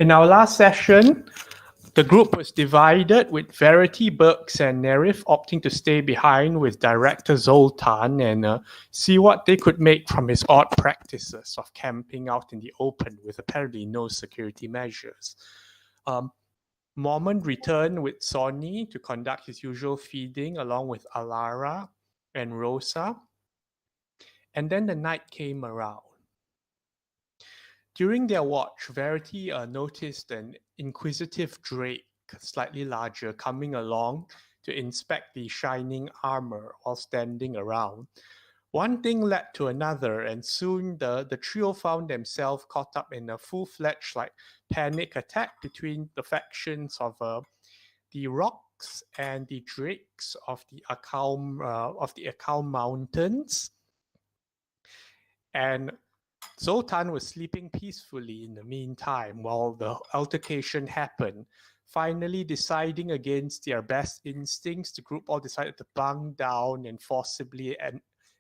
In our last session, the group was divided, with Verity, Burks, and Nerif opting to stay behind with director Zoltan and see what they could make from his odd practices of camping out in the open with apparently no security measures. Mormon returned with Sonny to conduct his usual feeding along with Alara and Rosa. And then the night came around. During their watch, Verity noticed an inquisitive drake, slightly larger, coming along to inspect the shining armor while standing around. One thing led to another, and soon the trio found themselves caught up in a full-fledged panic attack between the factions of the rocks and the drakes of the Akau Mountains. And Zoltan was sleeping peacefully in the meantime while the altercation happened. Finally, deciding against their best instincts, the group all decided to bunk down and forcibly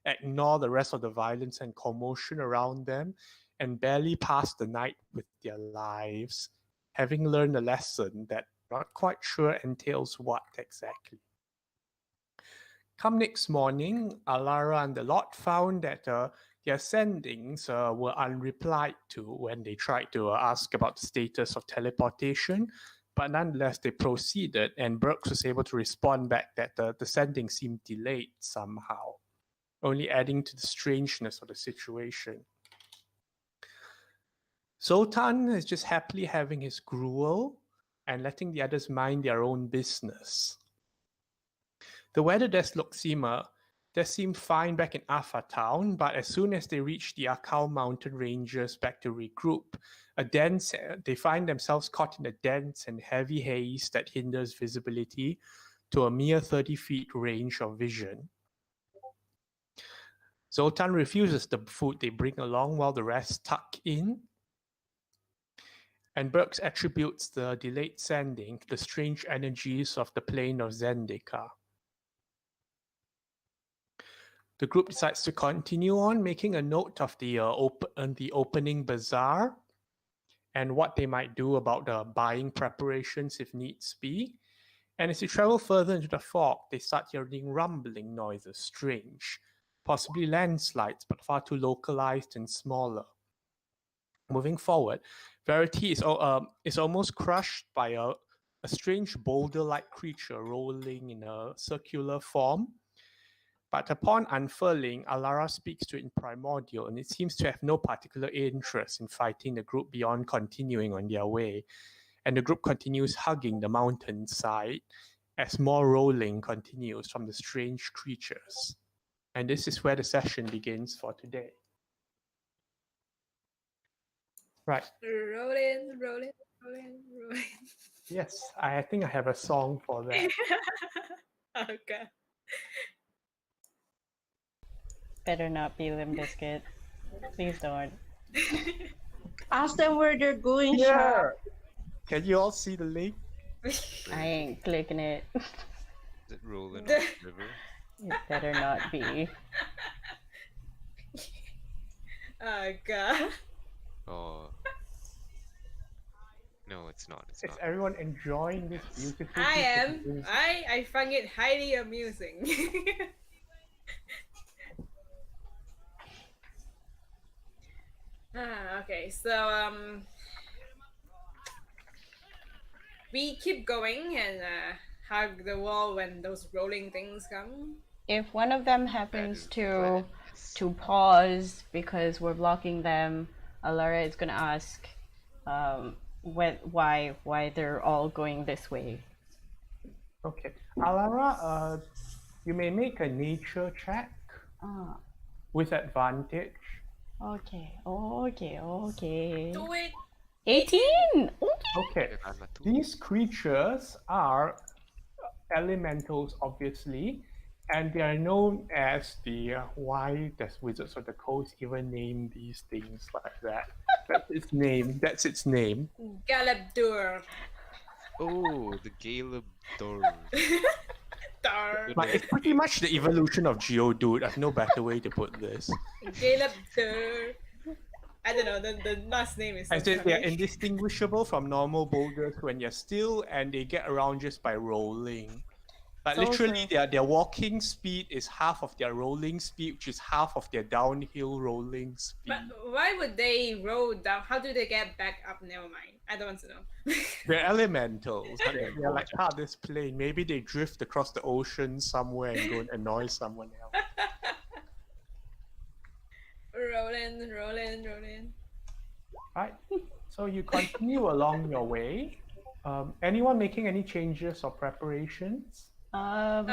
ignore the rest of the violence and commotion around them and barely pass the night with their lives, having learned a lesson that not quite sure entails what exactly. Come next morning, Alara and the lot found that their sendings were unreplied to when they tried to ask about the status of teleportation, but nonetheless they proceeded, and Burks was able to respond back that the sending seemed delayed somehow, only adding to the strangeness of the situation. Zoltan is just happily having his gruel and letting the others mind their own business. The weather does seem fine back in Afa Town, but as soon as they reach the Akau mountain ranges back to regroup, they find themselves caught in a dense and heavy haze that hinders visibility to a mere 30 feet range of vision. Zoltan refuses the food they bring along while the rest tuck in, and Burks attributes the delayed sending to the strange energies of the plane of Zendika. The group decides to continue on, making a note of the opening bazaar and what they might do about the buying preparations if needs be. And as they travel further into the fog, they start hearing rumbling noises, strange, possibly landslides, but far too localized and smaller. Moving forward, Verity is almost crushed by a strange boulder-like creature rolling in a circular form. But upon unfurling, Alara speaks to it in Primordial, and it seems to have no particular interest in fighting the group beyond continuing on their way. And the group continues hugging the mountainside as more rolling continues from the strange creatures. And this is where the session begins for today. Right. Rolling. Yes, I think I have a song for that. Okay. Better not be Limp Bizkit. Please don't. Ask them where they're going, Yeah. Sharp. Can you all see the link? I ain't clicking it. Is it rolling on the river? It better not be. Oh god. Oh. No, it's not. It's Is not. everyone enjoying this beautiful? I piece of am. music? I find it highly amusing. Okay, so we keep going and hug the wall when those rolling things come. If one of them happens to pause because we're blocking them, Alara is gonna ask why they're all going this way. Okay, Alara, you may make a nature check Ah, with advantage. okay. Do it. 18! Okay. Okay, these creatures are elementals, obviously, and they are known as the why does Wizards of the Coast even name these things like that? That's its name. That's its name. Galabdur. Oh, the Caleb door. Dar. Like, it's pretty much the evolution of Geodude. I have no better way to put this. Galabdur. I don't know. The last name is. I so said they're funny. indistinguishable from normal boulders when you're still, and they get around just by rolling. But So literally, for- their walking speed is half of their rolling speed, which is half of their downhill rolling But speed. why would they roll down? How do they get back up? Never mind. I don't want to know. They're elementals. They're like part of this plane. Maybe they drift across the ocean somewhere and go and annoy someone else. rolling, rolling, rolling. Right. So you continue along your way. Anyone making any changes or preparations? Yeah.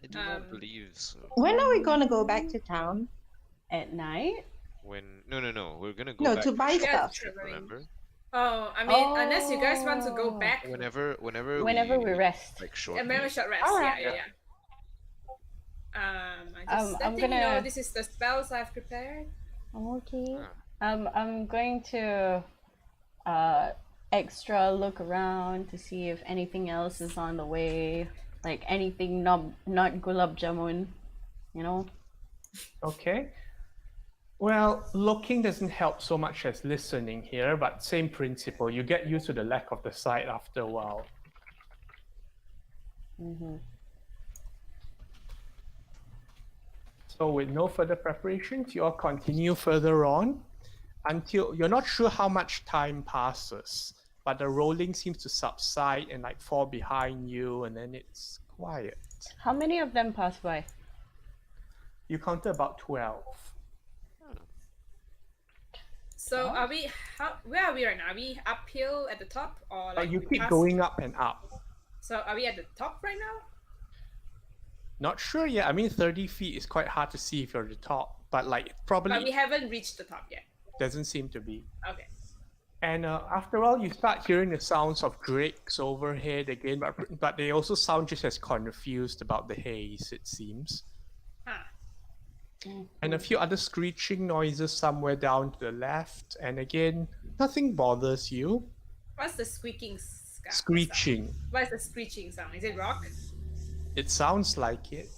I do not believe so. When are we gonna go back to town? at night. When no, we're gonna go No, back to buy shop, stuff. remember? Oh, I mean, unless you guys want to go Oh. back. Whenever Whenever we rest. like short. A very short rest. Alright. Yeah. I just I'm letting you know gonna- this is the spells I've prepared. Okay. Ah. I'm going to extra look around to see if anything else is on the way, like anything not gulab jamun, you know. Okay. Well, looking doesn't help so much as listening here, but same principle. You get used to the lack of the sight after a while. Mm-hmm. So with no further preparations, you all continue further on until you're not sure how much time passes, but the rolling seems to subside and like fall behind you, and then it's quiet. How many of them pass by? You counted about 12. So are we? Where are we right now? Are we uphill at the top or like? You keep past- going up and up. So are we at the top right now? Not sure yet. I mean, 30 feet is quite hard to see if you're at the top, but like probably But we haven't reached the top yet. doesn't seem to be. Okay. And after all, you start hearing the sounds of drakes overhead again, but they also sound just as confused about the haze, it seems. Huh. And a few other screeching noises somewhere down to the left. And again, nothing bothers you. What's the squeaking sound? Screeching. What's the screeching sound? Is it rock? It sounds like it.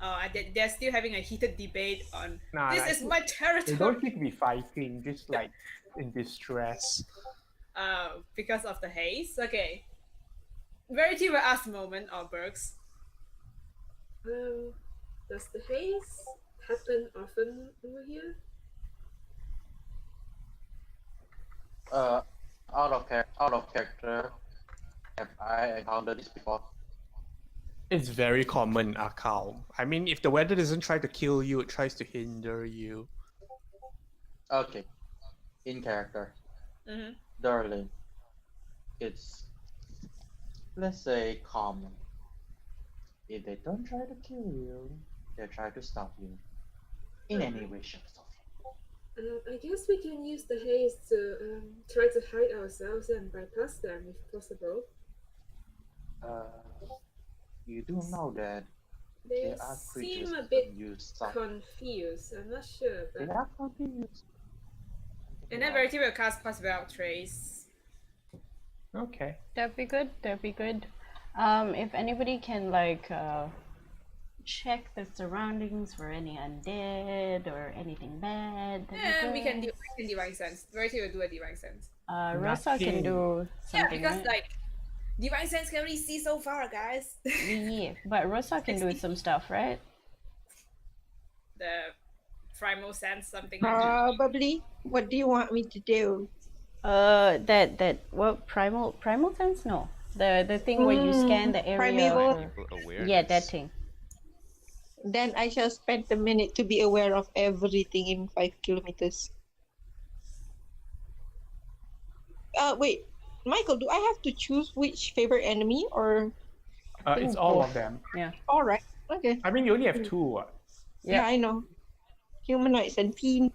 Oh, they're still having a heated debate on Nah, this nah, is my They territory. don't seem to be fighting, just like in distress. Because of the haze. Okay. Verity will ask Moment or Bergs. Does the haze happen often over here? Out of character. Have I encountered this before? It's very common, Akal. I mean, if the weather doesn't try to kill you, it tries to hinder you. Okay. In character. Mm-hmm. Darling. It's, let's say, common. If they don't try to kill you, they try to stop you. In any way, shape, or form. I guess we can use the haze to try to hide ourselves and bypass them if possible. You do know that They there are creatures seem a that bit use some. confused. I'm not sure, They but are confused. And then Verity will cast Pass Without Trace. Okay. That'd be good. That'd be good. If anybody can like check the surroundings for any undead or anything bad. that'd be Yeah, we can good. do Divine Sense. Verity will do a Divine Sense. Rosa can Nothing. do Yeah, something. because right? like Divine Sense can only see so far, guys. Yeah, but Rosa can do some stuff, right? The Primal Sense, something like Uh, that. Probably. What do you want me to do? That what primal sense? No, the thing where you scan the area. primeval. Yeah, that thing. Then I shall spend a minute to be aware of everything in 5 kilometers. Wait, Michael, do I have to choose which favorite enemy or? It's all of them. All right. Okay. I mean, you only have two. What? Yeah, I know. Humanoids and fiend.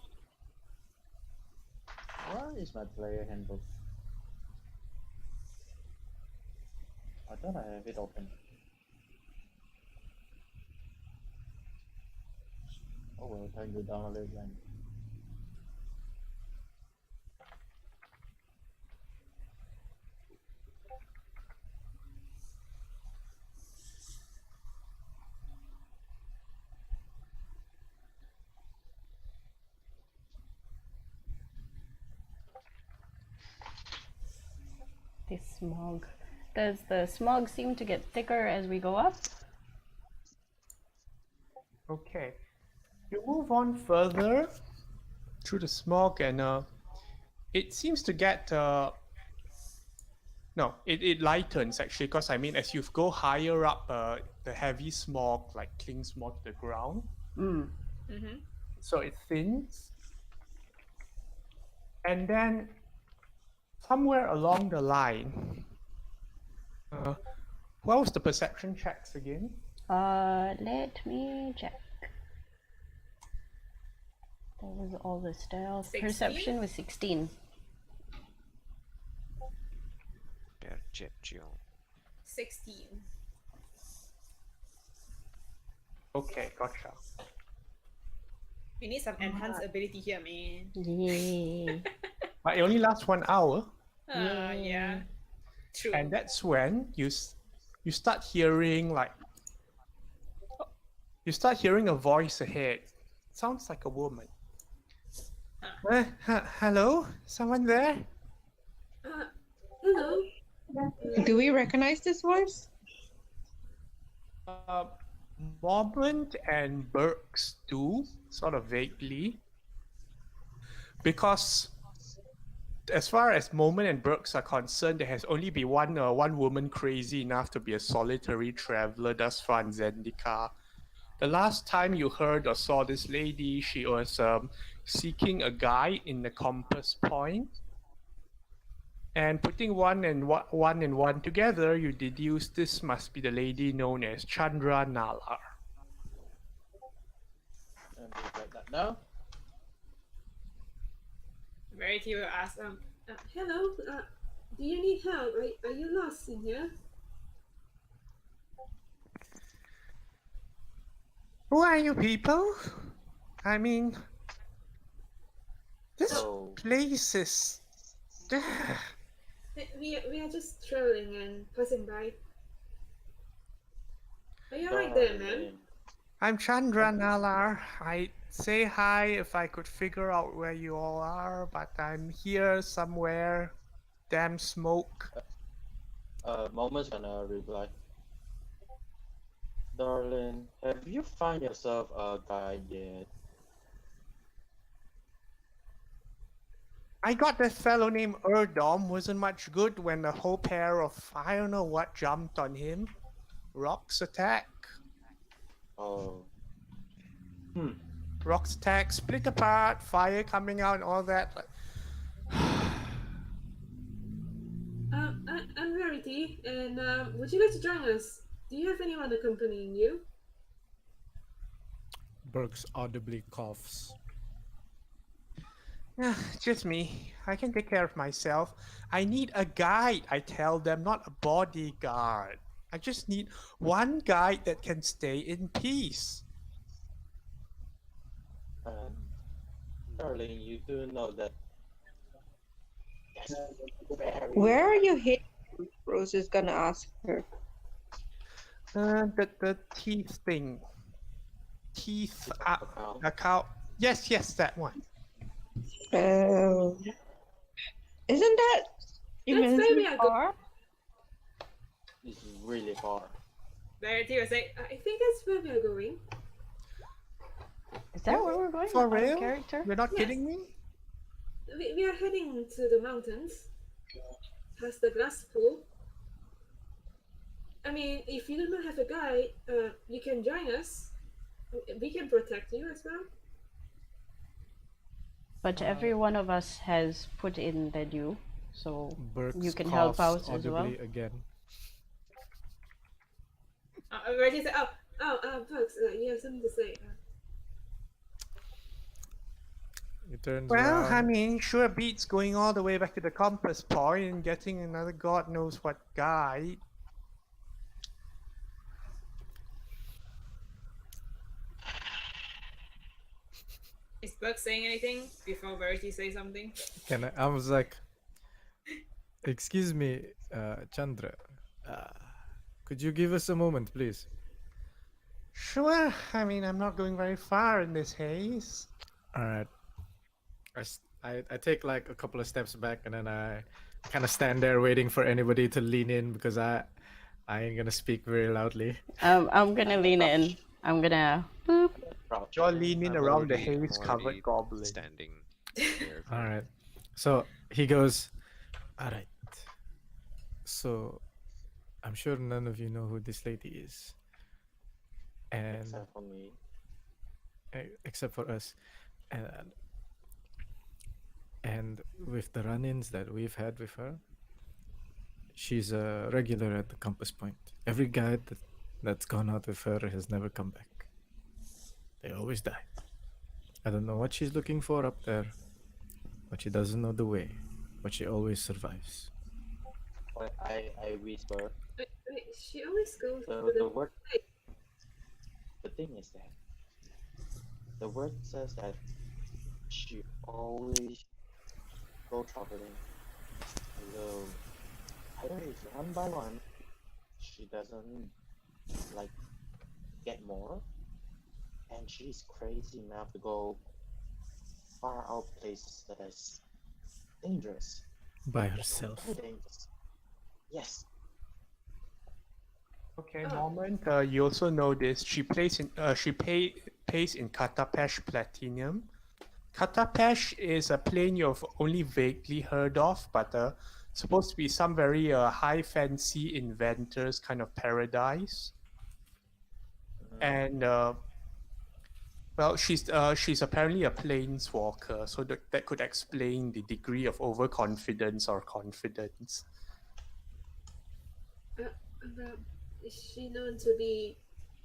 Where is my player handbook? I thought I have it open. Oh well, time to download it then. This smog. Does the smog seem to get thicker as we go up? Okay. You move on further through the smog, and it seems to get no, it lightens actually, because I mean, as you go higher up, the heavy smog like clings more to the ground, Mm-hmm. so it thins. And then somewhere along the line, what was the perception checks again? Let me check. That was all the stealth. 16? Perception was 16. Perception. 16. Okay, gotcha. We need some enhanced ability here, man. Yay. But it only lasts 1 hour, Yeah. True. and that's when you start hearing a voice ahead. Sounds like a woman. Hello, someone there? Hello. Do we recognize this voice? Moment and Burks do, sort of vaguely, because as far as Moment and Burks are concerned, there has only been one woman crazy enough to be a solitary traveler thus far in Zendikar. The last time you heard or saw this lady, she was seeking a guide in the compass point. And putting one and one together, you deduce this must be the lady known as Chandra Nalar. And we got that now. Verity will ask, Hello. Do you need help? Are you lost in here? Who are you people? I mean, this So, place is... We are just traveling and passing by. Are you alright there, ma'am? I'm Chandra Nalar. I'd say hi if I could figure out where you all are, but I'm here somewhere. Damn smoke. Moment's gonna reply. Darling, have you found yourself a guide yet? I got this fellow named Erdom. Wasn't much good when a whole pair of I don't know what jumped on him. Rocks attack. Oh. Rocks attack, split apart, fire coming out, and all that. I'm Verity, and would you like to join us? Do you have anyone accompanying you? Burks audibly coughs. Just me. I can take care of myself. I need a guide, I tell them, not a bodyguard. I just need one guide that can stay in peace. Darling, you do know that. Where are you hidden? Rose is gonna ask her. The teeth thing. Teeth. Cow. A cow. Yes, that one. Oh. Isn't that That's immensely very good. far? This is really far. Verity will say, I think that's where we are going. Is that where we're going? For Out of real? character? You're not Yes. kidding me? We are heading to the mountains, past the glass pool. I mean, if you do not have a guide, you can join us. We can protect you as well. But every one of us has put in the due, so Burks you can help coughs out as well. audibly again. Verity said, Bugs, you have something to say. He turns Well, around. I mean, sure beats going all the way back to the compass point and getting another god knows what guide. is Buck saying anything before Verity says something? I was like, excuse me, Chandra. Could you give us a moment, please? Sure, I mean, I'm not going very far in this haze. Alright. I take like a couple of steps back and then I kind of stand there waiting for anybody to lean in because I ain't gonna speak very loudly. I'm gonna lean in. I'm gonna boop. Crouch. You're leaning I'm around the already- I'm haze-covered already goblin. Standing there. All right. So he goes, all right. So I'm sure none of you know who this lady is. And Except for me. except for us. And with the run-ins that we've had with her, she's a regular at the compass point. Every guide that's gone out with her has never come back. They always die. I don't know what she's looking for up there, but she doesn't know the way, but she always survives. But I whisper. Wait, she always goes to The the word. The thing is that the word says that she always go traveling alone. Either it's one by one, she doesn't like get more, and she's crazy enough to go far out places that is dangerous. By herself. Very dangerous. Yes. Okay, moment. You also know this. She pays in Katapesh Platinum. Katapesh is a plane you've only vaguely heard of, but supposed to be some very high fancy inventors kind of paradise. And well, she's apparently a planeswalker, so that could explain the degree of overconfidence or confidence. Is she known to be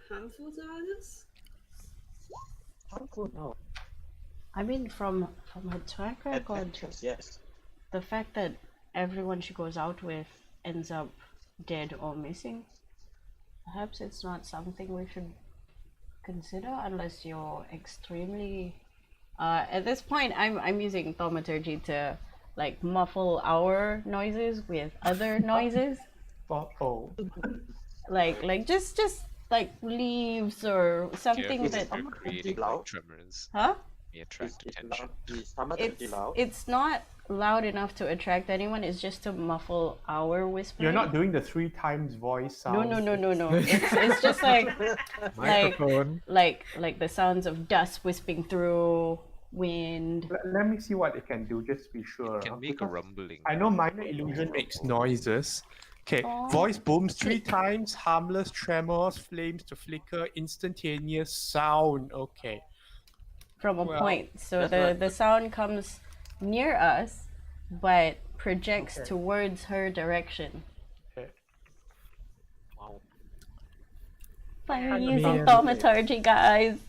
harmful to others? Harmful? No. I mean, from her track record, Adventures, yes. the fact that everyone she goes out with ends up dead or missing, perhaps it's not something we should consider unless you're extremely. At this point, I'm using thaumaturgy to like muffle our noises with other noises. Oh. like just like leaves or something Careful, that. you're creating loud. like tremors. Huh? May attract attention. Is thaumaturgy loud? It's not loud enough to attract anyone. It's just to muffle our whispering. You're not doing the 3 times voice sound. No. It's just like Microphone. like the sounds of dust whispering through wind. Let me see what it can do, just to be sure. It can make a because rumbling. I know minor illusion makes noises. Okay, Oh. voice booms 3 times, harmless tremors, flames to flicker, instantaneous sound. Okay. From a Well, point. So that's the sound comes near us but projects Okay. towards her direction. Okay. Wow. We're Kind of using sound thaumaturgy, guys.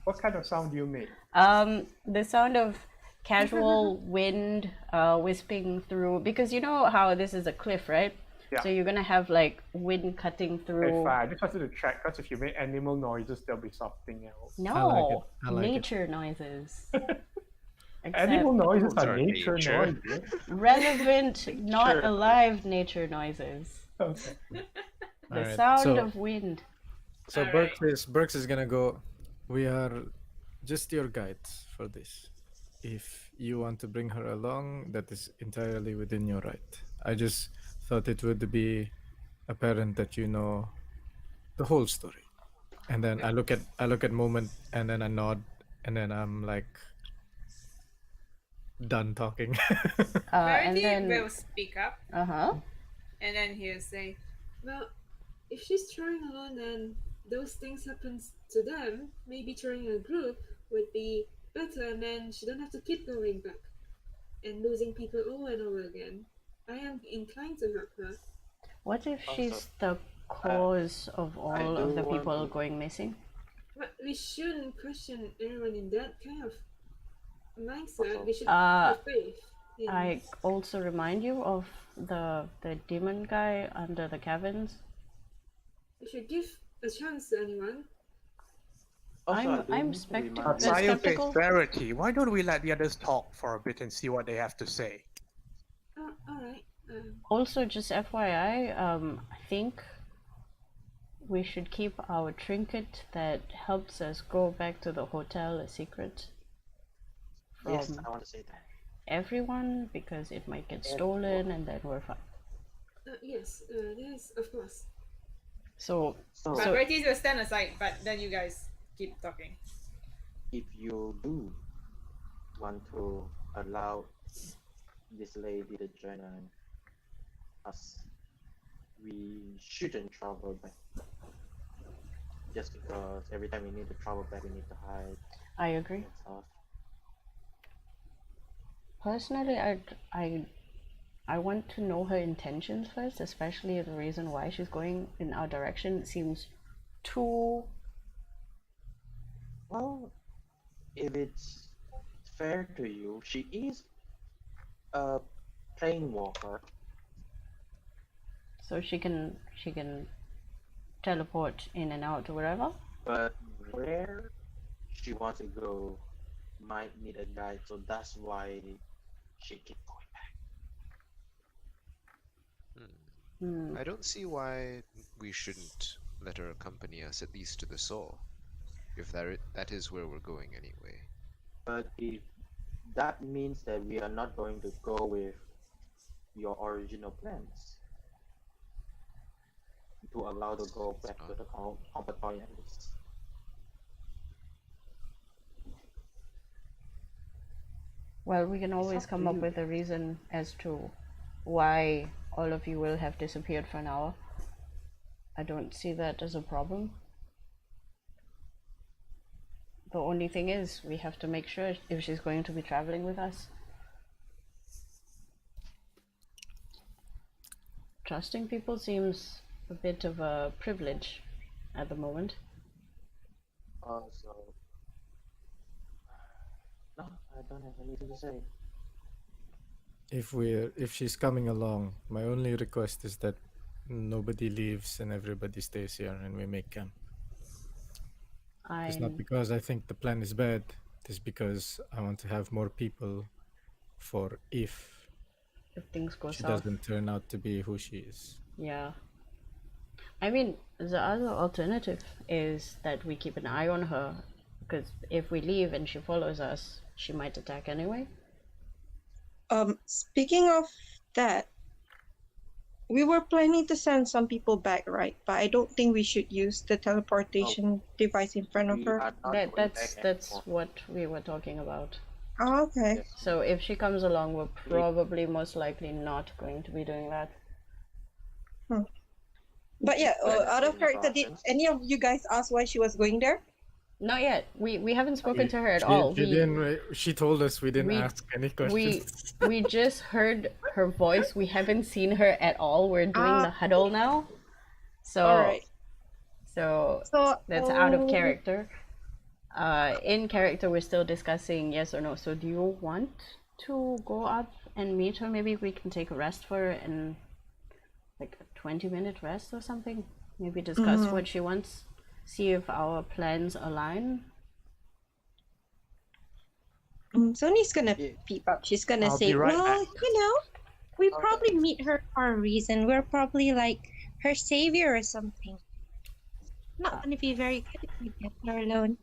What kind of sound do you make? The sound of casual wind wisping through, because you know how this is a cliff, right? Yeah. So you're gonna have like wind cutting Okay, through. fine. I just wanted to check, because if you make animal noises, there'll be something else. No, I like it. nature noises. Animal Except noises Those are are nature nature. noises. relevant, not alive nature noises. Okay. The Alright, sound so- of wind. So Alright. Burks is gonna go. We are just your guides for this. If you want to bring her along, that is entirely within your right. I just thought it would be apparent that you know the whole story. And then I look at Moment, and then I nod, and then I'm like done talking. And Verity then will speak up, and then he'll say, Well, if she's trying alone and those things happen to them, maybe trying a group would be better, and then she don't have to keep going back and losing people over and over again. I am inclined to help her. what if Also, she's the cause of all of do the want people to- going missing? But we shouldn't question everyone in that kind of mindset. We should Uh, have faith. in- I also remind you of the demon guy under the caverns. We should give a chance to anyone. Also, I do I'm need to spectac- remind you- Science skeptical. Verity. Why don't we let the others talk for a bit and see what they have to say? Alright. Also, just FYI, I think we should keep our trinket that helps us go back to the hotel a secret. Yes, From I want to say that. everyone because it might get stolen and then we're fine. Yes, of course. So So, But Rarity will stand aside, but then you guys keep talking. if you do want to allow this lady to join us, we shouldn't travel back. Just because every time we need to travel back, we need to hide I agree. and stuff. Personally, I want to know her intentions first, especially the reason why she's going in our direction. It seems too. Well, if it's fair to you, she is a plane walker. So she can teleport in and out or wherever. But where she wants to go might need a guide, so that's why she keep going back. Hmm. I don't see why we shouldn't let her accompany us at least to the Soul, if that is where we're going anyway. But if that means that we are not going to go with your original plans to allow to go back to the competence. Well, we can always up come to up you. with a reason as to why all of you will have disappeared for an hour. I don't see that as a problem. The only thing is, we have to make sure if she's going to be traveling with us. Trusting people seems a bit of a privilege at the moment. Also, no, I don't have anything to say. If she's coming along, my only request is that nobody leaves and everybody stays here and we make camp. It's not because I think the plan is bad. It's because I want to have more people for if things go she south. doesn't turn out to be who she is. Yeah. I mean, the other alternative is that we keep an eye on her, because if we leave and she follows us, she might attack anyway. Speaking of that, we were planning to send some people back, right? But I don't think we should use the teleportation device in front of We her. are not going That's back anymore. what we were talking about. Oh, okay. Yes. So if she comes along, we're probably most likely not going to be doing that. But yeah, But out of in character, did Russians- any of you guys ask why she was going there? Not yet. We haven't spoken to her at She- all. She, didn't, she told us we didn't we- ask any questions. We just heard her voice. We haven't seen her at all. We're doing the huddle now. So Alright. so So that's out of character. In character, we're still discussing yes or no. So do you want to go up and meet her? Maybe we can take a rest for her and like a 20-minute rest or something. Maybe discuss what she wants. See if our plans align. Sony's gonna Yeah. peep up. She's gonna I'll say, be right well, back. you know, we Okay. probably meet her for a reason. We're probably like her savior or something. Not gonna be very good if we get her alone.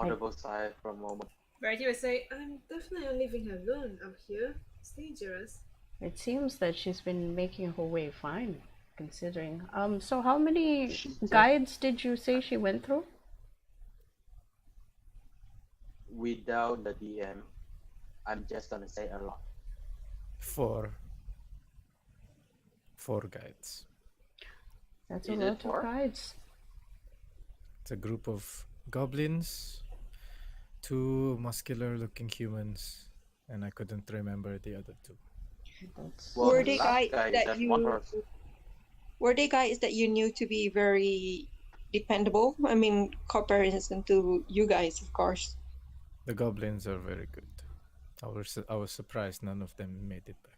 On the both sides for a moment. Rarity will say, I'm definitely not leaving her alone out here. It's dangerous. It seems that she's been making her way fine, considering. So how many She just- guides did you say she went through? Without the DM, I'm just gonna say a lot. Four guides. That's a Is it lot of four? guides. It's a group of goblins, 2 muscular-looking humans, and I couldn't remember the other 2. That's Well, Were the they last guys guy is that just you- one person. Were they guys that you knew to be very dependable? I mean, comparison to you guys, of course. The goblins are very good. I was surprised none of them made it back.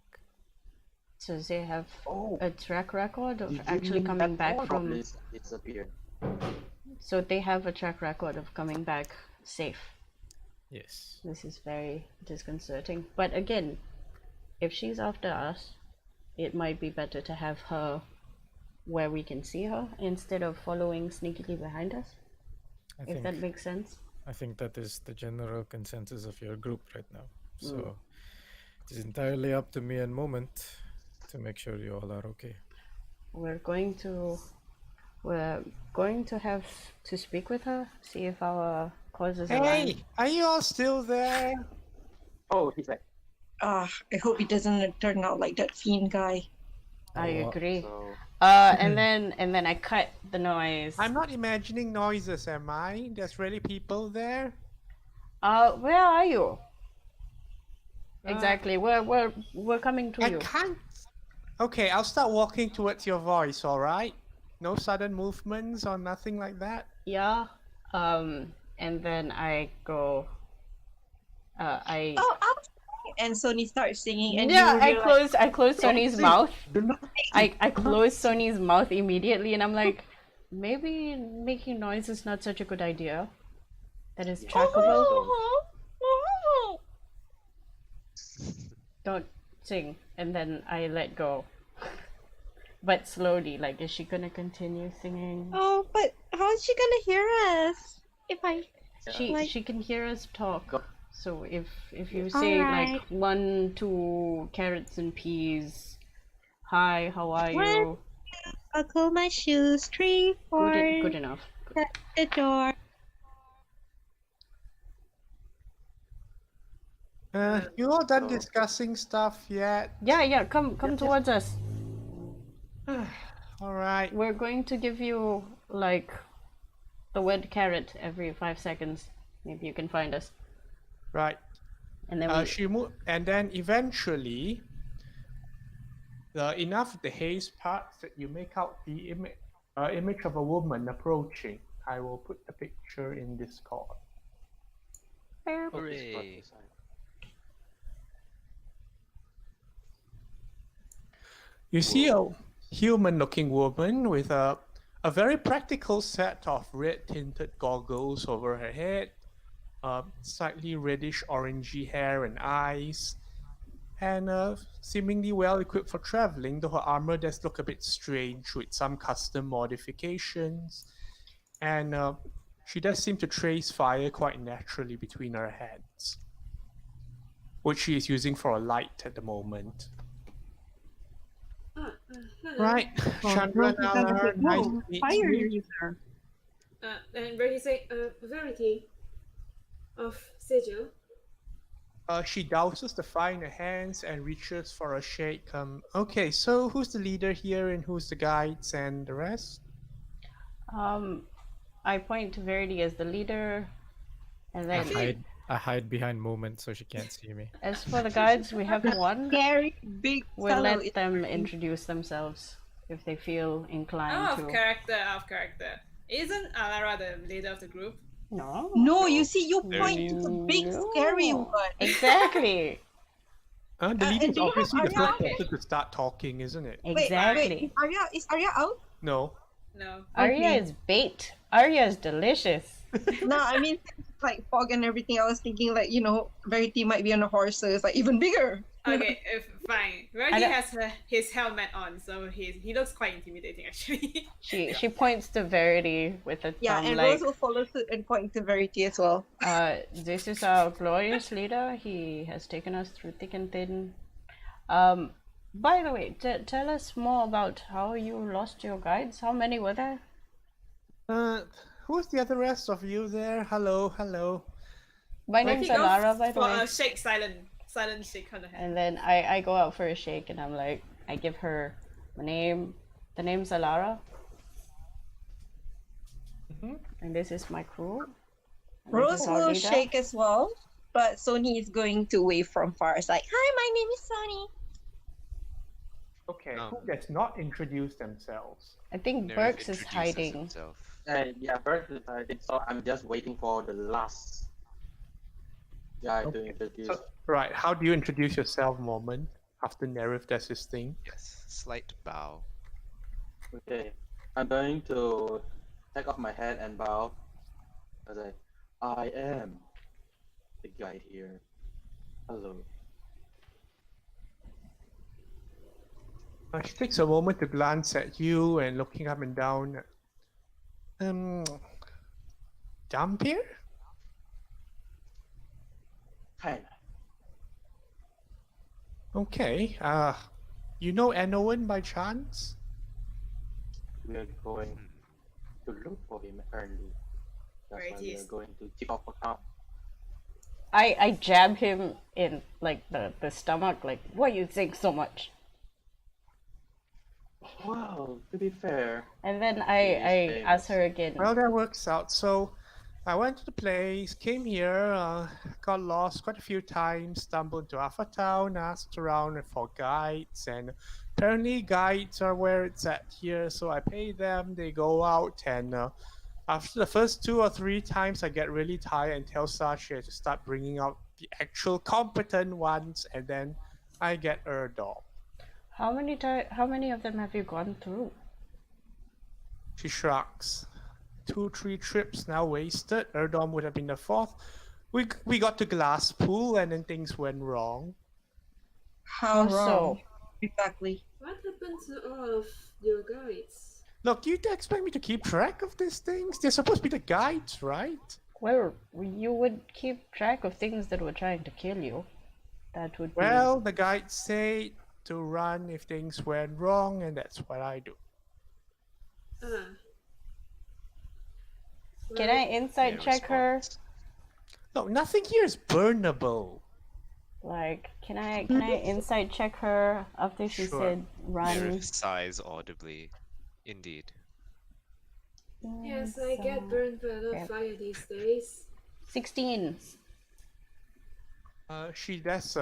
so they have Oh, a track record of you actually mean coming that back all from. goblins disappeared. So they have a track record of coming back safe. Yes. This is very disconcerting. But again, if she's after us, it might be better to have her where we can see her instead of following sneakily behind us. I If think that makes sense. I think that is the general consensus of your group right now. So it is entirely up to me and Moment to make sure you all are okay. We're going to have to speak with her, see if our causes align. Hey, are you all still there? Oh, he's like, I hope he doesn't turn out like that fiend guy. I Oh, agree. so And then I cut the noise. I'm not imagining noises, am I? There's really people there. Where are you? Uh, Exactly. We're coming to I you. can't. Okay, I'll start walking towards your voice. All right. No sudden movements or nothing like that. Yeah. And then I go. I Oh, and Sony starts singing, and yeah. you realize, I close Sony's sing. mouth. Do not. I close Sony's mouth immediately, and I'm like, maybe making noise is not such a good idea. That is trackable. Don't sing. And then I let go. But slowly, like, is she gonna continue singing? oh, but how is she gonna hear us? If I She can hear us talk. Go. So if you say like Alright. 1, 2 carrots and peas, hi, how are you? buckle my shoes, 3, 4, Good enough. shut the door. You all done So- discussing stuff yet? Yeah, come towards us. All right. We're going to give you like the word carrot every 5 seconds. Maybe you can find us. Right. And then And then eventually, enough of the haze parts that you make out the image of a woman approaching. I will put the picture in Discord. Hooray. You see a human-looking woman with a very practical set of red-tinted goggles over her head, slightly reddish orangey hair and eyes, and seemingly well equipped for traveling, though her armor does look a bit strange with some custom modifications. And she does seem to trace fire quite naturally between her hands, which she is using for a light at the moment. Hello. Right, Chandra, Nala, nice to meet fire you. user. And where do you say Verity of Sigil? She douses the fire in her hands and reaches for a shake. Okay, so who's the leader here and who's the guides and the rest? I point to Verity as the leader, and I then hide behind Moment so she can't see me. as for the guides, we have one. Scary big We'll fellow. let them introduce themselves if they feel inclined Out to. of character. Isn't Alara the leader of the group? No. No, you see, you point to the big No. scary one. Exactly. The and leader is do you have obviously the first Arya? person to start talking, isn't it? Exactly. Is Arya out? No. No. Arya Okay. is bait. Arya is delicious. No, I mean, like fog and everything. I was thinking, like, Verity might be on a horse, so it's like even bigger. Okay, fine. I Verity don't- has his helmet on, so he looks quite intimidating actually. She points to Verity with a Yeah, thumb and like, Rose will follow suit and point to Verity as well. this is our glorious leader. He has taken us through thick and thin. By the way, tell us more about how you lost your guides. How many were there? Who's the other rest of you there? Hello. My Like, name's he goes Alara, by the for way. a shake, silent shake on the hand. And then I go out for a shake and I'm like, I give her my name. The name's Alara. And this is my crew. And this Rose is our will leader. shake as well, but Sony is going to wave from far. It's like, hi, my name is Sony. Okay, who does not introduce themselves? I think Nerf Burks is introduces hiding. himself. Yeah, Bert is hiding, so I'm just waiting for the last guy to introduce. So, right, how do you introduce yourself, Moment, after Nerif does his thing? Yes, slight bow. Okay, I'm going to take off my hat and bow. I say, I am the guide here. Hello. She takes a moment to glance at you and looking up and down. Dampier? Kinda. Okay. You know Enowen by chance? We're going to look for him early. That's Right, why we are yes. going to keep up account. I jab him in like the stomach, like, what you think so much? Well, to be fair, And then he I is ask famous. her again. Well, that works out. So I went to the place, came here, got lost quite a few times, stumbled into Alpha Town, asked around for guides, and apparently guides are where it's at here. So I pay them, they go out, and after the first 2 or 3 times, I get really tired and tell Sasha to start bringing out the actual competent ones, and then I get Erdom. How many of them have you gone through? She shrugs. 2-3 trips now wasted. Erdom would have been the fourth. We got to Glasspool and then things went wrong. How How so? wrong? Exactly. What happened to all of your guides? Look, you expect me to keep track of these things? They're supposed to be the guides, right? Well, you would keep track of things that were trying to kill you. That would be... Well, the guides say to run if things went wrong, and that's what I do. Ah. Can Well, I insight Yeah, check her? response. Look, nothing here is burnable. Like, can I insight check her after she Sure. said run? Aerith sighs audibly. Indeed. Yes, I get burned by a lot Yep. of fire these days. 16. She does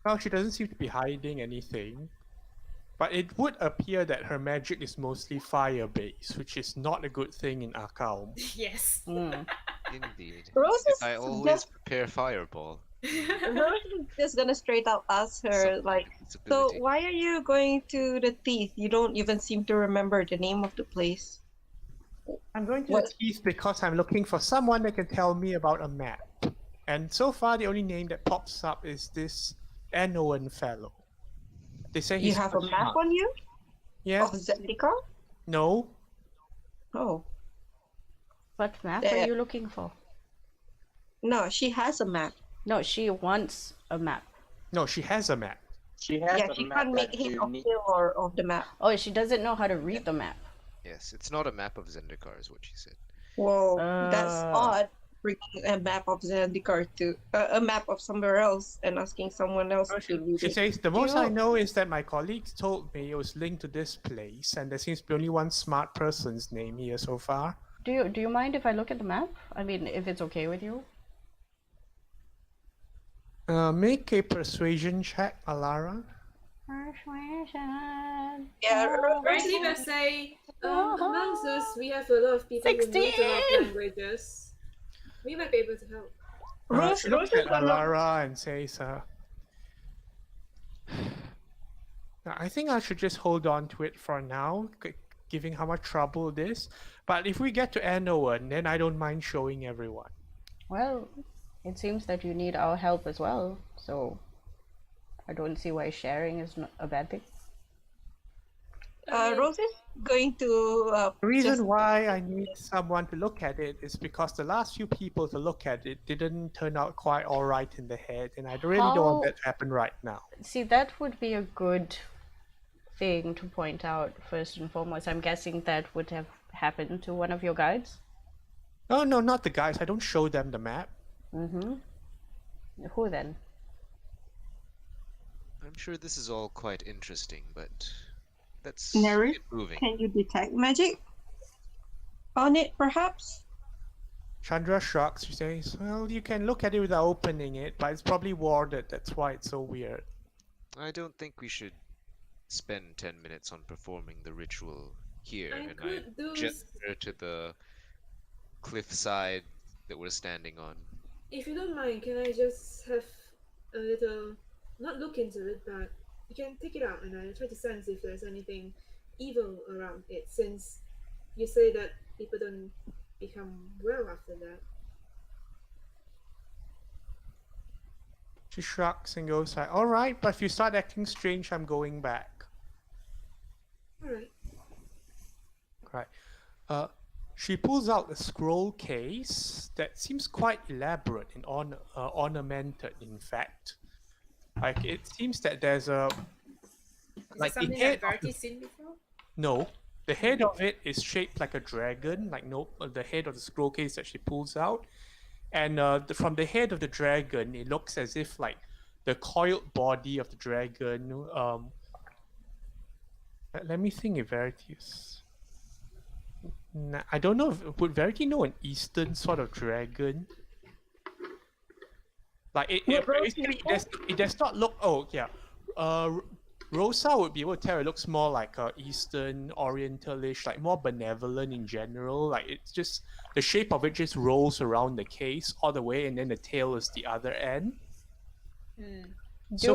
well, she doesn't seem to be hiding anything. But it would appear that her magic is mostly fire-based, which is not a good thing in Arcaum. Yes. Mm. Indeed. Rose If is I always just prepare fireball. Rose is just gonna straight out ask her, Some like, invincibility. so why are you going to the Teeth? You don't even seem to remember the name of the place. I'm going to What? the Teeth because I'm looking for someone that can tell me about a map. And so far, the only name that pops up is this Enowen fellow. They say You he's have a quite map smart. on you? Yeah. Of Zendikar? No. Oh. What map There. are you looking for? No, she has a map. No, she wants a map. No, she has a map. She has Yeah, a she map can't make that him you a need. killer of the map. Oh, she doesn't know how to read the map. Yes, it's not a map of Zendikar, is what she said. Whoa, that's odd. Uh. Bringing a map of Zendikar to a map of somewhere else and asking someone else to read She it. says, the most I you- know is that my colleagues told me it was linked to this place, and there seems to be only one smart person's name here so far. Do you mind if I look at the map? I mean, if it's okay with you? Make a persuasion check, Alara. Persuasion. Yeah, Right, Eva say, Amongst us, we have a lot of people who need to learn 16! languages. We might be able to help. Rose She looks is at gonna- Alara and says, I think I should just hold on to it for now, given how much trouble it is. But if we get to Enowen, then I don't mind showing everyone. Well, it seems that you need our help as well, so I don't see why sharing is not a bad thing. Rose is going to The reason just- why I need someone to look at it is because the last few people to look at it didn't turn out quite all right in the head, and I really don't want How- that to happen right now. See, that would be a good thing to point out first and foremost. I'm guessing that would have happened to one of your guides. Oh, no, not the guys. I don't show them the map. Mm-hmm. Who then? I'm sure this is all quite interesting, but let's Neri, get moving. can you detect magic on it, perhaps? Chandra shrugs. She says, well, you can look at it without opening it, but it's probably warded. That's why it's so weird. I don't think we should spend 10 minutes on performing the ritual here, I and I could do gesture to the cliffside that we're standing on. If you don't mind, can I just have a little, not look into it, but you can take it out and I try to sense if there's anything evil around it, since you say that people don't become well after that. She shrugs and goes like, all right, but if you start acting strange, I'm going back. Alright. Right. She pulls out a scroll case that seems quite elaborate and ornamented, in fact. Like, it seems that there's a... Is like it the something head that of the- Verity's seen before? No. The head of it is shaped like a dragon, like the head of the scroll case that she pulls out. And from the head of the dragon, it looks as if like the coiled body of the dragon... let me think if Verity is... Nah, I don't know. Would Verity know an Eastern sort of dragon? Like basically, it does not look. Oh yeah, Rosa would be able to tell it looks more like Eastern Orientalish, like more benevolent in general. Like it's just the shape of it just rolls around the case all the way, and then the tail is the other end. So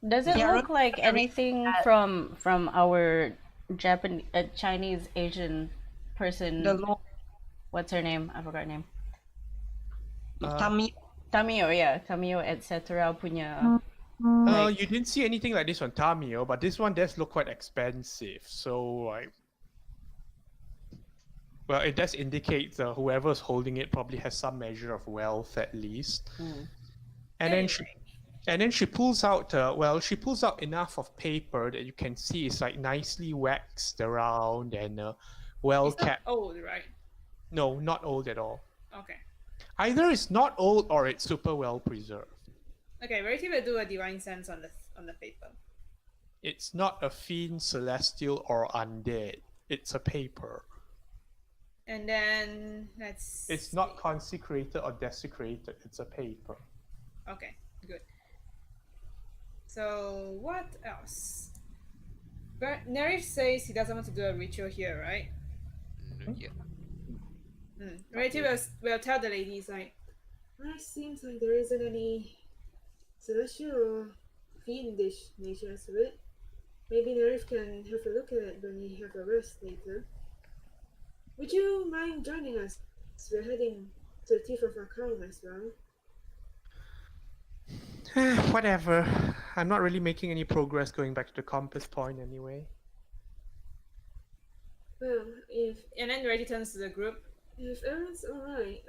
Does it Yeah, look like anything from our Chinese Asian person? What's her name? I forgot her name. Tamio, yeah, Tamio, etc. punya. You didn't see anything like this on Tamio, but this one does look quite expensive. So well, it does indicate whoever's holding it probably has some measure of wealth at least. And then she pulls out she pulls out enough of paper that you can see it's like nicely waxed around and well It's not kept. old, right? No, not old at all. Okay. Either it's not old or it's super well preserved. Okay, Verity will do a divine sense on the paper. It's not a fiend, celestial, or undead. It's a paper. And then let's... It's not consecrated or desecrated. It's a paper. Okay, good. So what else? Nerif says he doesn't want to do a ritual here, right? Yeah. Verity will tell the ladies like, Well, it seems like there isn't any celestial or fiendish nature to it. Maybe Nerif can have a look at it when we have a rest later. Would you mind joining us? We're heading to the Teeth of Akam as well. Whatever. I'm not really making any progress going back to the compass point anyway. Well, and then Verity turns to the group. if everyone's alright,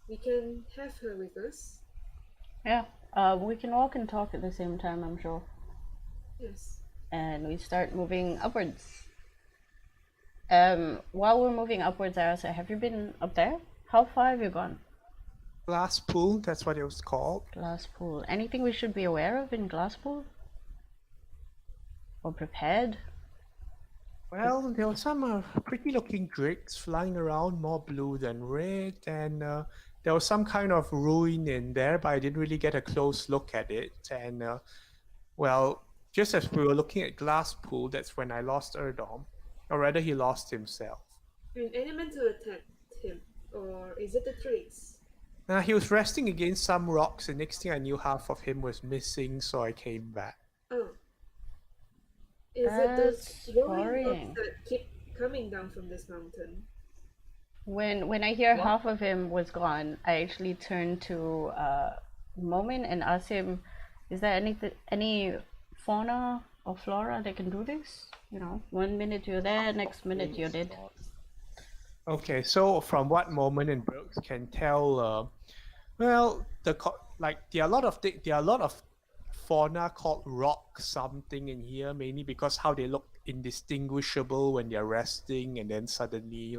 we can have her with us. Yeah, we can walk and talk at the same time, I'm sure. Yes. And we start moving upwards. While we're moving upwards, Arasa, have you been up there? How far have you gone? Glass pool, that's what it was called. Glass pool. Anything we should be aware of in glass pool? Or prepared? Well, there were some pretty looking drakes flying around, more blue than red, and there was some kind of ruin in there, but I didn't really get a close look at it. And well, just as we were looking at glass pool, that's when I lost Erdom. Or rather, he lost himself. An elemental attacked him, or is it the trees? He was resting against some rocks, and next thing I knew, half of him was missing, so I came back. Oh. Is it those rolling rocks that keep coming down from this mountain? When I hear half of him was gone, I actually turned to Momin and asked him, is there any fauna or flora that can do this? You know, 1 minute you're there, next minute you're dead. Okay, so from what Moment and Brooks can tell, well, there are a lot of fauna called rock something in here, mainly because how they look indistinguishable when they're resting, and then suddenly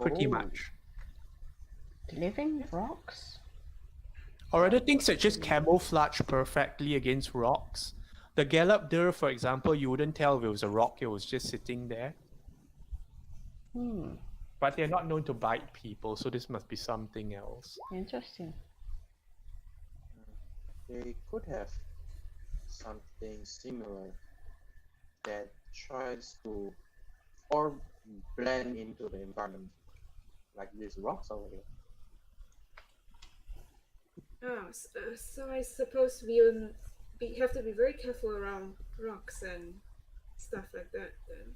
pretty much. Living rocks? Or other things that just camouflage perfectly against rocks. The Gallop Deer, for example, you wouldn't tell if it was a rock, it was just sitting there. But they're not known to bite people, so this must be something else. Interesting. They could have something similar that tries to or blend into the environment, like these rocks over here. Oh, so I suppose we have to be very careful around rocks and stuff like that then.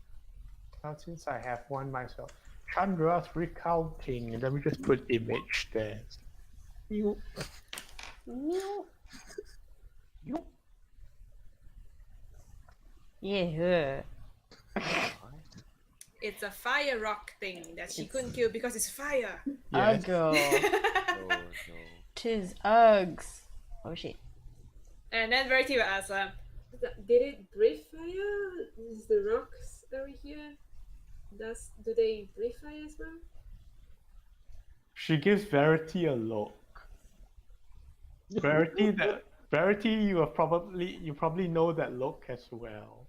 Now, since I have one myself, Chandra's recounting, let me just put image there. You. Yeah. It's a fire rock thing that she couldn't kill because it's fire. Yes. Uggo. Oh no. Tis Uggs. Oh shit. And then Verity will ask, Did it breathe fire? Is the rocks over here? Do they breathe fire as well? She gives Verity a look. Verity, you probably know that look as well.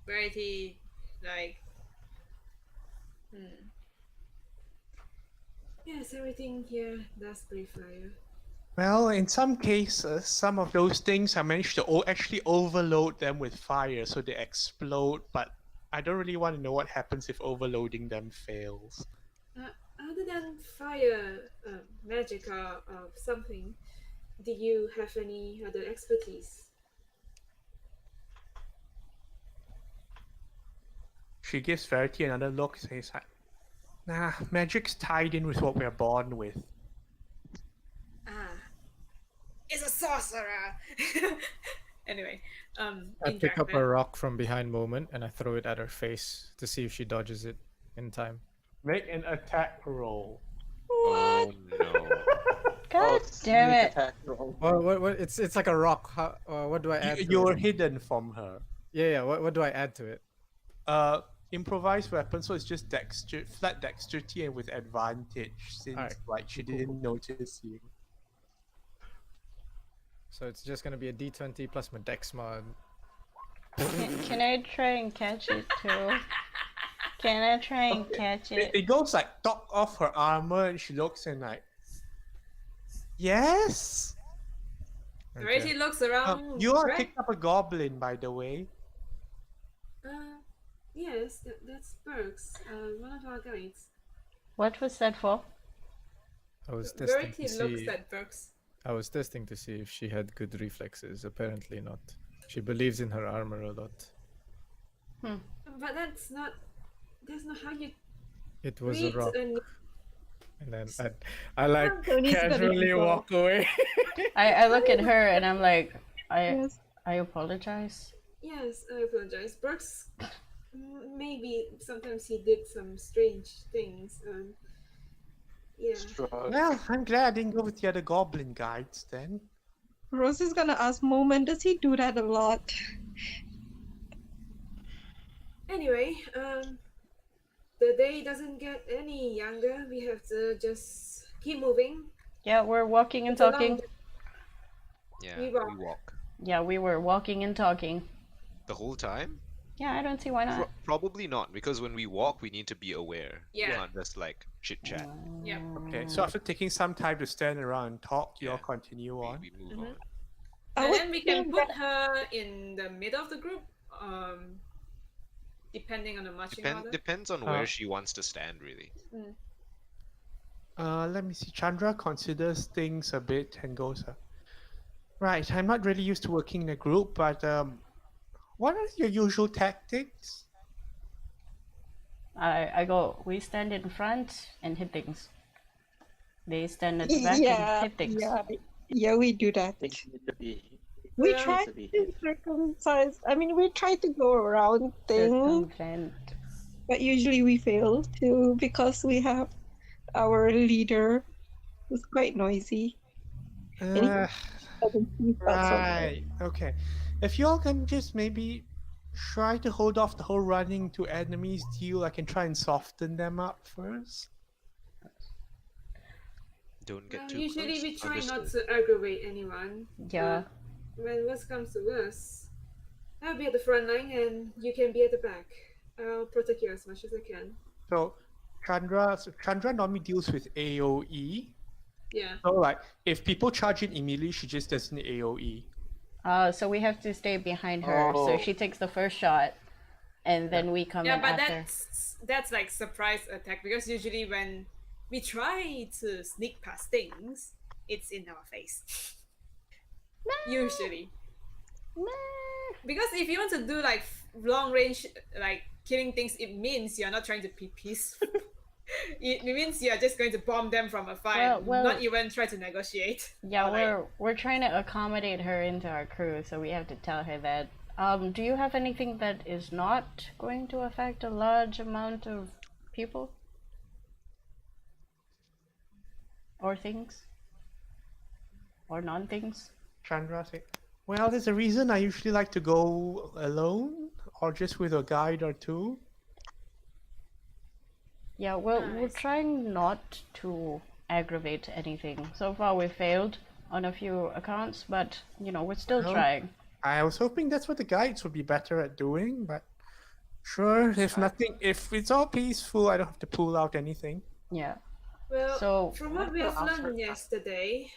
Verity, like, Yes, everything here does breathe fire. Well, in some cases, some of those things I managed to actually overload them with fire so they explode, but I don't really want to know what happens if overloading them fails. Other than fire, magic, or something, do you have any other expertise? She gives Verity another look and says, nah, magic's tied in with what we're born with. it's a sorcerer. Anyway, I in pick up a Dracula. rock from behind Moment and I throw it at her face to see if she dodges it in time. Make an attack roll. Oh no. God damn sneak it. attack roll. What? It's like a rock. How? What do I add? To You're it? hidden from her. Yeah. What do I add to it? Improvised weapon, so it's just flat dexterity and with advantage, since Alright, like she didn't notice you. So it's just gonna be a D20 plus my dex mod. Can I try and catch it too? Can I try and catch it? It goes like top off her armor, and she looks and like, yes. Verity looks around. You are Dracula. picked up a goblin, by the way. Yes, that's Berks, one of our guides. What was that for? I was testing Verity to looks see. at Burks. I was testing to see if she had good reflexes. Apparently not. She believes in her armor a lot. But that's not how you It was a treat rock. a And then I like Tony's gonna casually go. walk away. I look at her and I'm like, Yes. I apologize. Yes, I apologize. Brooks, maybe sometimes he did some strange things. Yeah. Shrug. Well, I'm glad I didn't go with the other goblin guides then. Rose is gonna ask Moment, does he do that a lot? Anyway, the day doesn't get any younger. We have to just keep moving. Yeah, we're walking and It's a long talking. day. Yeah, We we walk. walk. Yeah, we were walking and talking. The whole time? Yeah, I don't see why not. Probably not, because when we walk, we need to be aware. Yeah. Not just like chit chat. Yeah. Okay, so after taking some time to stand around and talk, you all Yeah. continue on. We move on. I And would then we can think put her in the middle of the group, depending on the marching order. Depends on where she wants to stand, really. Let me see. Chandra considers things a bit and goes, right, I'm not really used to working in a group, but what are your usual tactics? I go, we stand in front and hit things. They stand at the back yeah, and hit things. yeah, we do that. Things need to be. We Yeah. try To be to circumcise. I mean, we try to go around things, Circumvent. but usually we fail too because we have our leader who's quite noisy. Uh, Doesn't keep us on. right, okay. If y'all can just maybe try to hold off the whole running to enemies deal, I can try and soften them up first. Don't get too Usually close. we try not Understood. to aggravate anyone. Yeah. When worse comes to worse, I'll be at the front line and you can be at the back. I'll protect you as much as I can. So Chandra normally deals with AoE. Yeah. So like if people charge in immediately, she just does an AoE. So we have to stay behind her. So Oh. she takes the first shot, and then we come Yeah, in but after. that's like surprise attack, because usually when we try to sneak past things, it's in our face. Usually. Because if you want to do like long range, like killing things, it means you're not trying to be peaceful. It means you're just going to bomb them from afar, Well, not even try to negotiate. Yeah, Or, like, we're trying to accommodate her into our crew, so we have to tell her that. Do you have anything that is not going to affect a large amount of people? Or things? Or non-things? Chandra said, well, there's a reason I usually like to go alone or just with a guide or two. Yeah, well, we're Nice. trying not to aggravate anything. So far we failed on a few accounts, but, you know, we're still Well, trying. I was hoping that's what the guides would be better at doing, but sure, if it's all peaceful, I don't have to pull out anything. Yeah. well, So- from what we have learned yesterday,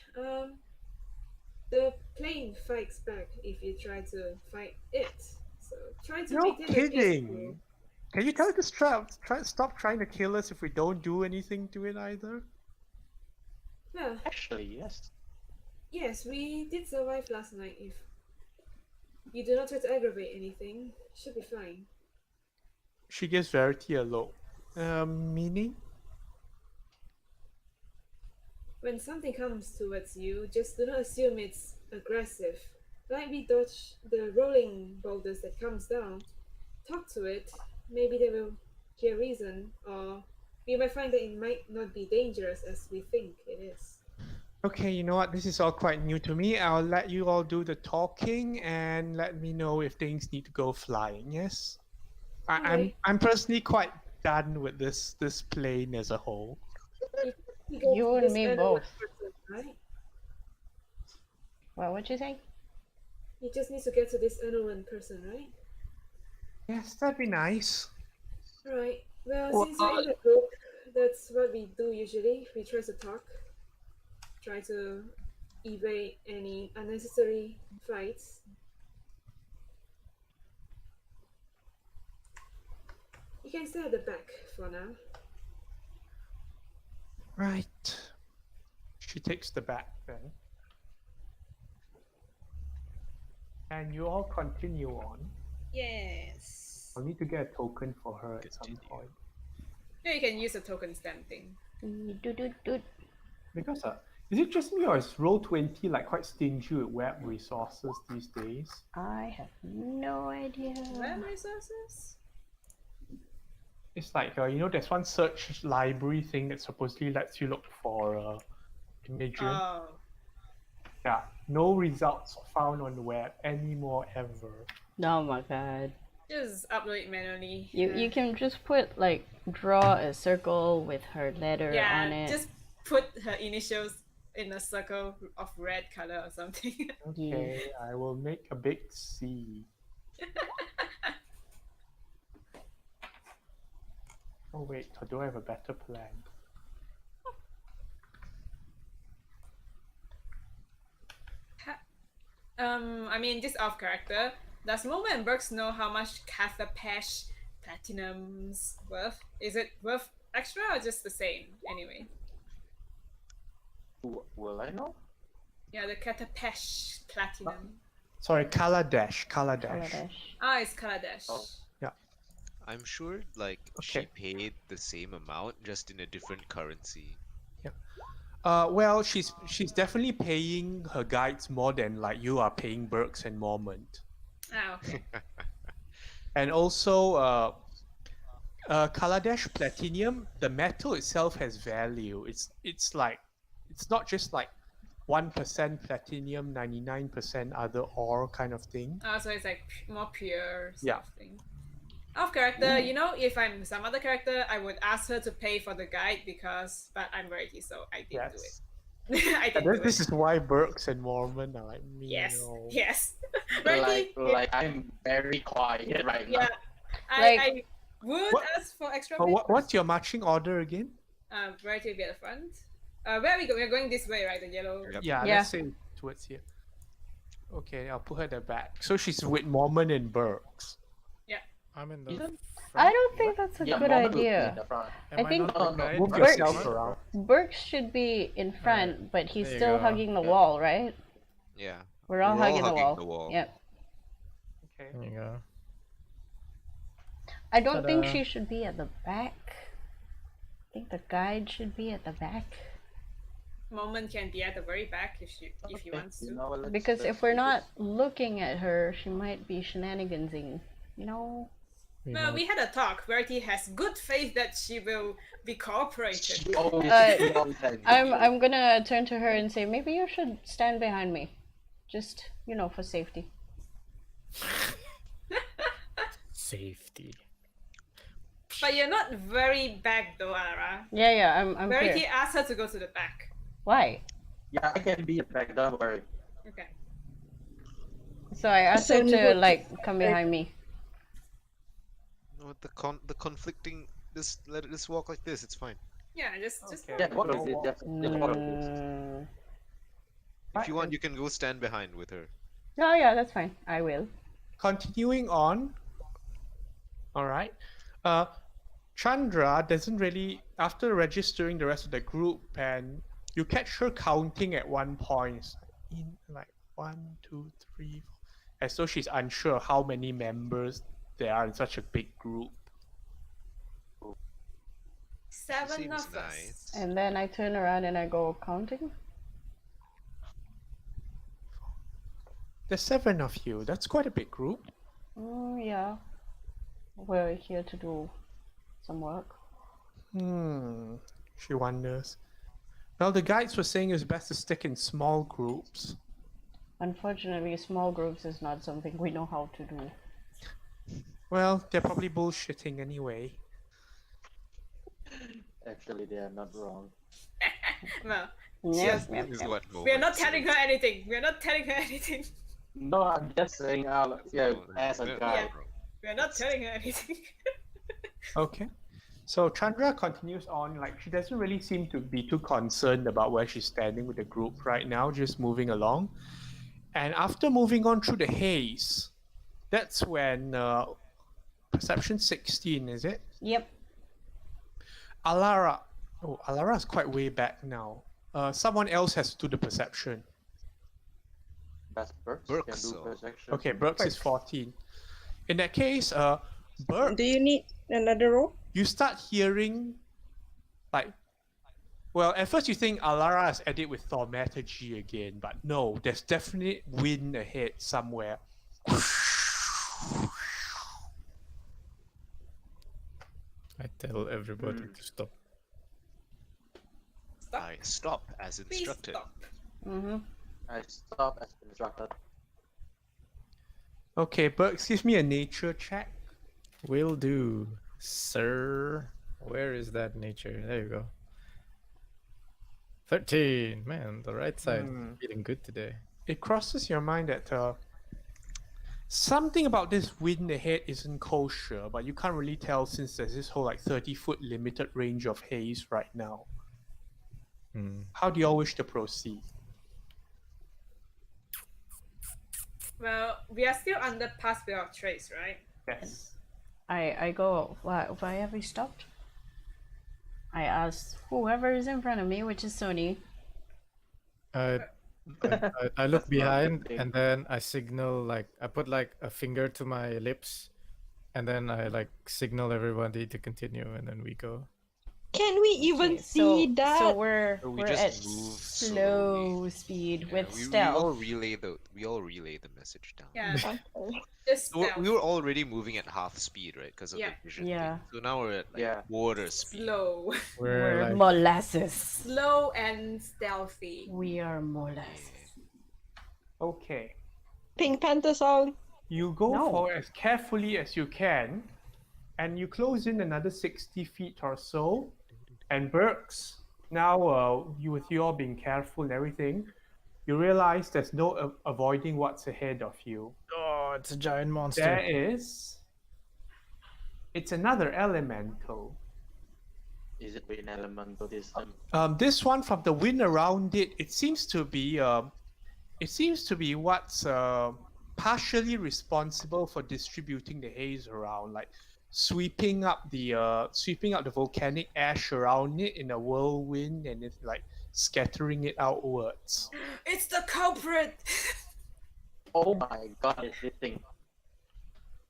the plane fights back if you try to fight it. So try to No make it peaceful. kidding. Can you tell it to stop trying to kill us if we don't do anything to it either? Well, Actually, yes. yes, we did survive last night. If you do not try to aggravate anything, should be fine. She gives Verity a look. Meaning? When something comes towards you, just do not assume it's aggressive. Like we dodge the rolling boulders that comes down. Talk to it. Maybe they will hear reason, or we might find that it might not be dangerous as we think it is. Okay, you know what? This is all quite new to me. I'll let you all do the talking and let me know if things need to go flying. Yes, Okay. I'm personally quite done with this plane as a whole. go You to and this me animal both. person, right? Well, what'd you say? You just need to get to this Anoan person, right? Yes, that'd be nice. Right. Well, Well, since you're in the group, that's what we do usually. We try to talk, try to evade any unnecessary fights. You can stay at the back for now. Right. She takes the back then. And you all continue on. Yes. I'll need to get a token for her at some Continue. point. Yeah, you can use a token stamp thing. Do. Because is it just me or is Roll20 like quite stingy with web resources these days? I have no idea. Web resources? It's like there's one search library thing that supposedly lets you look for imagery. Oh. Yeah, no results found on the web anymore ever. Oh my god. Just upload it manually. You can just put like draw a circle with her letter yeah, on it. just put her initials in a circle of red color or something. Okay, I will make a big C. Oh wait, or do I have a better plan? I mean, just off character. Does Momo and Burks know how much Cathapesh Platinum's worth? Is it worth extra or just the same anyway? Will I know? Yeah, the Cathapesh Platinum. Sorry, Kaladesh. Kaladesh. Ah, it's Kaladesh. Oh. I'm sure, like, Okay. she paid the same amount, just in a different currency. Well, she's definitely paying her guides more than like you are paying Burks and Mormont. Ah, okay. And also, Kaladesh Platinum, the metal itself has value. It's not just like 1% platinum, 99% other ore kind of thing. Oh, so it's like more pure sort Yeah. of thing. Off character, if I'm some other character, I would ask her to pay for the guide but I'm Verity, so I didn't Yes. do it. I didn't do This it. is why Burks and Mormon are like me. Yes, no. yes. Verity, Like I'm very quiet right now. yeah. Like- I would What- ask for extra Oh, papers. what's your marching order again? Verity will be at the front. Where are we going? We're going this way, right? The yellow. Yep. Yeah, Yeah. let's say towards here. Okay, I'll put her at the back. So she's with Mormon and Burks. I'm in the. Isn't- I don't think that's a Yeah, good Mama will be in idea. the front. I think- not No, the no, guide? Move Burks- yourself around. Burks should be in front, but he's There you still go. hugging the Yeah. wall, right? Yeah. We're all We're all hugging, hugging the the wall. wall. Yep. Okay. There you go. I don't think Ta-da. she should be at the back. think the guide should be at the back. Moment can be at the very back if he Okay, wants you to. know what, let's- Because let's if we're do not this. looking at her, she might be shenanigansing. You know? We Well, know we had a talk. Verity has good faith that she will be cooperative. We always, Uh, we always had I'm gonna turn to her and say, maybe you should stand behind me. Just, for safety. safety. But you're not very back though, Alara. Yeah, I'm Verity clear. asked her to go to the back. Why? Yeah, I can be back, don't worry. Okay. So I asked her Send to, what- come behind me. No, the conflicting. Let's walk like this. It's fine. Yeah, just Okay. Yeah, what is it? Just what is it? Mm, If you want, you can go stand behind with her. oh yeah, that's fine. I will. Continuing on. All right. Chandra doesn't really, after registering the rest of the group, and you catch her counting at one point, in like 1, 2, 3, 4, as though she's unsure how many members there are in such a big group. 7 Seems of us. nice. And then I turn around and I go counting. There's 7 of you. That's quite a big group. Yeah. We're here to do some work. She wonders. Well, the guides were saying it's best to stick in small groups. Unfortunately, small groups is not something we know how to do. Well, they're probably bullshitting anyway. Actually, they are not wrong. Well, Yep, This is what we are not moments telling is. her anything. We are not telling her anything. No, I'm just saying, yeah, as a Yeah. guy. We are not telling her anything. Okay. So Chandra continues on, like she doesn't really seem to be too concerned about where she's standing with the group right now, just moving along. And after moving on through the haze, that's when perception 16, is it? Yep. Alara. Oh, Alara's quite way back now. Someone else has to do the perception. That's Burks. Burks, Can do so- perception. Okay, Brooks is 14. In that case, Burke, Do you need another roll? you start hearing, like, well, at first you think Alara has added with thaumaturgy again, but no, there's definitely wind ahead somewhere. I tell everybody to stop. Stop. I stop as Please instructed. stop. Mm-hmm. I stop as instructed. Okay, Burke, give me a nature check. Will do, sir. Where is that nature? There you go. 13. Man, the right side. Feeling good today. It crosses your mind that something about this wind ahead isn't kosher, but you can't really tell since there's this whole like 30-foot limited range of haze right now. How do you all wish to proceed? Well, we are still under pass without trace, right? Yes. I go, why have we stopped? I ask whoever is in front of me, which is Sony. I look behind and then I signal, like I put like a finger to my lips and then I like signal everybody to continue and then we go. Can we even Okay, see that? So we're So we we're just at move slow slowly. speed Yeah, with we stealth. all relay the message down. Yeah. Okay. Just So we stealth. were already moving at half speed, right? Because of Yeah. the vision. Yeah. thing. So now we're at like Yeah. quarter speed. Slow. We're like molasses. Slow and stealthy. We are molasses. Okay. Pink Panthers all. You go No. for as carefully as you can, and you close in another 60 feet or so. And Burks, now with you all being careful and everything, you realize there's no avoiding what's ahead of you. Oh, it's a giant monster. There is. It's another elemental. Is it an elemental this time? This one from the wind around it, it seems to be what's partially responsible for distributing the haze around, like sweeping up the volcanic ash around it in a whirlwind, and it's like scattering it outwards. It's the culprit! Oh my god, it's this thing.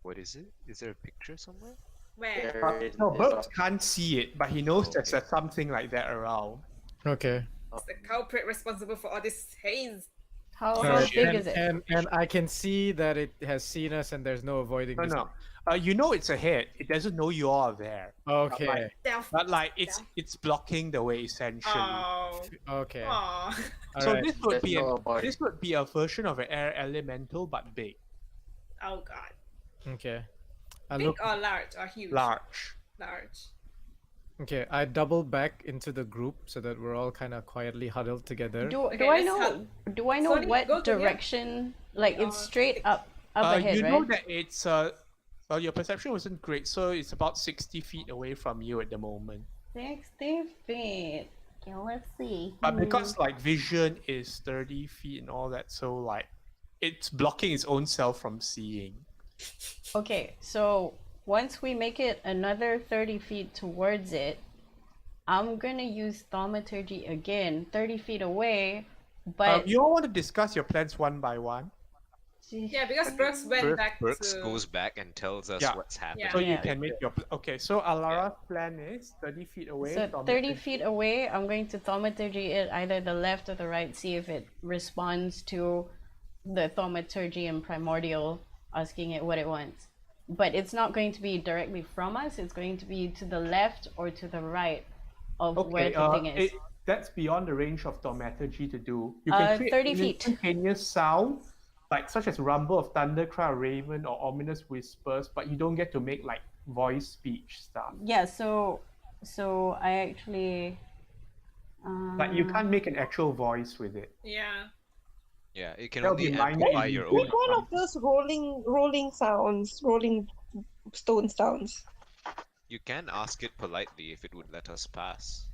What is it? Is there a picture somewhere? Where? There is No, this Burks can't see it, but he knows there's something like that around. Okay. It's the culprit responsible for all this haze. How Alright, big and, is it? and I can see that it has seen us and there's no avoiding No, this. no. You know it's ahead. It doesn't know you are there. Okay. But like it's blocking the way essentially. Oh. Okay. Aw. So Alright. this would There's be no avoiding. this would be a version of an air elemental but big, Oh god. Okay. I Big look or large or huge? large. Large. okay. I double back into the group so that we're all kind of quietly huddled together. Do Okay, I let's know? help. Do I know Sonic, go what to here. direction? Like it's Or straight six. up ahead, You right? know that it's well, your perception wasn't great, so it's about 60 feet away from you at the moment. 60 feet. Okay, let's see. But because like vision is 30 feet and all that, so like it's blocking its own self from seeing. Okay, so once we make it another 30 feet towards it, I'm gonna use thaumaturgy again, 30 feet away, but You all want to discuss your plans one by one, Yeah, because Brooks went back Burks to... goes back and tells us Yeah. what's happening. Yeah. so you Yeah. can make your okay. So Alara's plan is 30 feet away. so from 30 feet away, I'm going to thaumaturgy it either the left or the right, see if it responds to the thaumaturgy and primordial, asking it what it wants. But it's not going to be directly from us, it's going to be to the left or to the right of where Okay, the thing is. that's beyond the range of thaumaturgy to do. You 30 an feet. instantaneous sound, like such as rumble of thunder, cry of raven, or ominous whispers, but you don't get to make like voice speech stuff. Yeah, so I actually Like you can't make an actual voice with it. Yeah. Yeah, it can That'll only be minor amplify your own. Make one of those rolling sounds, rolling stone sounds. You can ask it politely if it would let us pass.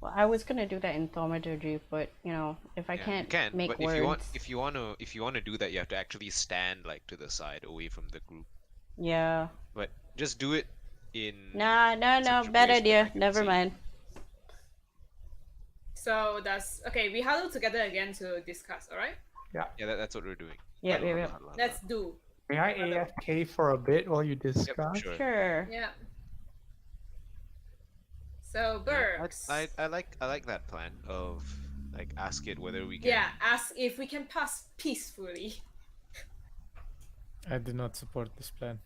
well, I was gonna do that in thaumaturgy, but you know, if I Yeah, can't you can, make but words, if you want to do that, you have to actually stand like to the side, away from the group. yeah. But just do it in. No, such a bad place that I idea. can Never see. mind. So okay, we huddle together again to discuss, alright? Yeah, that's what we're doing. Yeah, yeah. Let's do. May I AFK for a bit while you discuss? Sure. Sure. Yeah. So Burks. I like that plan of like ask it whether we can. Yeah, ask if we can pass peacefully. I do not support this plan.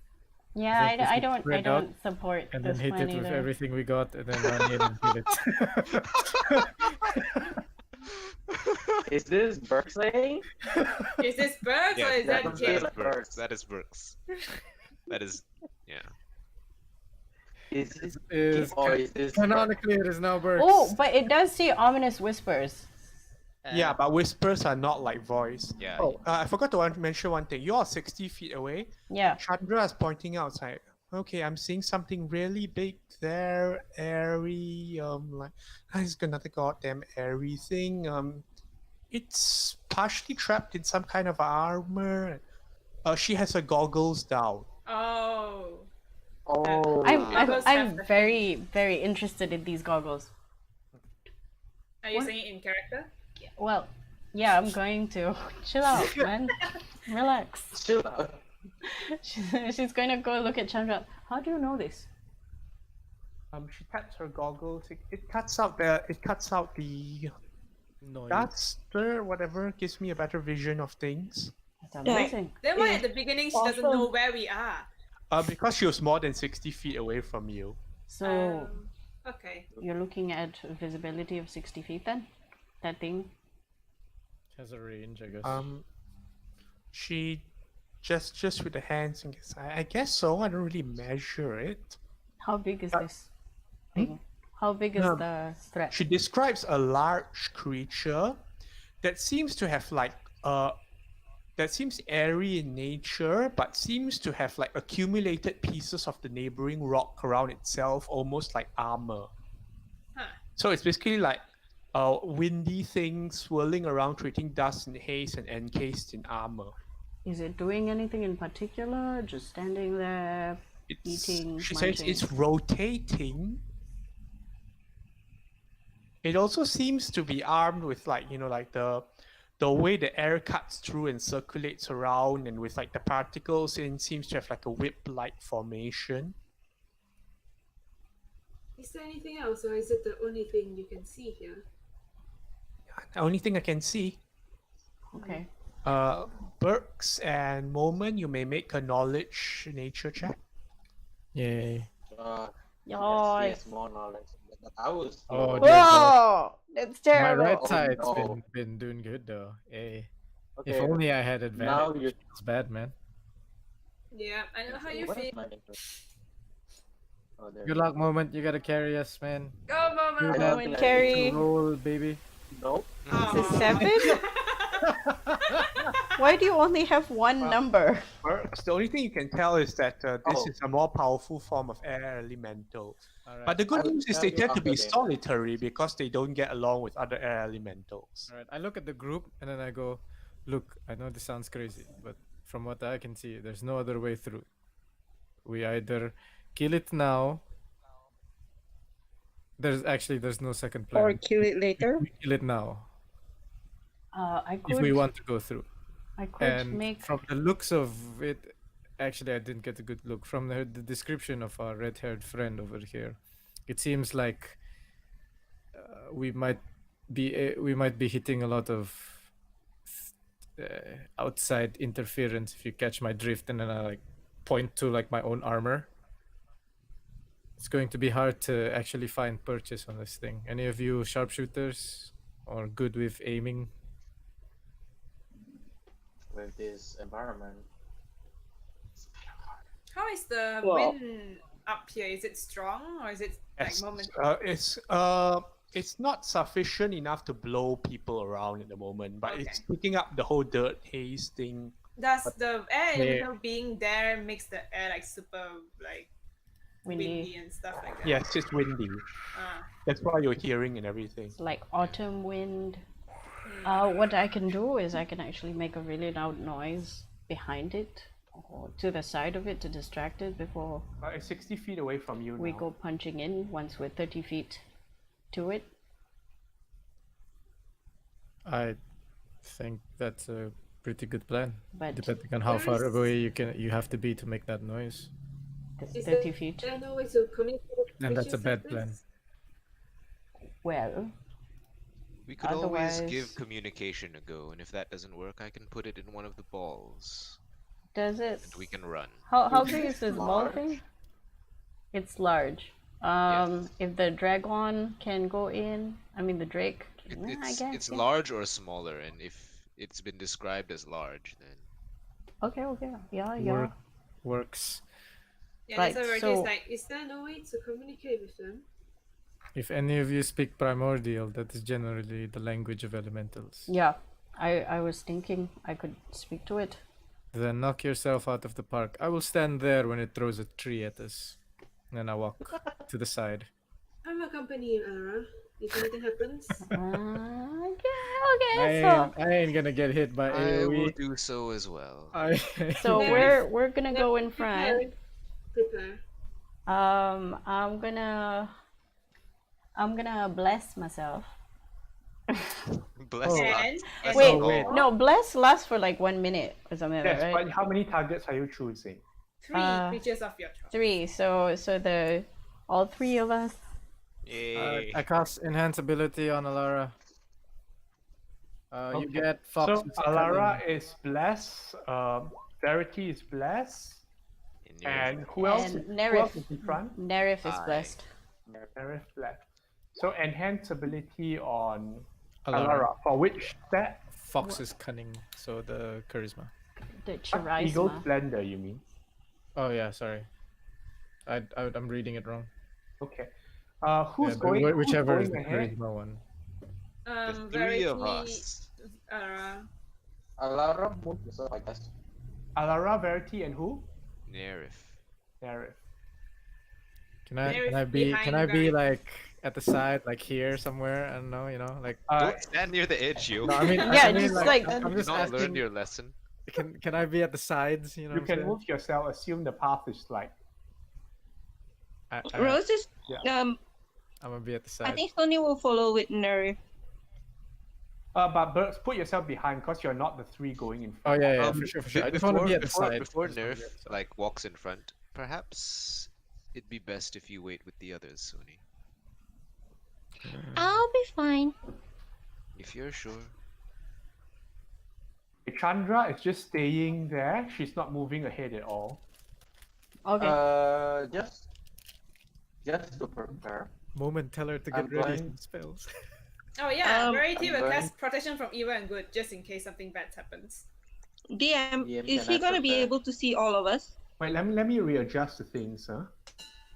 Yeah, think we I should don't spread out support And then this hit plan it with either. everything we got and then run in and kill it. Is this Burke saying? Is this Burks Yeah, or is that that Jay? is Burks. Burks. That is Burks. That is, yeah. Is this Is or is this canonically it is now Burks. Oh, but it does say ominous whispers. Yeah, but whispers are not like voice. Yeah. Oh, I forgot to mention one thing. You are 60 feet away. Yeah. Chandra is pointing out, it's like, okay, I'm seeing something really big there, airy. Like, it's another goddamn airy thing. It's partially trapped in some kind of armor. She has her goggles down. Oh. Oh, Goggles have I'm the very interested in these goggles. Are you saying it in character? Well, yeah, I'm going to chill out, man. Relax. chill out. She's going to go look at Chandra. How do you know this? She taps her goggles. It cuts out the Noise. dust or whatever. Gives me a better vision of things. That's amazing. Then why Yeah. at the beginning she doesn't know Awesome. where we are? Because she was more than 60 feet away from you. So Okay. you're looking at visibility of 60 feet then? That thing? Has a range, I guess. She just with the hands and guess I guess so. I don't really measure it. How big is this thing? How big is No. the threat? She describes a large creature that seems to have like that seems airy in nature, but seems to have like accumulated pieces of the neighboring rock around itself, almost like armor. Huh. So it's basically like a windy thing swirling around, creating dust and haze, and encased in armor. Is it doing anything in particular? Just standing there, eating, She says munching? it's rotating. It also seems to be armed with like like the way the air cuts through and circulates around, and with like the particles in, seems to have like a whip-like formation. Is there anything else, or is it the only thing you can see here? The only thing I can see. Okay. Burks and Moment, you may make a knowledge nature check. Yay. Yoy. Yes, more knowledge. But I was. Oh, slow. dear God. Whoa! That's My terrible. right Oh, side's no. been doing good though. Yay. If Okay. only I had Now advantage. you. It's bad, man. Yeah, I know how you What is feel. my intro? Oh, there. Good luck, Moment. You gotta carry us, man. Go, Do Mama. that. Moment, I- carry. Roll, baby. Nope. It's a Aw. 7? Why do you only have one Well, number? Burks, the only thing you can tell is that this Oh. is a more powerful form of air elemental. Alright. But the good I will news is tell they you tend to be after this. solitary because they don't get along with other air elementals. Alright. I look at the group and then I go, look, I know this sounds crazy, but from what I can see, there's no other way through. We either kill it now. There's no second plan. Or kill it later. We kill it now I if we could. want to go through. I could And make. from the looks of it, actually, I didn't get a good look. From the description of our red-haired friend over here, it seems like we might be hitting a lot of outside interference. If you catch my drift, and then I like point to like my own armor. It's going to be hard to actually find purchase on this thing. Any of you sharpshooters or good with aiming? With this environment. How is the Well- wind up here? Is it strong, or is it Yes, like moment? it's not sufficient enough to blow people around at the moment, but it's Okay. picking up the whole dirt haze thing. Does the air Yeah. elemental being there makes the air like super like windy Windy. and stuff like that? Yes, it's windy. Ah. That's why you're hearing and everything. It's like autumn wind. What I can do is I can actually make a really loud noise behind it or to the side of it to distract it before It's 60 feet away from you we now. go punching in once we're 30 feet to it. I think that's a pretty good plan. But Depending on how Where far is- away you have to be to make that noise. Is 30 feet. there no way to communicate with And that's a creatures bad like plan. this? Well, We could always give Otherwise- communication a go, and if that doesn't work, I can put it in one of the balls, does it? and we can run. How big is this ball Large. thing? It's large. If the dragon can go in, I mean the drake. It, I it's guess. it's yeah. large or smaller, and if it's been described as large, then Okay. Yeah. Works. Yeah, Right, that's what so- is like. Is there no way to communicate with them? If any of you speak primordial, that is generally the language of elementals. Yeah. I was thinking I could speak to it. Then knock yourself out of the park. I will stand there when it throws a tree at us. And then I walk to the side. I will accompany you, Alara, if anything happens. Okay. I ain't gonna get hit by I will AoE. do so as well. So There we're gonna go in front. Prepare. I'm gonna bless myself. Bless Oh. not. And Bless Wait, not all. no, bless lasts for like 1 minute or something like Yes, that, right? but how many targets are you choosing? three creatures of your choice. 3. So the all 3 of us. Yay. I cast enhance ability on Alara. You Okay. get Fox. So Alara is bless, Verity is bless, In your- and who else? And Who else Nerif. is in front? Nerif is Aye. blessed. Nerif bless. So enhance ability on Alara. Alara. For which stat? Fox is cunning, so the charisma. The Eagle charisma. Splendor, you mean? Oh yeah, sorry. I'm reading it wrong. Okay. Who's Yeah, but going? Who's whichever is going the ahead? charisma one. The three Verity, of us. Alara move yourself, I guess. Alara, Verity, and who? Nerif. Nerif. Can I Nerif be behind like at the side, like here somewhere? I don't know, like. Don't stand near the edge, you. No, I mean, Yeah, I mean, just like- I'm just not learn asking. your lesson. Can I be at the sides? You know. You what I'm can saying? move yourself. Assume the path is like. Rose is I'm gonna be at the I side. think Sony will follow with Nerif. But Burks, put yourself behind because you're not the three going in Oh front. yeah, for sure, for sure. I just want to be at the side. Before I just wanna Nerf be at the side. like walks in front, perhaps it'd be best if you wait with the others, Sony. I'll be fine. If you're sure. Chandra is just staying there. She's not moving ahead at all. Okay. Just to prepare. Moment, tell her to I'm get ready going- some spells. Oh yeah, Verity I'm will going- cast protection from evil and good just in case something bad happens. DM, DM, is can he I gonna be prepare? able to see all of us? Wait, let me readjust the things, huh?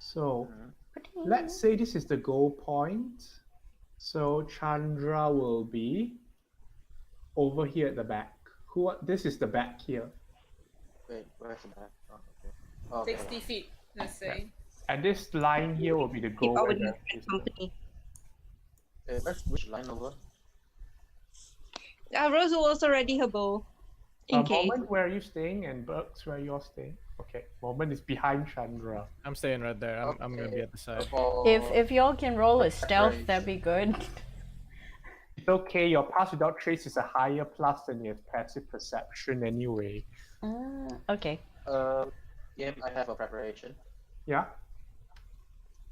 So Mhm. let's say this is the goal point. So Chandra will be over here at the back. This is the back here. Wait, where's the back? Oh, okay. Okay. 60 feet, let's say. And this line here will be the Keep goal. our where the- company. Let's switch line over. Rose will also ready her bow. In case. Moment, where are you staying? And Burks, where you're staying? Okay, Moment is behind Chandra. I'm staying right there. I'm gonna be at the side. If y'all can roll a stealth, that'd be good. It's okay, your pass without trace is a higher plus than your passive perception anyway. Okay. Yeah, I have a preparation. Yeah?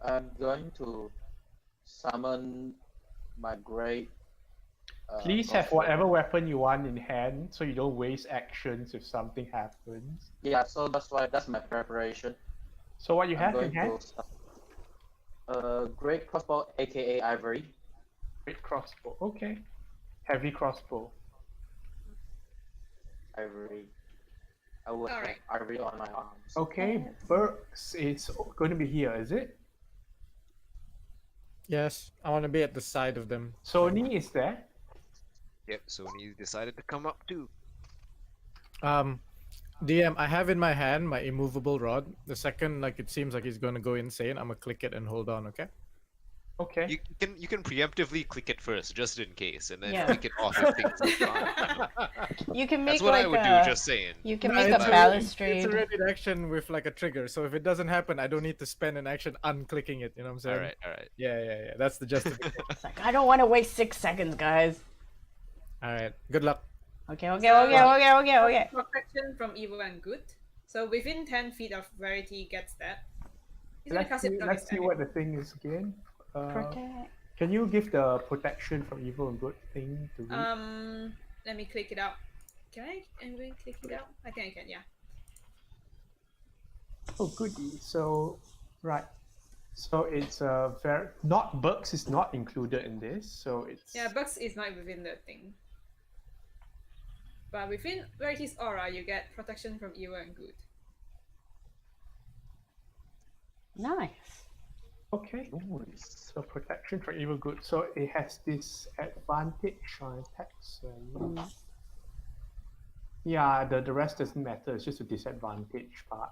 I'm going to summon my great. Please have crossbow. whatever weapon you want in hand so you don't waste actions if something happens. Yeah, so that's my preparation. So what you I'm have going in hand? to great crossbow, aka ivory. Great crossbow. Okay. Heavy crossbow. Ivory. I will have Alright. ivory on my arms. Okay, Burks is going to be here, is it? Yes, I want to be at the side of them. Sony is there. Yep, Sony decided to come up too. DM, I have in my hand my immovable rod. The second, like, it seems like he's gonna go insane, I'm gonna click it and hold on. Okay. Okay. You can preemptively click it first, just in case, and then Yeah. click it off if things go wrong. You can make That's what like I would a. do. Just saying. You can No, make a it's balustrade. It's already an action with like a trigger, so if it doesn't happen, I don't need to spend an action unclicking it. You know what I'm saying? All right. Yeah. That's the justification. It's like I don't want to waste 6 seconds, guys. All right. Good luck. Okay. Protection from evil and good. So within 10 feet of Verity gets that. He's gonna cast it on Let's his see attack. what the thing is again. Protect. Can you give the protection from evil and good thing to read? Let me click it out. Can I click it out? I think I can, yeah. Oh, goody. So, right. So it's not Burks is not included in this. So it's Yeah, Bugs is not within the thing. But within Verity's aura, you get protection from evil and good. Nice. okay. Nice. So protection from evil good. So it has this advantage on attacks. Yeah, the rest doesn't matter. It's just a disadvantage part.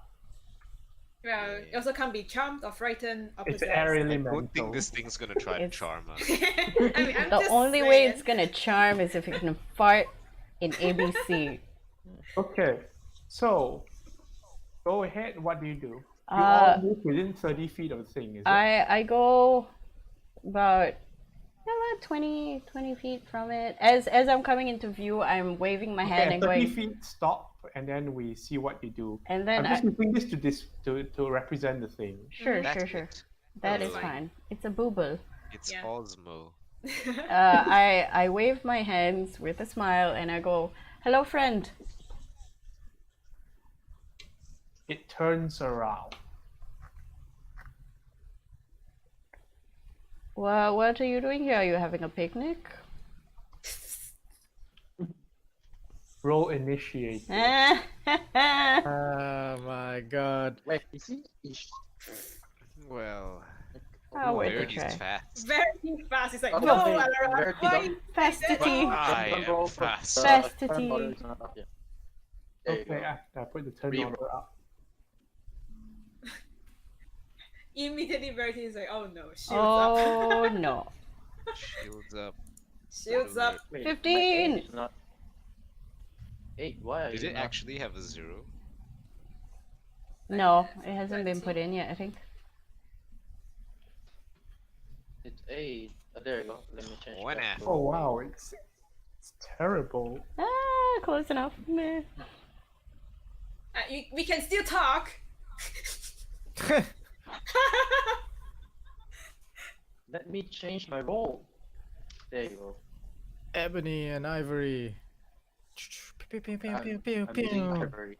Well, it also can't be charmed or frightened or It's possessed. air I don't elemental. think this thing's gonna try to It's- charm us. I mean, I'm The just only way it's saying. gonna charm is if it can fart in ABC. Okay, so go ahead. What do? You Uh, all move within 30 feet of the thing, is it? I go about 20 feet from it. As I'm coming into view, I'm waving my hand Okay, and 30 going. feet, stop, and then we see what you do. And then I'm just using this to represent the thing. sure. That's That it. is fine. It's a booble. It's Yeah. Osmo. I wave my hands with a smile and I go, "Hello, friend." It turns around. Well, what are you doing here? Are you having a picnic? Roll initiate. Oh my god. Wait, is he? Well, Oh, wait, Verity's try. fast. Very fast. It's like, Okay, no, okay, Alara, Verity why? don't- Fastity. I Don't am roll for- fast. the Fastity. turn order is not up yet. There you Okay, go. I put the turn Reroll. order up. Immediately Verity is like, oh no, shields Oh up. no. Shields up. Shields up. Wait, 15. my aim is not... 8, why are Did you it not... actually have a 0? No, it hasn't been put in yet, I think. It's 8. Oh, there you go. Let me change One that. F. Oh wow, it's terrible. Ah, close enough. Meh. We can still talk. Let me change my role. There you go. Ebony and Ivory. I'm using ivory.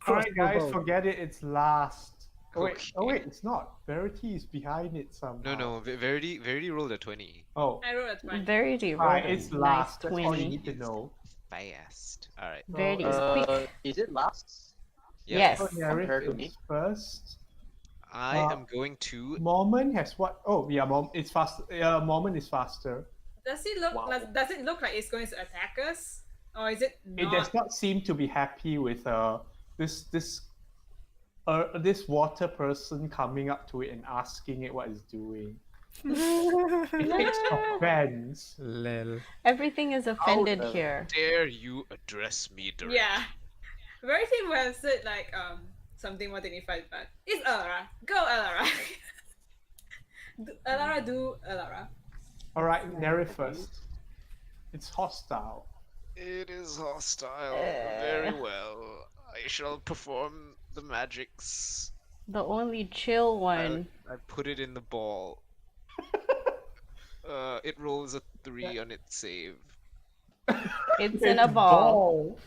Alright, guys, Crossbow. forget it. It's last. Oh wait, Okay. it's not. Verity is behind it somehow. No, Verity rolled a 20. Oh, I rolled a 20. Verity alright, rolled a it's nice last. That's all you 20. need to know. Fast. Alright. Verity is quick. Is it last? Yeah. Yes. So Compared to Nerif me? is first. I am going to. Mormon has what? Oh yeah, it's fast. Mormon is faster. Does it look Wow. like, does it look like it's going to attack us? Or is it It not? does not seem to be happy with this water person coming up to it and asking it what it's doing. It takes offense. Lel. Everything is offended How here. Dare you address me directly? Yeah. Verity will said like something more dignified, but it's Alara. Go Alara. Alara do Alara. All right, Nerif first. It's hostile. It is hostile. Very well. I shall perform the magics. The only chill one. I put it in the ball. It rolls a 3 on its save. It's in a ball.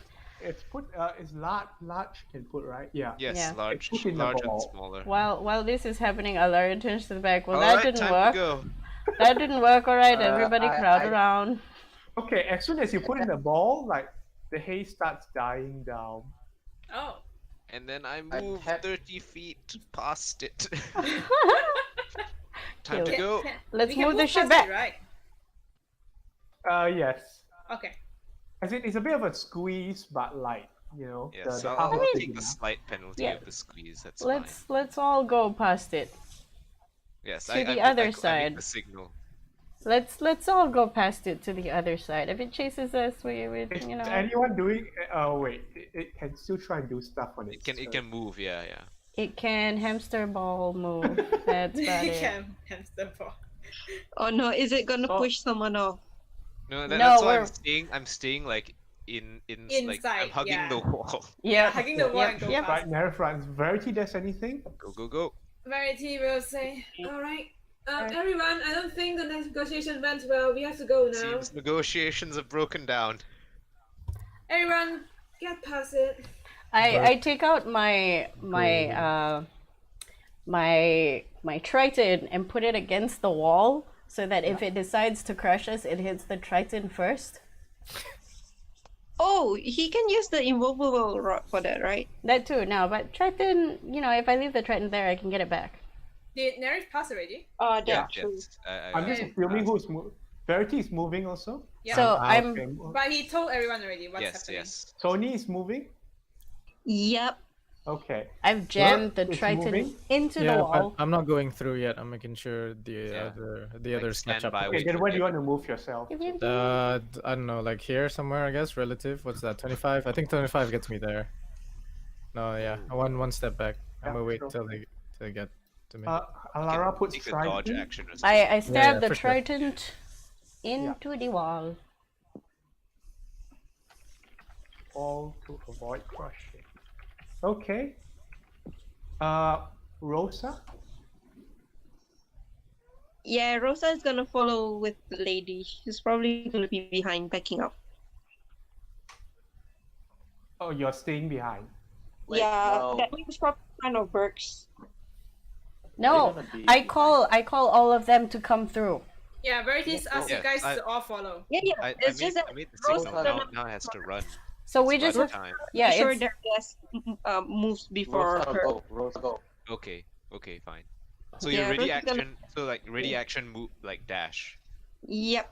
It's put. It's large can put right. Yeah. Yes, Yeah. large, Put in the large and ball. smaller. While this is happening, Alara turns to the back. Well, Alright, that didn't time work. to go. That didn't work. All right, everybody, I- crowd I- around. Okay. As soon as you put in the ball, like the hay starts dying down. Oh. And then I I move have- 30 feet past it. Okay, Time to go. Let's We can move the ship past it, back. right? Yes. Okay. As in, it's a bit of a squeeze, but light. You know. Yes, the I'll, half I'll is take big the enough. slight penalty Yeah. of the squeeze. That's Let's all go past it. fine. Yes, to I the make- other I make side. the signal. Let's all go past it to the other side. If it chases us, we Is you know. anyone doing? Oh wait, it can still try and do stuff on It its can turn. move. Yeah. It can hamster ball move. That's about You it. can hamster ball. Oh no, is it gonna Oh. push someone off? No, No, that's why we're- I'm staying like in like Inside, I'm hugging yeah. the wall. Yep. Hugging the wall and go Yep. past. Right, Nerf runs. Verity does anything? Go. Verity will say, alright, everyone, I don't think the negotiation went well. We have to go now. Seems negotiations have broken down. Everyone, get past it. I take out my Triton and put it against the wall so that if it decides to crush us, it hits the Triton first. Oh, he can use the immovable rod for that, right? That too. Now, but Triton, you know, if I leave the Triton there, I can get it back. Did Nerif pass already? Oh, Yeah, that's true. yes. I'm just Okay. assuming who's moving. Verity is moving also. Yeah. So Ah, I'm okay. But he told everyone already what's Yes, happening. yes. Sony is moving. Yep. Okay. I've jammed the it's Triton moving? into the Yeah, wall. but I'm not going through yet. I'm making sure the Yeah. the Like, others catch stand up. by, to Okay, us. wait then where do you want to move yourself? I don't know, like here somewhere, I guess. Relative. What's that? 25. I think 25 gets me there. No, yeah, one step back. I'm Yeah, gonna wait sure. till they get to me. Alara puts Take a dodge Triton. action or something. I stab yeah, the for sure. Triton into the wall. All to avoid crushing. Okay. Rosa. Yeah, Rosa is gonna follow with the lady. She's probably gonna be behind, backing up. Oh, you're staying behind. Wait, yeah, no. that means probably kind of works. No, They're gonna be I call all of them to come through. Yeah, Verity's asked you Yes, guys I- to all follow. Yeah, yeah. I it's made, just that I made the Rosa signal. gonna Now it has to run. So we It's just about have, time. yeah, be sure it's their guest moves before Rosa her. go, Rosa go. Okay, fine. So Yeah, your ready Rosa's gonna- action, so like ready action move like dash. Yep.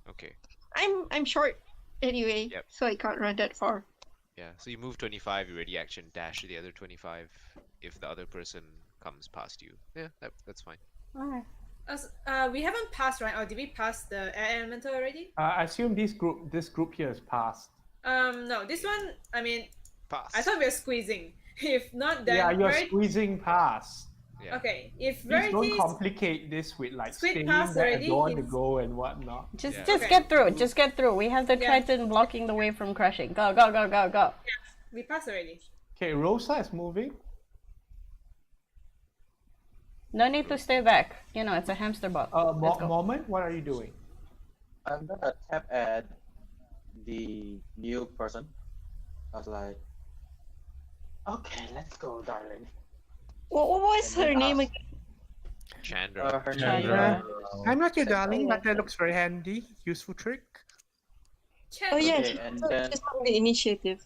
Okay. I'm short anyway, Yep. so I can't run that far. Yeah. So you move 25, you ready action dash to the other 25 if the other person comes past you. Yeah, that's fine. alright. We haven't passed, right? Or did we pass the air elemental already? I assume this group here is passed. No, this one, I mean, Pass. I thought we were squeezing. If not, then Yeah, you're Verity... squeezing past. Yeah. Okay, if Please don't Verity's... complicate this with like Squid staying passed there and already, don't want to he's- go and whatnot. Just Yeah. Okay. get through. Just get through. We have the Yeah. Triton blocking the way from crushing. Go, go, go, go, go. We passed already. Okay, Rosa is moving. No need to stay back. You know, it's a hamster ball. Let's go. Moment, what are you doing? I'm gonna tap at the new person. I was like, okay, let's go, darling. What was And her then name ask- again? Chandra. Her Chandra. name I'm not your Chandra. darling, but that looks very handy. Useful trick. Chat. Oh yeah, Okay, she's and not, then she's not the initiative.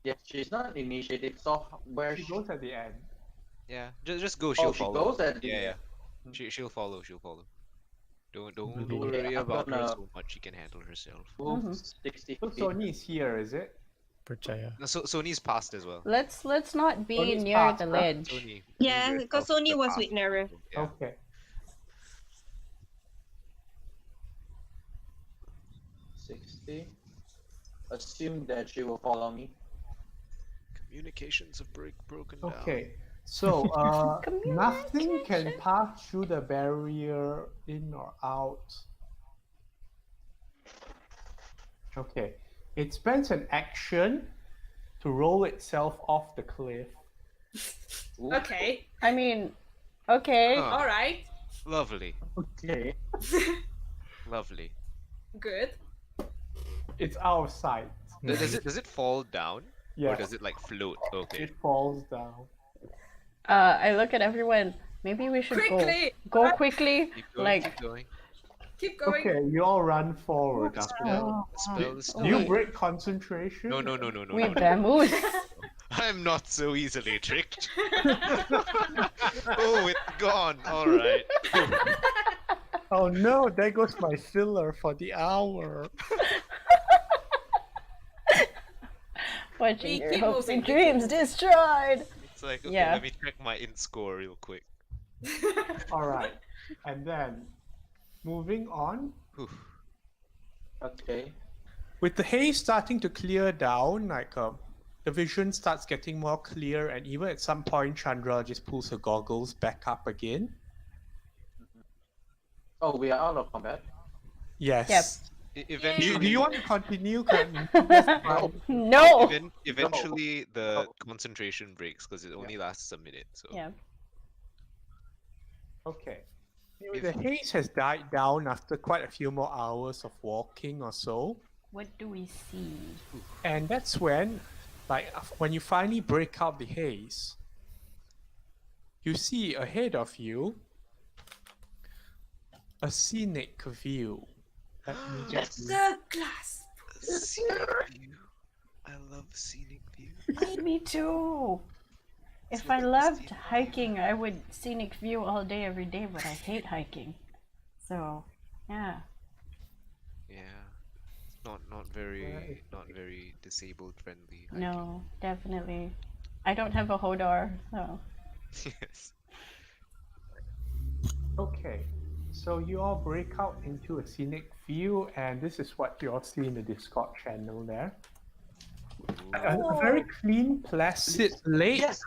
yeah, she's not initiative. So where She goes at the end. Yeah, just go. She'll Oh, she follow. goes at the Yeah, end. yeah. She'll follow. She'll follow. Don't Okay, worry I'm about her gonna- so much. She can handle herself. Move Mhm. 60 So feet. Sony is here, is it? Percaya. No, so Sony's passed as well. Let's not be Sony's near past, the huh? ledge. Sony. Yeah, move because yourself to Sony the was path. with Nara. Yeah. Okay. 60. Assume that she will follow me. Communications have broken down. Okay. So nothing can pass through the barrier in or out. Okay. It spends an action to roll itself off the cliff. Ooh, Okay. I mean, okay. Huh. All right. Lovely. Okay. Lovely. Good. It's out of sight. Does it fall down? Yeah. Or does it like float? Okay. It falls down. I look at everyone. Maybe we should Quickly. go quickly. Keep going. Like, keep going. Keep going. Okay, you all run forward after that. Spell the Do you Wait. break concentration? No. we vamoose. I'm not so easily tricked. Oh, it's gone. All right. Oh no, there goes my filler for the hour. Watching We your keep hopes and moving, we keep dreams destroyed. It's like, okay, Yeah. let me check my int score real quick. Alright. And then moving on. Whew. Okay. With the haze starting to clear down, the vision starts getting more clear, and even at some point Chandra just pulls her goggles back up again. Oh, we are out of combat. Yes. Yep. Eventually, Do you want to continue? No. eventually the concentration breaks because it only lasts a minute. So Yeah. Okay. The haze has died down after quite a few more hours of walking or so. What do we see? And that's when, when you finally break out the haze, you see ahead of you a scenic view. Let me just The glass. scenic view. I love scenic view. Me too. If I loved hiking, I would scenic view all day, every day, but I hate hiking. So, yeah. Yeah, not very disabled friendly. hiking. No, definitely. I don't have a hodor, so. Yes. Okay, so you all break out into a scenic view, and this is what you all see in the Discord channel there. A very clean, placid lake. Yes,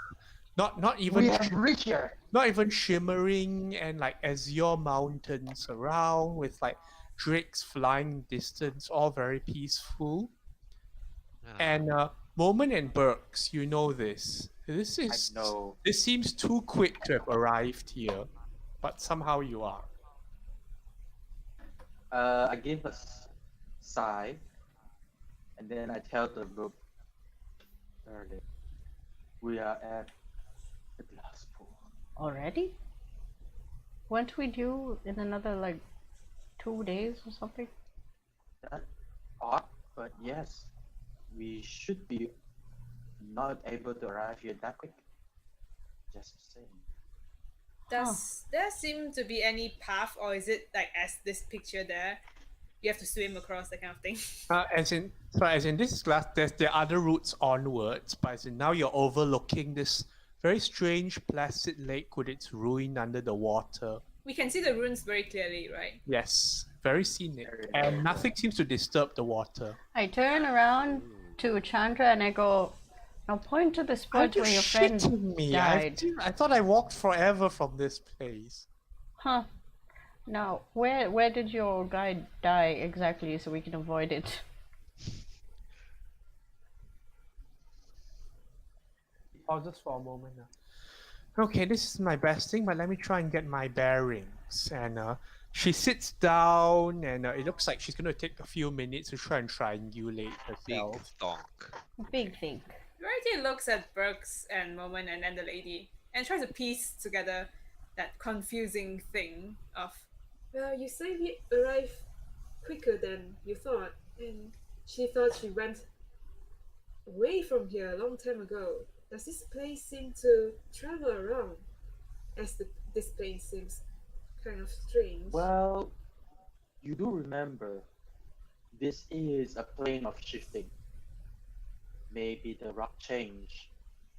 Not we even have reached here. not even shimmering, and like azure mountains around with like drakes flying distance, all very peaceful. Ah, And Moment and Burks, you know this. This know. This seems too quick to have arrived here, but somehow you are. I give a sigh, and then I tell the group, "Darling, we are at the glass pool." Already? Weren't we due in another, like, 2 days or something? That odd, but yes, we should be not able to arrive here that quick. Just saying. Does there seem to be any path, or is it like as this picture there? You have to swim across, that kind of thing. As in this glass, there are other routes onwards, but as in now you're overlooking this very strange placid lake with its ruin under the water. We can see the ruins very clearly, right? Yes, very scenic, and nothing seems to disturb the water. I turn around to Chandra and I go, now point to the spot where your friend shitting me? died. I thought I walked forever from this place. Huh. Now, where did your guy die exactly so we can avoid it? Pauses for a moment now. Okay, this is my best thing, but let me try and get my bearings. And she sits down, and it looks like she's going to take a few minutes to try and triangulate Big herself. thonk. Big thing. Verity looks at Brooks and Moment and then the lady and tries to piece together that confusing thing of, well, you say we arrived quicker than you thought, and she thought she went away from here a long time ago. Does this place seem to travel around? This place seems kind of strange. Well, you do remember, this is a plane of shifting. Maybe the rock changed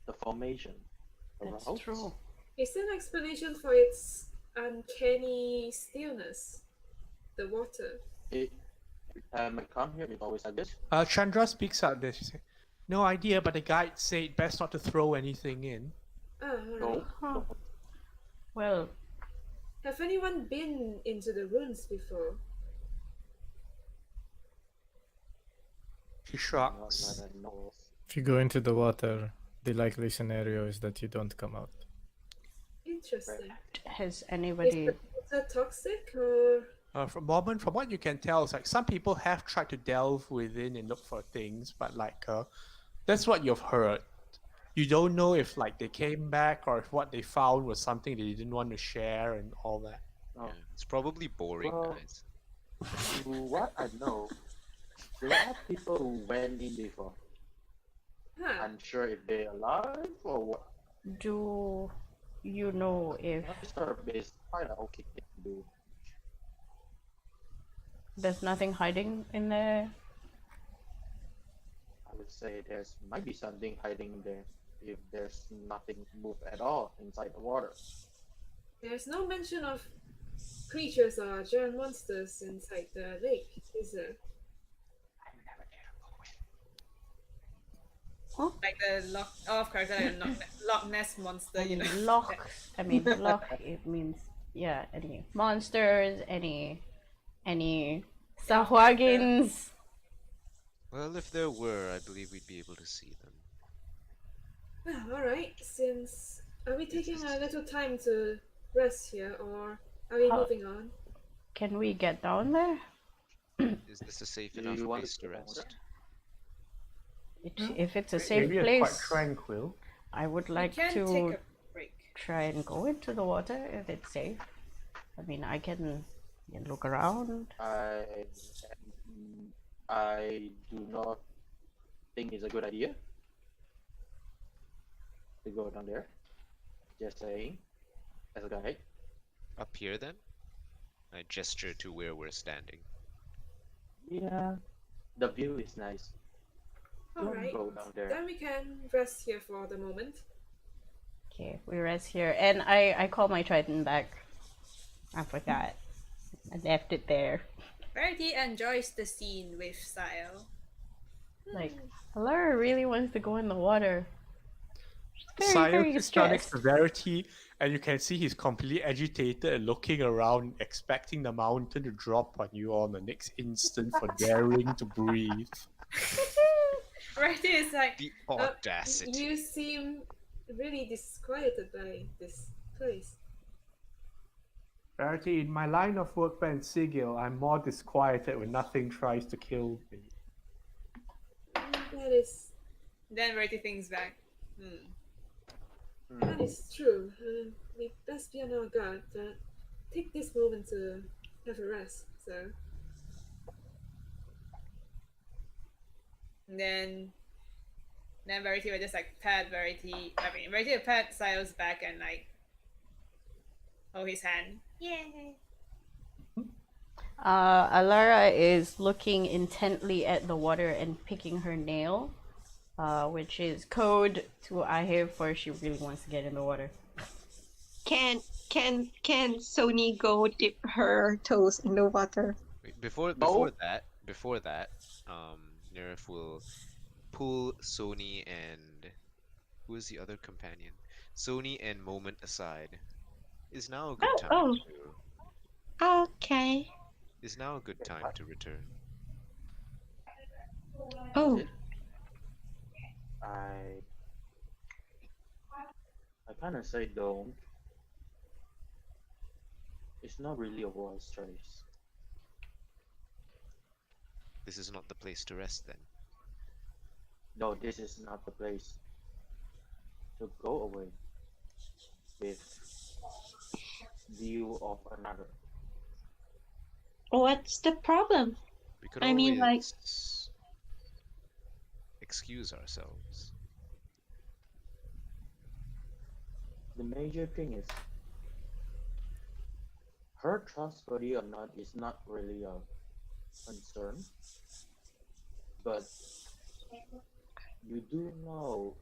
the formation. The That's routes? true. Is there an explanation for its uncanny stillness? The water. Every time I come here, it's always like this. Chandra speaks out this. She said, no idea, but the guide said best not to throw anything in. Ah, alright. Huh. Well, Have anyone been into the ruins before? She Not shrugs. that I know of. If you go into the water, the likely scenario is that you don't come out. Interesting. has Is anybody... the water toxic or? From what you can tell, it's like some people have tried to delve within and look for things, but like that's what you've heard. You don't know if like they came back or if what they found was something they didn't want to share and all that. Oh. Yeah, it's probably boring, Well- guys. To what I know, there are people who went in before. Huh. Unsure if they're alive or what. Do you know if Hamster is quite an okay thing to do. there's nothing hiding in there? I would say there's might be something hiding there if there's nothing move at all inside the water. There's no mention of creatures or giant monsters inside the lake, is there? like the Loch character, like a Loch Ness monster, you know. Loch, it means, yeah, any monsters, any Sahwagins. Well, if there were, I believe we'd be able to see them. Well, alright. Since are we taking a little time to rest here, or are we Huh. moving on? Can we get down there? Is this a safe Do enough you want place to to go rest? there? If it's a safe Maybe it's place, quite tranquil. I would We like can to take a break. try and go into the water if it's safe. I mean, I can look around. I do not think it's a good idea to go down there. Just saying, as a guide. Up here, then? I gesture to where we're standing. Yeah, the view is nice. Don't Alright. go down there. Then we can rest here for the moment. Okay, we rest here, and I call my trident back. I forgot. I left it there. Verity enjoys the scene with style. Like, Alara really wants to go in the water. Very, Sire very is starting stressed. severity, and you can see he's completely agitated and looking around, expecting the mountain to drop on you all the next instant for daring to breathe. Verity is like, The Uh, audacity. You seem really disquieted by this place. Rarity, in my line of work by Sigil, I'm more disquieted when nothing tries to kill me. That is then Verity thinks back. that is true. We best be on our guard, but take this moment to have a rest. So And then Verity will just like pat Verity. I mean, Verity will pat Sile's back and like hold his hand. Yay! Alara is looking intently at the water and picking her nail, which is code to Ahir for she really wants to get in the water. Can Sony go dip her toes in the water? Wait, before that, Nerf will pull Sony and who is the other companion? Sony and Moment aside. Is now a good time oh. to Okay. is now a good time to return. Oh, I kind of say don't. It's not really a wise choice. This is not the place to rest then. No, this is not the place to go away with view of another. What's the problem? We could I mean, like- always excuse ourselves. The major thing is her trustworthy or not is not really a concern, but you do know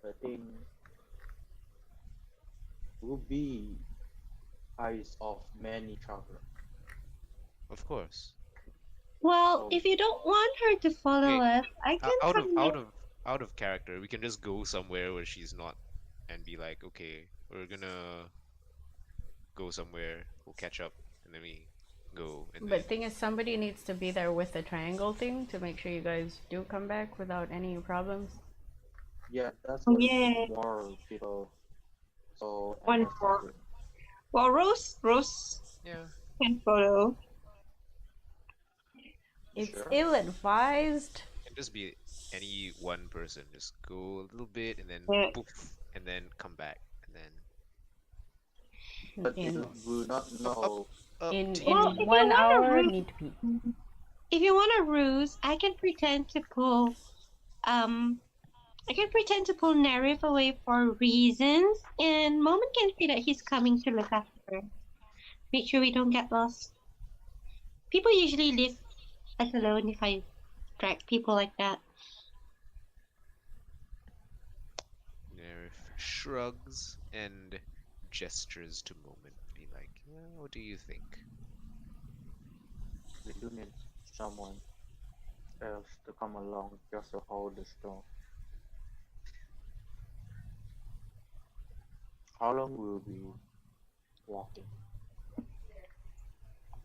the thing will be eyes of many travelers. Of course. Well, Oh. if you don't want her to follow Okay, us, I can Out of come out with- of out of character, we can just go somewhere where she's not, and be like, okay, we're gonna go somewhere. We'll catch up, and then we go. And But thing is, somebody needs to be there with the triangle thing to make sure you guys do come back without any problems. Yeah, that's what Yeah. more people. So One understand more. it. Well, Rose yeah, can follow. It's Sure. ill-advised. it can just be any one person. Just go a little bit, and then Yeah. poof, and then come back, and then But In it will not know. up in to Well, in if you 1 wanna hour root- need to be. If you want a ruse, I can pretend to pull Nerif away for reasons, and Moment can see that he's coming to look after her. Make sure we don't get lost. People usually leave us alone if I drag people like that. Nerf shrugs and gestures to Moment, be like, what do you think? We do need someone else to come along just to hold the storm. How long will we walking?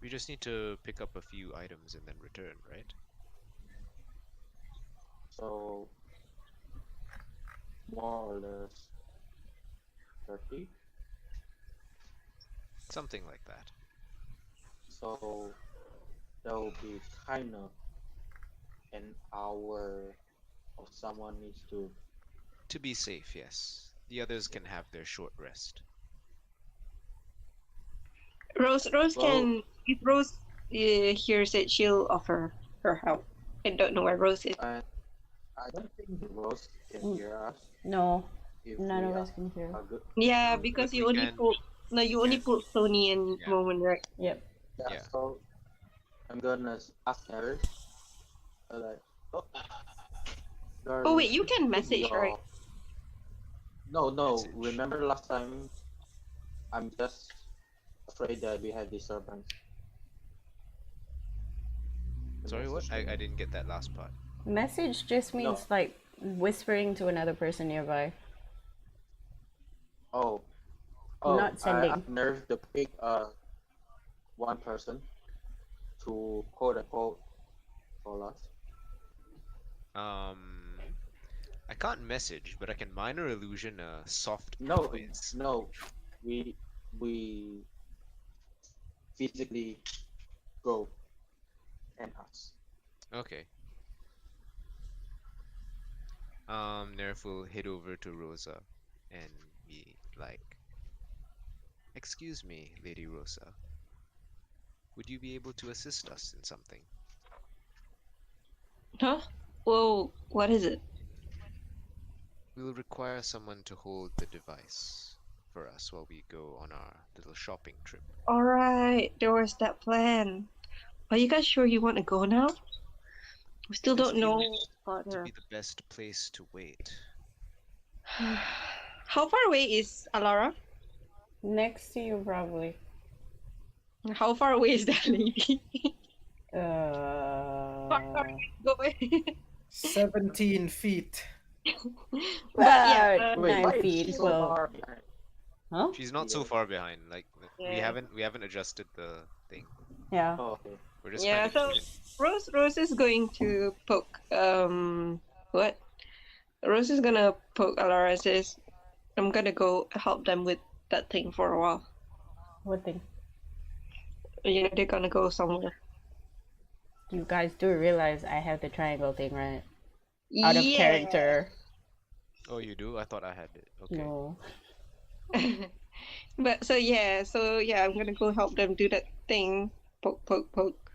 We just need to pick up a few items and then return, right? So more or less 30. Something like that. So that will be kind of an hour of someone needs to. To be safe, yes. The others can have their short rest. Rose Well- can. If Rose hears it, she'll offer her help. I don't know where Rose is. I don't think the Rose can Mm. hear us No, if none we of are us can hear. a good. Yeah, No, because but you we only can- pulled. No, you only can- pulled Sony and Yeah. Moment, right? Yep. Yeah. So I'm gonna ask her. Like, oh, Oh wait, you can your- message, right? No. Message. Remember last time? I'm just afraid that we have disturbance. The Sorry, what? message. I didn't get that last part. Message just means No. like whispering to another person nearby. Oh. Not I sending. have nerve to pick one person to quote unquote call us. I can't message, but I can minor illusion a soft No, noise. no, we physically go and us. Okay. Nerf will head over to Rosa and be like, "Excuse me, Lady Rosa. Would you be able to assist us in something?" Huh? Whoa, what is it? We will require someone to hold the device for us while we go on our little shopping trip. Alright, there was that plan. Are you guys sure you want to go now? We still Just don't know seems about To her. be the best place to wait. How far away is Alara? Next to you, probably. How far away is that lady? Go away. 17 feet. But yeah, About Wait, why 9 is feet. she so Well, far behind? huh? She's not so Yeah. far behind. Like we Yeah. haven't adjusted the thing. Yeah. Oh, okay. We're just Yeah, kind so of Rose is going to poke what? Rose is gonna poke Alara and says, I'm gonna go help them with that thing for a while. What thing? You know, they're gonna go somewhere. You guys do realize I have the triangle thing, right? Out of Yeah. character. Oh, you do? I thought I had it. Okay. No. But so yeah, I'm gonna go help them do that thing. Poke, poke, poke.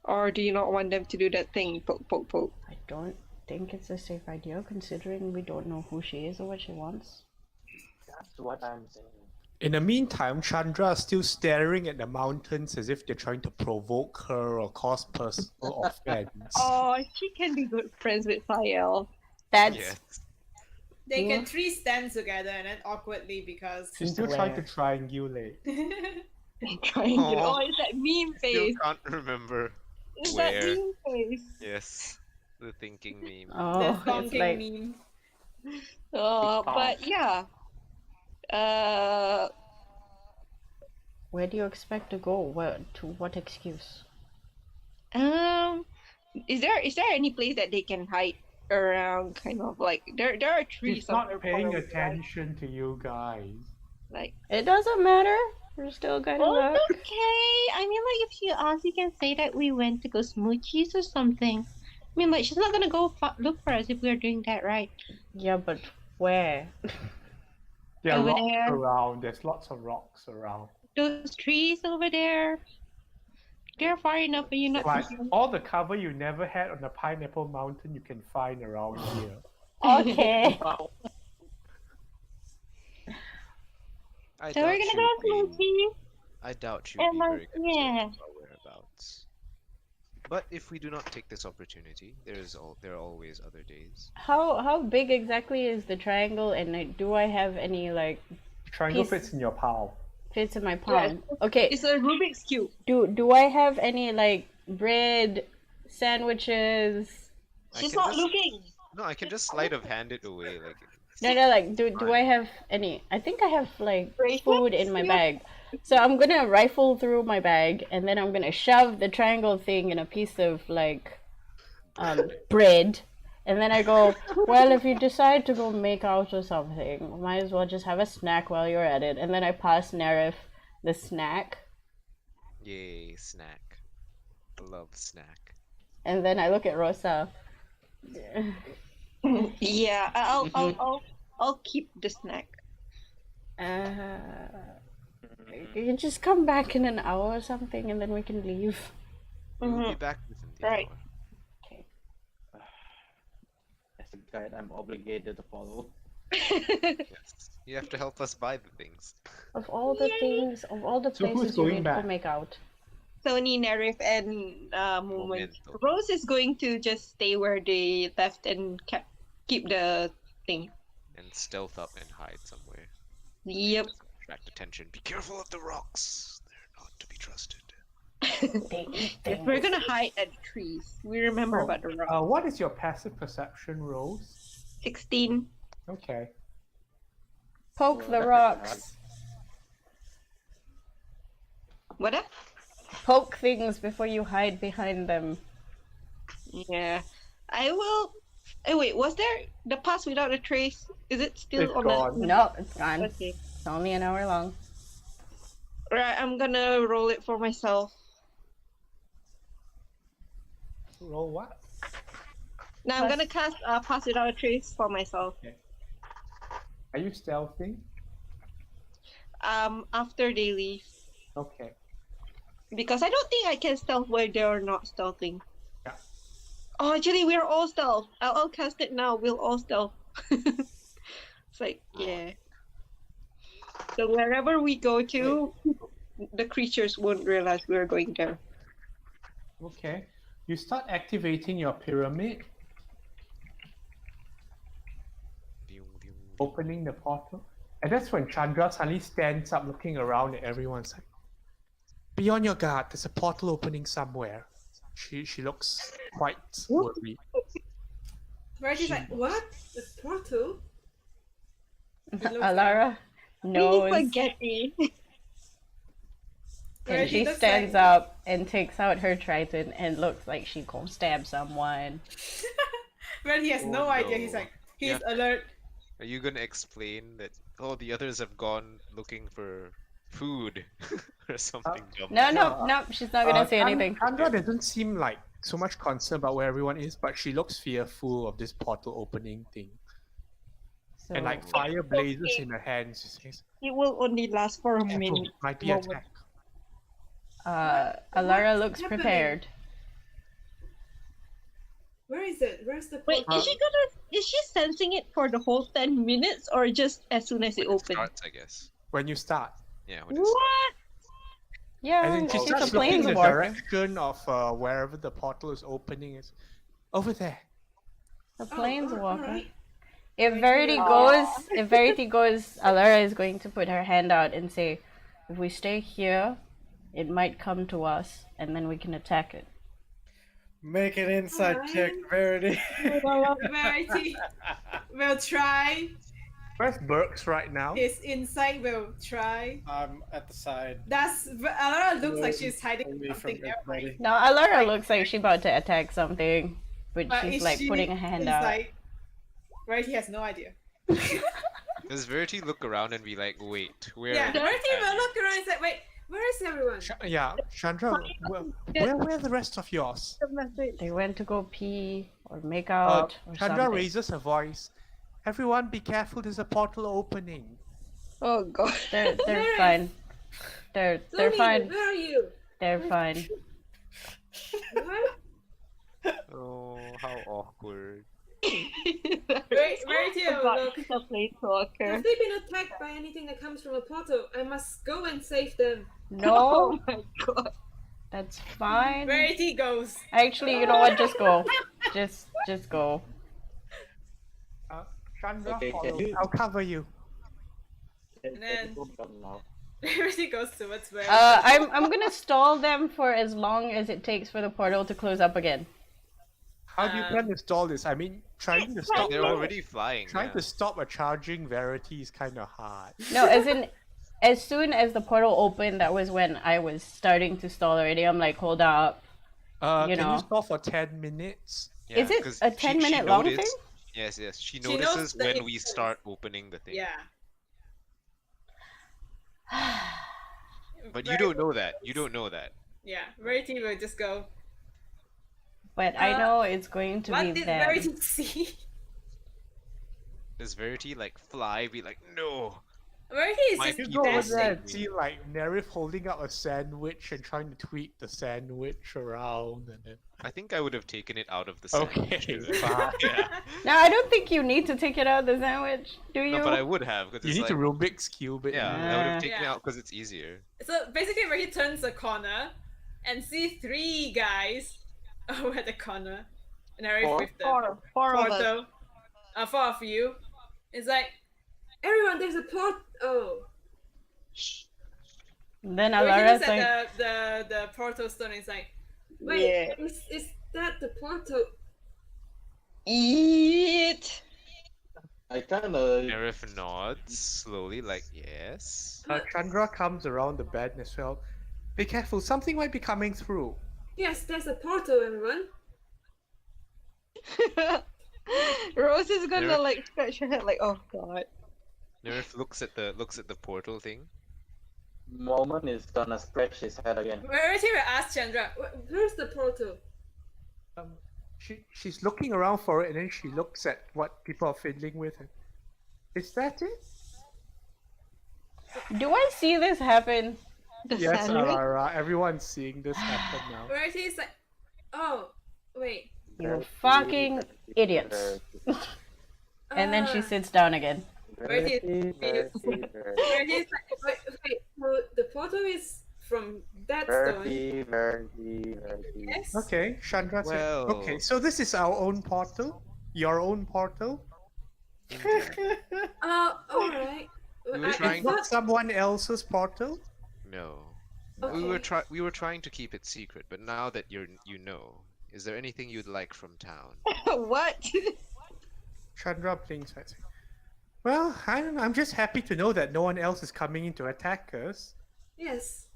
Or do you not want them to do that thing? Poke, poke, poke. I don't think it's a safe idea considering we don't know who she is or what she wants. That's what I'm saying. In the meantime, Chandra is still staring at the mountains as if they're trying to provoke her or cause personal offense. Oh, she can be good friends with Sayel. That's Yes. They Yeah. can three stand together and then awkwardly because She's still trying to triangulate. Trying to. Aw. Oh, it's that meme Still face. can't remember. It's where. that meme face. Yes. The thinking meme. oh, the it's honking like meme. But yeah. where do you expect to go? Where to what excuse? Is there any place that they can hide around? Kind of like there are trees. She's not somewhere paying far away, attention to you guys. Like It doesn't matter. We're still gonna Oh, look. okay. I mean, like, if she asks, you can say that we went to go smoochies or something. I mean, like, she's not gonna go look for us if we're doing that, right? Yeah, but where? There are Over rocks there. around. There's lots of rocks around. Those trees over there. They're far enough for you not Like to see. all the cover you never had on the Pineapple Mountain, you can find around here. Okay. I So doubt we're gonna she go would be- smoochies. I doubt she And, would be like, very concerned yeah. about our whereabouts. But if we do not take this opportunity, there are always other days. How big exactly is the triangle, and like, do I have any like Triangle Piece- fits in your palm. fits in my palm? Okay. it's a Rubik's cube. Do I have any like bread, sandwiches? I She's can not just- looking. No, I can just sleight of hand it away. Like. No, like do Fine. I have any? I think I have like Bracelets? food in my Yeah. bag. So I'm gonna rifle through my bag, and then I'm gonna shove the triangle thing in a piece of like bread, and then I go, well, if you decide to go make out or something, might as well just have a snack while you're at it. And then I pass Nerif the snack, Yay, snack. Love snack. and then I look at Rosa. Yeah, I'll keep the snack. You can just come back in an hour or something, and then we can leave. We'll be back within the Right. hour. As a guide, I'm obligated to follow. Yes. You have to help us buy the things. Of all the things, of all the So who's places you going need to back? go make out. Sony, Nerif, and Moment. Momento. Rose is going to just stay where they left and keep the thing. And stealth up and hide somewhere. Yep. Doesn't attract attention. Be careful of the rocks. They're not to be trusted. They eat things. We're gonna hide at the trees. We remember Oh, about the rock. What is your passive perception, Rose? 16. Okay. Poke the Well, rocks. What up? Poke things before you hide behind them. Yeah. I will. Oh, wait, was there the pass without a trace? Is it still It's on gone. No, it's gone. Okay. It's only an hour long. Right, I'm gonna roll it for myself. Roll what? Now I'm gonna cast pass without a trace for myself. Are you stealthing? After they leave. Okay. Because I don't think I can stealth where they're not stealthing. Yeah. Oh, actually, we're all stealth. I'll cast it now. We'll all stealth. It's like, yeah. So wherever we go to, the creatures won't realize we're going there. Okay. You start activating your pyramid, Pew, pew, pew. opening the portal. And that's when Chandra suddenly stands up looking around at everyone's like, be on your guard, there's a portal opening somewhere. She looks quite worried. Reggie's like, what? The portal? It looks Alara knows, Really spaghetti. and Reggie she looks stands like- up and takes out her trident and looks like she gonna stab someone. Reggie has no Oh, idea. no. He's like, He's Yeah. alert. Are you gonna explain that? Oh, the others have gone looking for food or something dumb. No, like no, No, no. She's not gonna say anything. Chandra doesn't seem like so much concerned about where everyone is, but she looks fearful of this portal opening thing. So And like fire blazes in her hands. She says, It will only last for a "Careful, minute. might be moment. attack." Alara what's looks happening? prepared. Where is it? Where's the Wait, portal? is she sensing it for the whole 10 minutes or just as soon as it when it opens? starts, I guess. When you start. Yeah, when it starts. What? Yeah, And then she she's a starts looking in the planeswalker. direction of wherever the portal is opening. Is over there. A Oh, planeswalker. alright. If Verity goes, Alara is going to put her hand out and say, if we stay here, it might come to us, and then we can attack it. Make an insight check, Alright. Verity. Verity will try. Where's Burks right now? His insight will try. I'm at the side. Alara looks like she's hiding Away from something there, right? everybody. No, Alara looks like she's about to attack something, but But she's is like she putting a hand out. inside? Verity has no idea. Does Verity look around and be like, wait, where? Yeah, are the Verity will companions?" look around and say, wait, where is everyone? Yeah, Chandra, where are the rest of yours? They went to go pee or make out or Chandra something. raises her voice. Everyone be careful, there's a portal opening. Oh god. They're Where fine. They're Zoe, fine. where are you? They're fine. What? Oh, how awkward. Verity will look. He's a planeswalker. Have they been attacked by anything that comes from a portal? I must go and save them. No, Oh my god. that's fine. Verity goes. Actually, you know what? Just go. Just go. Chandra, Okay, follow. can you- I'll cover you. And then- Come now. Verity goes towards where. I'm gonna stall them for as long as it takes for the portal to close up again. How do you plan to stall this? I mean, trying to stop They're already flying. trying yeah. to stop a charging Verity is kind of hard. No, as in, as soon as the portal opened, that was when I was starting to stall already. I'm like, hold up. You Can know. you stall for 10 minutes? Yeah, Is it 'cause a she 10-minute long noticed- thing? Yes, yes. She She knows notices that when it we is. start opening the thing. Yeah. But you don't know that. You don't know that. Yeah. Verity will just go. But I know it's going to What be did them. Verity see? Does Verity like fly? Be like, no. Verity is My just You people go over That's there it. and see like Nerif holding up a sandwich and trying to tweak the sandwich around and then... I think I would have taken it out of the Okay, sandwich. fine. Yeah. No, I don't think you need to take it out of the sandwich, do you? No, but I would have because You it's need like, to Rubik's Cube it. yeah, I would Ah. have taken it Yeah. out because it's easier. So basically, Verity turns a corner and see three guys over at the corner. And Arif Four? with the Four of us. portal. Four of you. It's like, everyone, there's a port. Oh. Then Verity Alara's looks like, at the portal stone and is like, wait, Yeah. is that the portal? Eat. I kinda Nerif nods slowly, like, yes. Chandra comes around the bed as well. Be careful, something might be coming through. Yes, there's a portal, everyone. Rose is gonna There- like scratch her head like, oh god. Nerif looks at the portal thing. Moment is gonna scratch his head again. Verity will ask Chandra, where's the portal? She's looking around for it and then she looks at what people are fiddling with. And, is that it? do I see this happen? The Yes, sandwich. Alara. Everyone's seeing this happen now. Verity is like, oh, wait. You fucking idiots. And then she Ah. sits down again. Verity Verity, Verity, Verity is like, wait, so the portal is from that stone. Verity, Verity, Verity. Yes. Okay, Chandra said, Well- okay, so this is our own portal? Your own portal? Indeed. Alright. We were I trying It's to- not someone else's portal? No. Okay. We were trying to keep it secret, but now that you know, is there anything you'd like from town? What? Chandra blinks at me. Well, I'm just happy to know that no one else is coming in to attack us. Yes.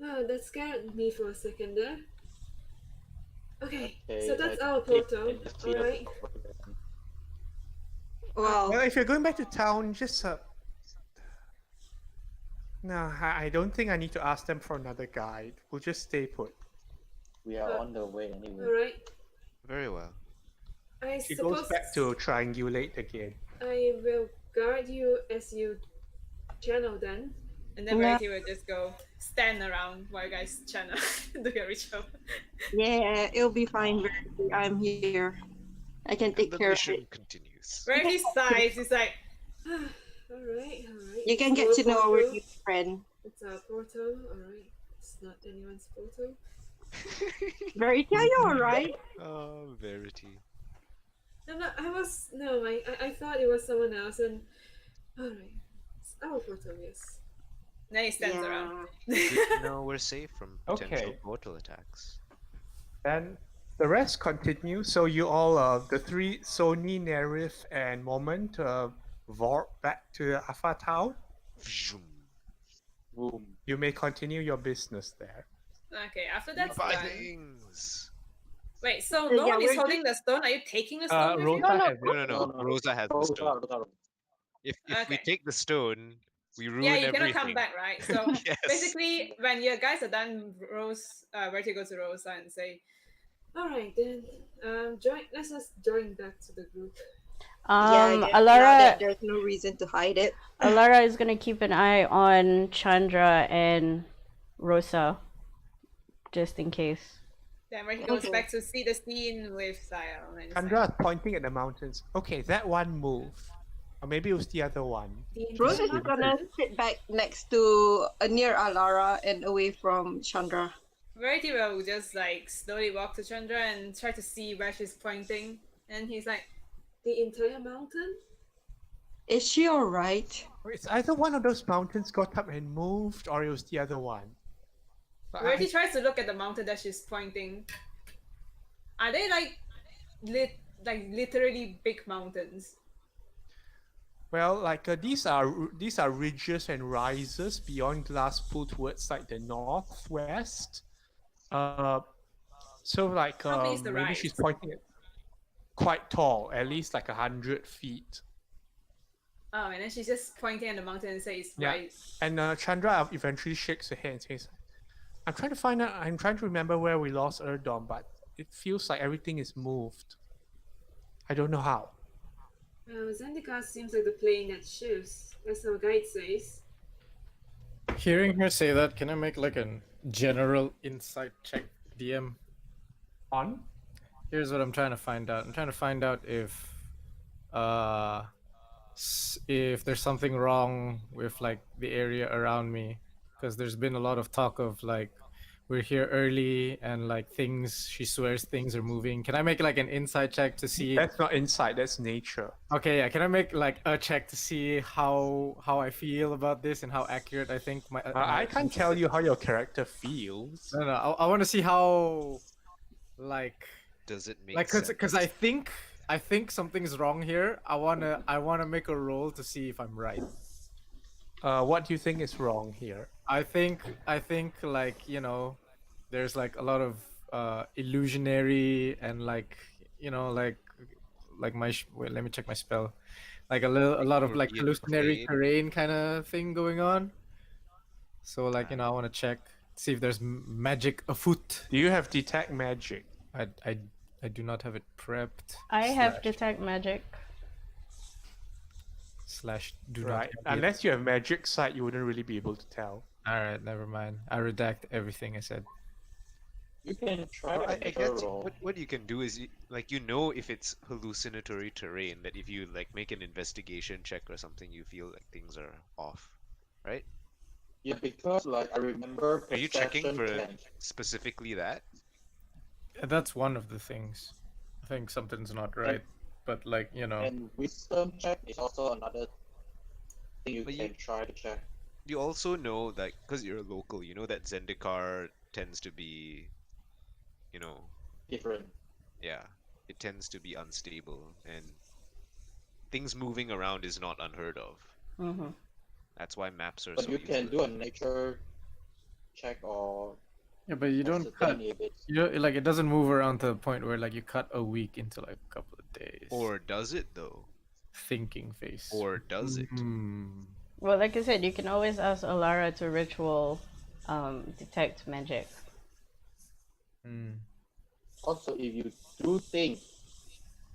Oh, that scared me for a second there. Okay, Okay, so that's I our think portal. I just feel Alright. Well, Well, if you're going back to town, just no, I don't think I need to ask them for another guide. We'll just stay put. We are on the way anyway. Alright. Very well. I She goes suppose back to triangulate again. I will guard you as you channel then. And then Yeah. Verity will just go stand around while you guys channel do your ritual. yeah, it'll be fine. Verity. I'm here. I can take The care of mission it. continues. Verity sighs. He's like, Alright. You can get to know our new friend. It's a portal, alright. It's not anyone's portal. Verity, are you alright? Oh, Verity. I thought it was someone else and alright. It's our portal, yes. now he stands around. No, we're safe from potential Okay. portal attacks. Then the rest continue. So you all, the three, Sony, Nerif, and Moment, warp back to Alpha Town. Vroom. Boom. You may continue your business there. Okay, after that's Buy done. things. Wait, so Yeah, no one is we're holding the stone? Are you taking the stone with you? Rosa no. has it. No. Rosa has the stone. If we Okay. take the stone, we ruin Yeah, you everything. cannot come back, right? So Yes. basically, when you guys are done, Verity goes to Rosa and say, Alright then. Let's just join back to the group. Yeah, I guess now Alara, that there's no reason to hide it. Alara is gonna keep an eye on Chandra and Rosa, just in case. then Verity goes Okay. back to see the scene with Sayal. And Chandra is pointing at the mountains. Okay, that one moved. Or maybe it was the other one. Rose is gonna sit back next to near Alara and away from Chandra. Verity will just like slowly walk to Chandra and try to see where she's pointing. And he's like, The entire mountain? Is she alright? It's either one of those mountains got up and moved, or it was the other one. But I- Verity tries to look at the mountain that she's pointing. Are they like literally big mountains? Well, like these are ridges and rises beyond Glasspool towards like the northwest. So like How big is the maybe rise? she's pointing at quite tall, at least like 100 feet. Oh, and then she's just pointing at the mountain and says, Yeah. right. And Chandra eventually shakes her head and says, I'm trying to remember where we lost Erdom, but it feels like everything is moved. I don't know how. Zendikar seems like the plane that shifts, as our guide says. Hearing her say that, can I make like a general insight check, DM? On? Here's what I'm trying to find out. I'm trying to find out if there's something wrong with like the area around me, because there's been a lot of talk of like we're here early and like she swears things are moving. Can I make like an insight check to see? That's not insight, that's nature. Okay, yeah. Can I make like a check to see how I feel about this and how accurate I think my? I can't tell you how your character feels. No. I want to see how, like Does it make like sense? because I think something's wrong here. I wanna make a roll to see if I'm right. What do you think is wrong here? I think like there's like a lot of illusionary and like my wait, let me check my spell, like a lot of like Korean hallucinatory terrain. terrain kind of thing going on. So like I want to check, see if there's magic afoot. Do you have detect magic? I do not have it prepped. I have Slash. detect magic. / do Right. not. Unless you have magic sight, you wouldn't really be able to tell. All right, never mind. I redact everything I said. You can try Well, to I make a guess roll. what you can do is if it's hallucinatory terrain, that if you like make an investigation check or something, you feel like things are off, right? Yeah, because like I remember. Are you checking perception for can- specifically that? That's one of the things. I think something's not right, but like And wisdom check is also another thing you But can you- try to check. You also know that because you're a local, you know that Zendikar tends to be, Different. yeah, it tends to be unstable and things moving around is not unheard of. Mm-hmm. That's why maps are But so you can useful. do a nature check or yeah, but you don't cut. ascertain if it's Like it doesn't move around to the point where like you cut a week into like a couple of days. Or does it though? thinking face. Or does it? Well, like I said, you can always ask Alara to ritual detect magic. Also, if you do think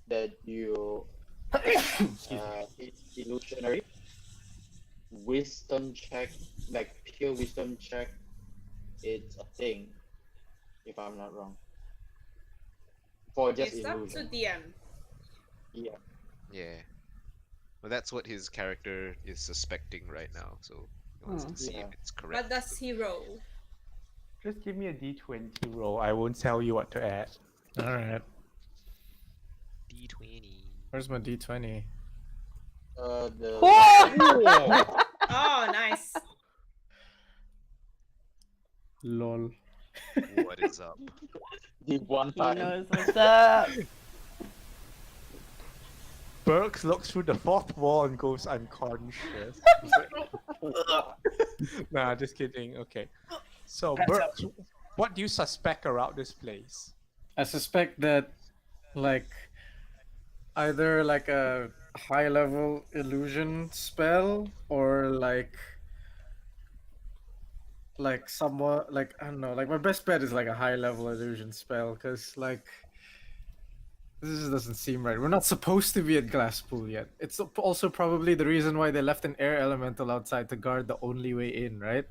that you it's illusionary, wisdom check, like pure wisdom check, it's a thing, if I'm not wrong. For just It's up to illusion. DM. Yeah. Yeah. Well, that's what his character is suspecting right now, so he wants to see Yeah. if it's correct. What does he roll? Just give me a d20 roll. I won't tell you what to add. All right. D20. Where's my d20? Oh, nice. Lol. What is up? The one He time. knows what's up. Burks looks through the fourth wall and goes unconscious. Nah, just kidding. Okay. So, Burks, what do you suspect around this place? I suspect that, like, either like a high level illusion spell or like somewhat like I don't know. Like my best bet is like a high level illusion spell because like this just doesn't seem right. We're not supposed to be at Glasspool yet. It's also probably the reason why they left an air elemental outside to guard the only way in, right?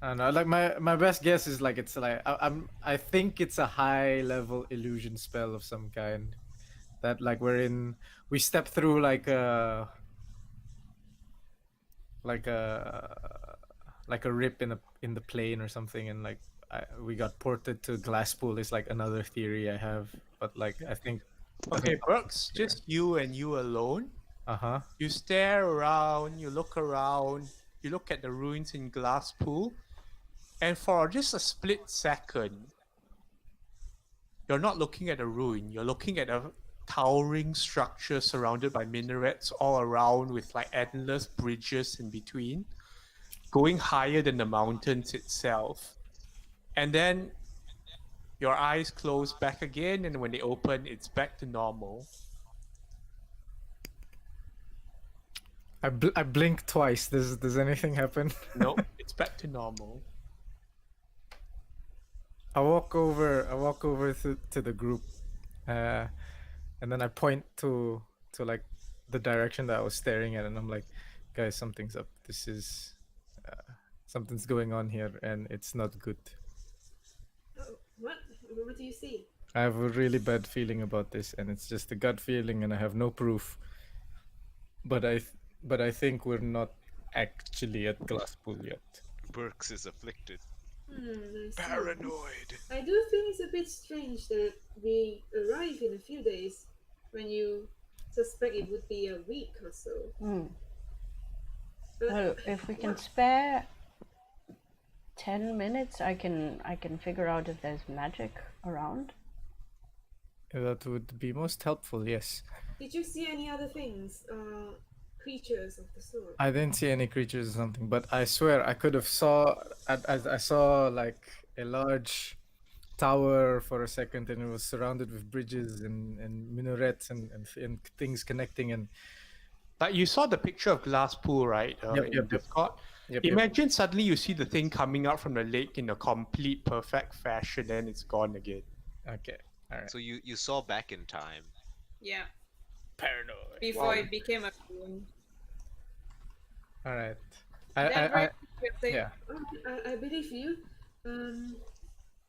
I don't know. Like my best guess is like it's like I think it's a high level illusion spell of some kind that like we step through like a rip in the plane or something and like we got ported to Glasspool is like another theory I have, but like I think Okay, Burks, just you and you alone. You stare around, you look at the ruins in Glasspool, and for just a split second, you're not looking at a ruin, you're looking at a towering structure surrounded by minarets all around with like endless bridges in between, going higher than the mountains itself. And then your eyes close back again, and when they open, it's back to normal. I blink twice. Does anything happen? Nope, it's back to normal. I walk over to the group, and then I point to like the direction that I was staring at, and I'm like, guys, something's up. This is something's going on here, and it's not good. Oh, what? What do you see? I have a really bad feeling about this, and it's just a gut feeling, and I have no proof. But I think we're not actually at Glasspool yet. Burks is afflicted. I see. Paranoid. I do think it's a bit strange that we arrive in a few days when you suspect it would be a week or so. But Well, if we can spare 10 minutes, I can figure out if there's magic around. That would be most helpful, yes. did you see any other things? Creatures of the sort? I didn't see any creatures or something, but I swear I could have I saw like a large tower for a second, and it was surrounded with bridges and minarets and things connecting. And Like you saw the picture of Glasspool, right? Yep. Discord. Imagine suddenly you see the thing coming out from the lake in a complete perfect fashion, and it's gone again. Okay, all right. So you saw back in time. Yeah, Paranoid. before it became a ruin. All right. Then I yeah. I believe you.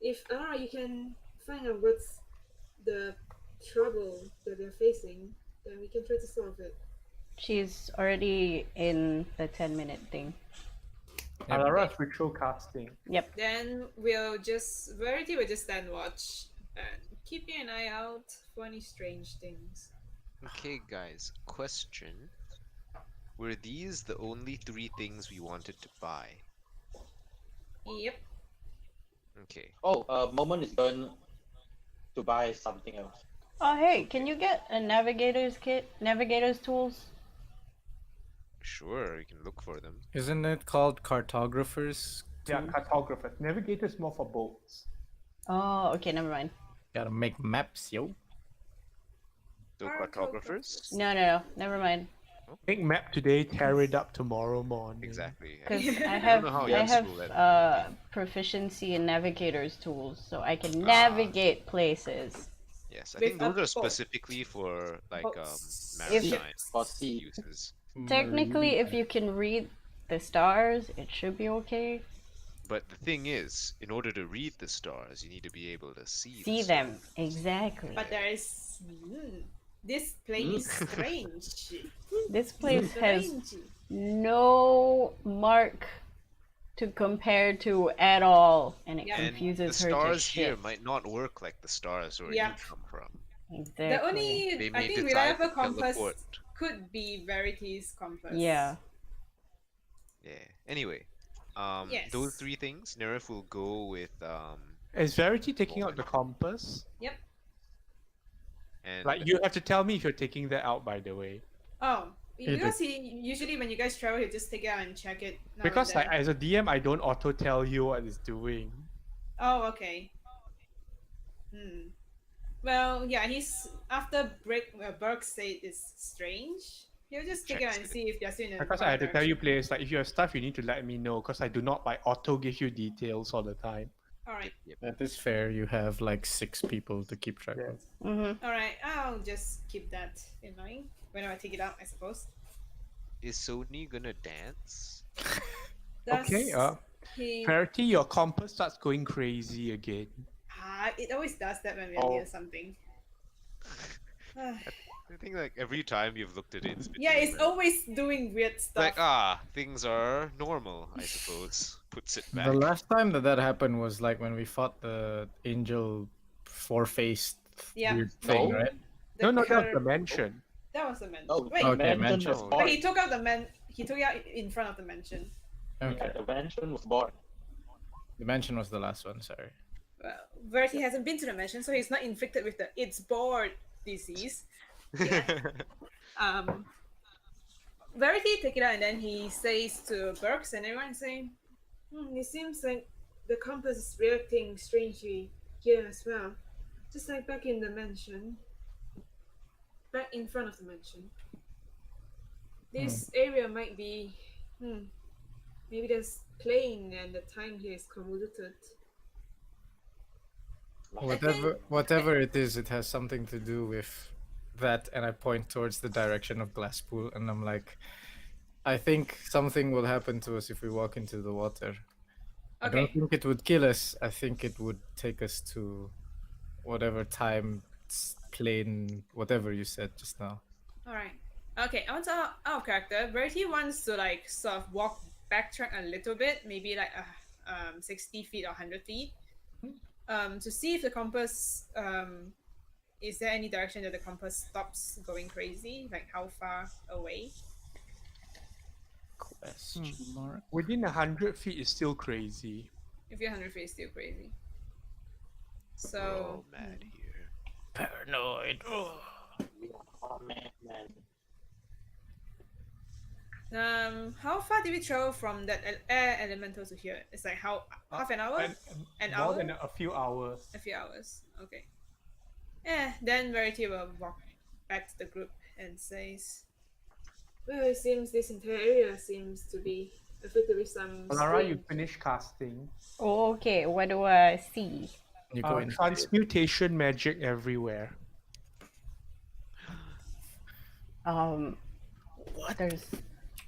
If you can find out what's the trouble that they're facing, then we can try to solve it. She's already in the 10-minute thing. Alara's ritual casting. Yep. Then Verity will just stand watch and keeping an eye out for any strange things. Okay, guys. Question: were these the only 3 things we wanted to buy? Yep. Okay. Moment is going to buy something else. Oh, hey, can you get a navigator's kit? Navigator's tools? Sure, you can look for them. Isn't it called cartographers? Yeah, cartographers. Navigator's more for boats. Oh, okay, never mind. Gotta make maps, yo. No cartographers? No, never mind. Make map today, tear it up tomorrow morning. Exactly. Because I I don't have know how I have useful that. proficiency in navigator's tools, so I can Ah. navigate places. Yes, I With think those a are boat. specifically for like Boats. maritime For sea. uses. Technically, if you can read the stars, it should be okay. But the thing is, in order to read the stars, you need to be able to see See the them stars. exactly. But there is this place is strange. This place has Strange. no mark to compare to at all, and it Yeah. And the confuses her to stars here shit. might not work like the stars where Yeah. you come from. Exactly. The only They I may think decide reliable to compass teleport. could be Verity's compass. Yeah. Yeah. Anyway, Yes. those three things, Nerif will go with Is Verity taking out the compass? Yep. and Like, you have to tell me if you're taking that out, by the way. Oh, He because he usually when you guys travel, he just take it out and check it. now and Because, like, then. as a DM, I don't auto tell you what it's doing. Oh, okay. Well, yeah, he's after Burke said it's strange. He'll just take it out Checks and it. see if they're still in the Because I correct had to tell you, direction. players, like, if you have stuff, you need to let me know, because I do not, like, auto give you details all the time. All right, That is fair. You have like 6 people to keep track of. Mm-hmm. all right. I'll just keep that in mind whenever I take it out, I suppose. is Sony gonna dance? Okay, He Verity, your compass starts going crazy again. it always does that when we're Oh. near something. I think like every time you've looked at it, it's been Yeah, doing it's that. always doing weird stuff. Like things are normal, I suppose. Puts it back. The last time that happened was like when we fought the angel four-faced Yeah. weird thing, No. right? The No, that was color- the mansion. That was the mansion. Oh, Wait, Okay, mansion mansion. was Oh, but born. he took out the man. He took it out in front of the mansion. Okay. The mansion was born. The mansion was the last one, sorry. Well, Verity hasn't been to the mansion, so he's not inflicted with the "it's bored" disease. Verity take it out, and then he says to Burks and everyone saying, "It seems like the compass is reacting strangely here as well, just like back in the mansion, back in front of the mansion. This area might be, maybe there's playing and the time here is convoluted." Whatever it is, it has something to do with that, and I point towards the direction of Glasspool, and I'm like, I think something will happen to us if we walk into the water. I don't Okay. think it would kill us. I think it would take us to whatever time, plane, whatever you said just now. All right. Okay, on to our character. Verity wants to like sort of backtrack a little bit, maybe like 60 feet or 100 feet, to see if the compass is there any direction that the compass stops going crazy, like how far away? Question mark. Within 100 feet is still crazy. If you're 100 feet, it's still crazy. We're So all mad here. Paranoid. Oh man. how far did we travel from that air elemental to here? It's like half an hour? An more hour? than a few hours. A few hours. Okay. Then Verity will walk back to the group and says, "Well, it seems this entire area seems to be afflicted with some Lara, you finished casting. Okay, what do I see? You go in. Transmutation magic everywhere.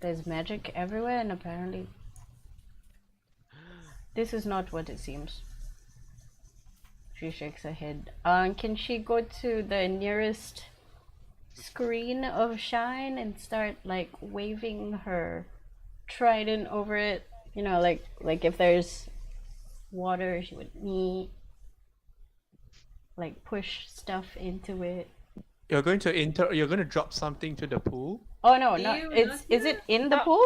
There's magic everywhere, and apparently this is not what it seems. She shakes her head. Can she go to the nearest screen of shine and start like waving her trident over it? You know, like if there's water, she would need like push stuff into it. You're going to You're going to drop something to the pool. Oh no, Do no! you Is not it in the pool?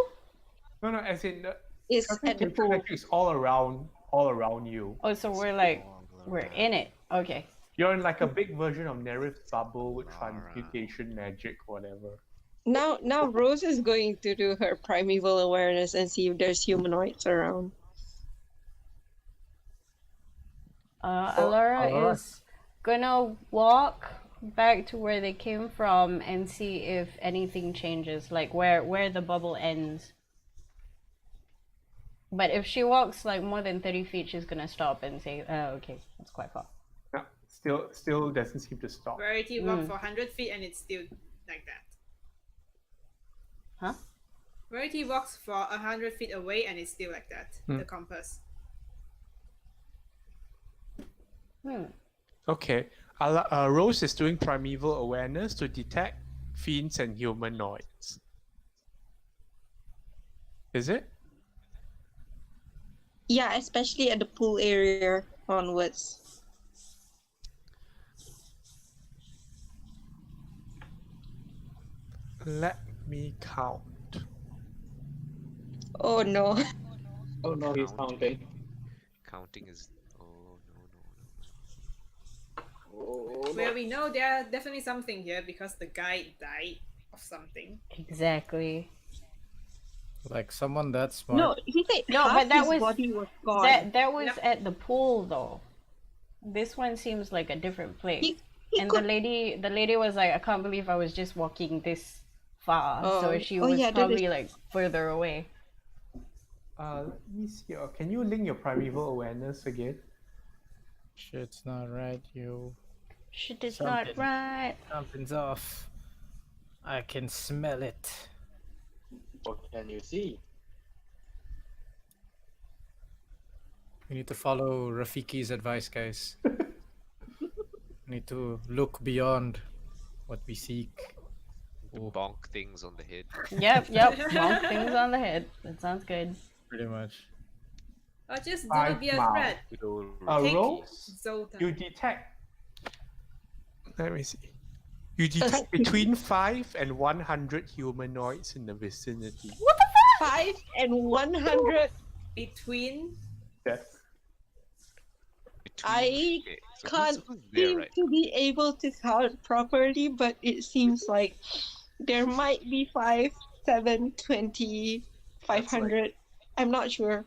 No, as in Is at the transmutation pool. magic is all around you. Oh, so we're in it. Okay. You're in like a big version of Nerif's bubble with transmutation magic, whatever. Now Rose is going to do her primeval awareness and see if there's humanoids around. Alara is gonna walk back to where they came from and see if anything changes, like where the bubble ends. But if she walks like more than 30 feet, she's gonna stop and say, "Oh, okay, that's quite far." Yeah, still doesn't seem to stop. Rarity walk for 100 feet and it's still like that. Huh? Rarity walks for 100 feet away and it's still like that. Hmm. The compass. Okay. Rose is doing primeval awareness to detect fiends and humanoids. Is it? Yeah, especially at the pool area onwards. Let me count. Oh no. Oh no, he's counting. Counting is. Oh no. Oh, Well, we know there are definitely something here because the guy died of something. Exactly. Like someone that smart. No, he said No, half but that his was body was gone. that was Yep. at the pool though. This one seems like a different place. He And could... the lady was like, "I can't believe I was just walking this far." So Oh. she Oh, was yeah, that probably is- like further away. Let me see. Can you link your primeval awareness again? Shit's not right, you. Shit is Something. not right. Something's off. I can smell it. What can you see? We need to follow Rafiki's advice, guys. We need to look beyond what we seek. Bonk things on the head. Yep. Bonk things on the head. That sounds good. Pretty much. Or just do Five not be miles. afraid. Good old Take Rose, Zoltan. you detect. Let me see. You detect between 5 and 100 humanoids in the vicinity. 5 and 100. Between Yes. I Okay, so can't who's there, seem right? to be able to count properly, but it seems like there might be 5, 7, 20, 500. I'm not sure.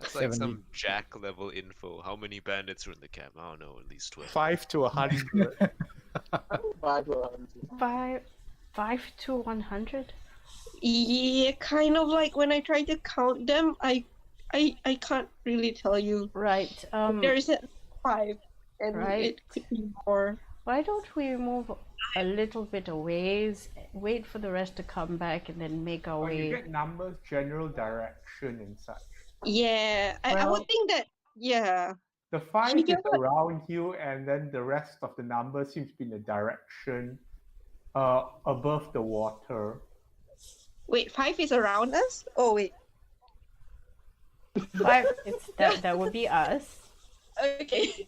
That's like 70. some Jack level info. How many bandits are in the camp? I don't know, at least 12. 5 to 100. 5 or 100. 5 to 100. Yeah, kind of like when I try to count them, I can't really tell you. Right. There is a 5, and Right. it could be more. Why don't we move a little bit a ways, wait for the rest to come back, and then make our Or you way? get numbers, general direction, and such. Yeah, I Well- would think that. Yeah. The 5 She is get what- around you, and then the rest of the numbers seems to be in the direction above the water. Wait, 5 is around us? Oh wait. 5. It's that would be us. Okay.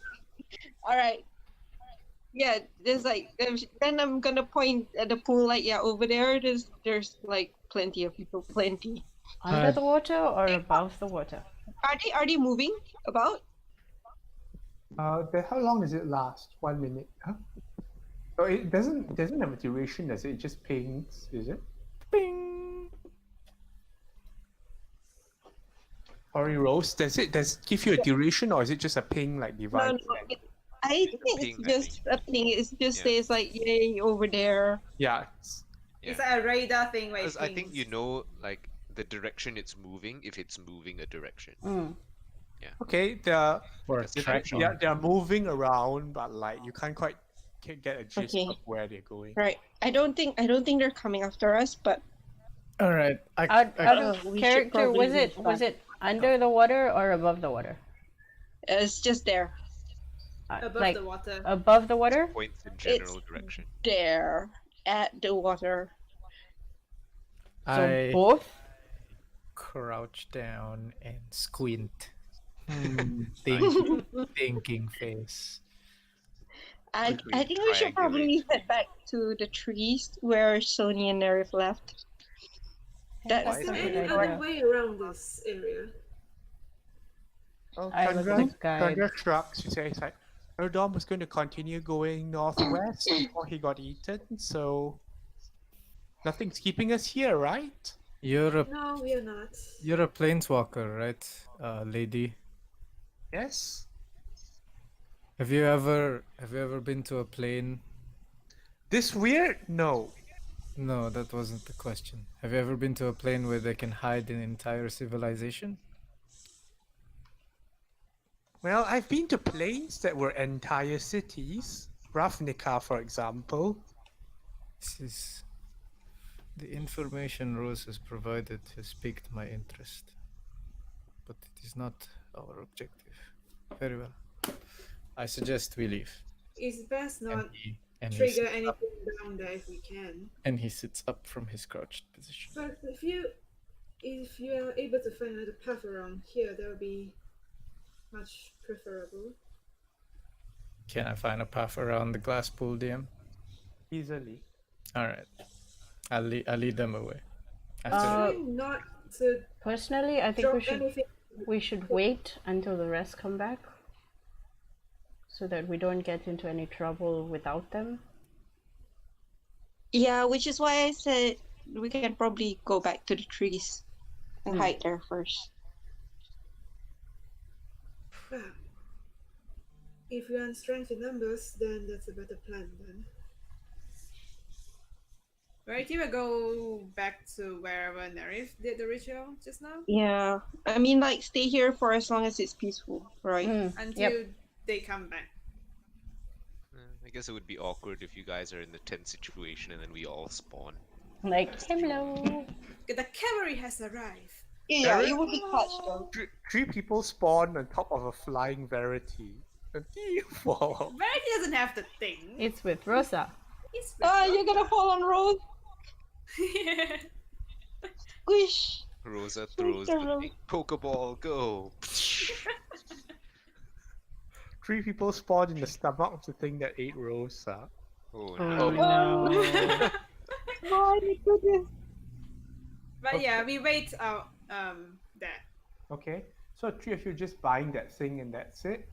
All right. Yeah, there's like then I'm gonna point at the pool like yeah over there. There's like plenty of people, plenty. Under the water or above the water? Are they moving about? How long does it last? 1 minute. Huh? So it doesn't have a duration, does it? It just pings, is it? Bing. Sorry, Rose. Does it give you a duration, or is it just a ping like device? I think ping, it's I just a thing. It just Yeah. says like yay over there. Yeah. It's like a radar thing where Because it I think pings. you know, like, the direction it's moving if it's moving a direction. Okay. They're Or That's the track direction. on. they're moving around, but like you can't quite get a gist Okay. of where they're going. Right. I don't think they're coming after us, but All right. Out of we should character, probably was move it under the water or above the water? it's just there. Above like the water. above the water? Points in general direction. There at the water. So I both? crouch down and squint. Hmm. Thinking face. I Quickly think we should probably triangulate. head back to the trees where Sony and Nerif left. That's Is a there good any idea. other way around this area? I look at the guide. Chandra shrugs. She says like, Erdom was going to continue going northwest before he got eaten, so nothing's keeping us here, right? You're a No, we are not. planeswalker, right, lady? Yes. Have you ever been to a plane This weird? No. No, that wasn't the question. Have you ever been to a plane where they can hide an entire civilization? Well, I've been to planes that were entire cities. Ravnica, for example. This is the information Rose has provided has piqued my interest, but it is not our objective. Very well. I suggest we leave. It's best not And he trigger sits up, anything down there if we can. and he sits up from his crouched position. But if you are able to find another path around here, that would be much preferable. Can I find a path around the glass pool, DM? Easily. All right. I'll lead them away. After Try not to Personally, I think drop we should anything. wait until the rest come back, so that we don't get into any trouble without them. Yeah, which is why I said we can probably go back to the trees and hide there first. If you are in strength in numbers, then that's a better plan then. Right, you will go back to wherever Nerif did the ritual just now? Yeah, I mean, like, stay here for as long as it's peaceful, right? Until they come back. I guess it would be awkward if you guys are in the tent situation and then we all spawn. Like, hello. The cavalry has arrived. Yeah, it would be clutch though. Three people spawn on top of a flying Verity. Wow. Verity doesn't have the thing. It's with Rosa. You're gonna fall on Rose. Squish. Rosa throws the big Pokeball, go! 3 people spawned in the stomach of the thing that ate Rosa. Oh no. My goodness. But yeah, we wait out there. Okay, so 3 of you just buying that thing and that's it?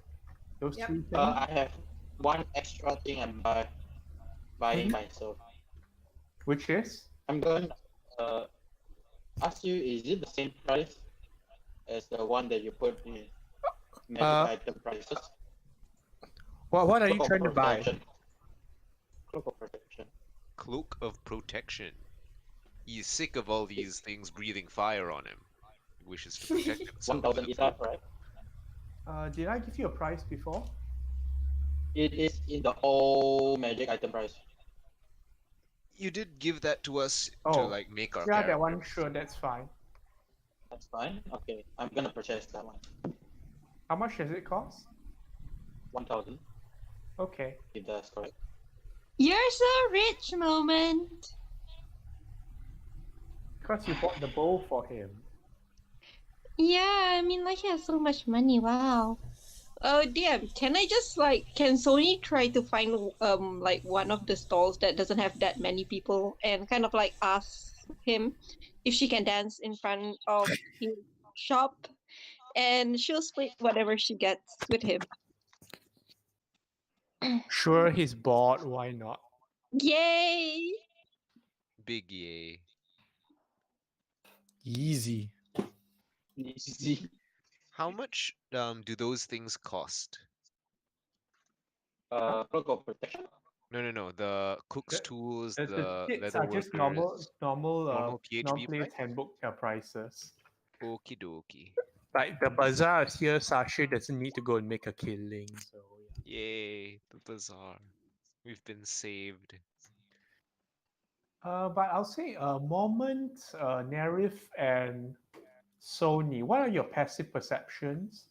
Those 3 things? I have one extra thing I'm buying myself. Which is? I'm going to ask you, is it the same price as the one that you put in magic item prices? What are you trying to buy? Cloak of protection. Cloak of protection. He's sick of all these things breathing fire on him. He wishes to protect himself. 1,000 is that right? Did I give you a price before? It is in the whole magic item price. You did give that to us to Oh. like make our Yeah, that character. one, sure, that's fine. That's fine. Okay, I'm gonna purchase that one. How much does it cost? 1,000. Okay. If that's correct. You're so rich, Moment. Because you bought the bow for him. Yeah, I mean, like, he has so much money. Wow. DM, can I just can Sony try to find like one of the stalls that doesn't have that many people and kind of like ask him if she can dance in front of his shop, and she'll split whatever she gets with him. Sure, he's bored, why not? Yay! Big yay. Easy. Easy. How much do those things cost? Cloak of protection. No. The cook's tools, the kits leather are just workers. normal PHP player's price? handbook prices. Okie dokie. Like the bazaar here, Sasha doesn't need to go and make a killing. So Yay, the bazaar. We've been saved. but I'll say Moment, Nerif, and Sony. What are your passive perceptions?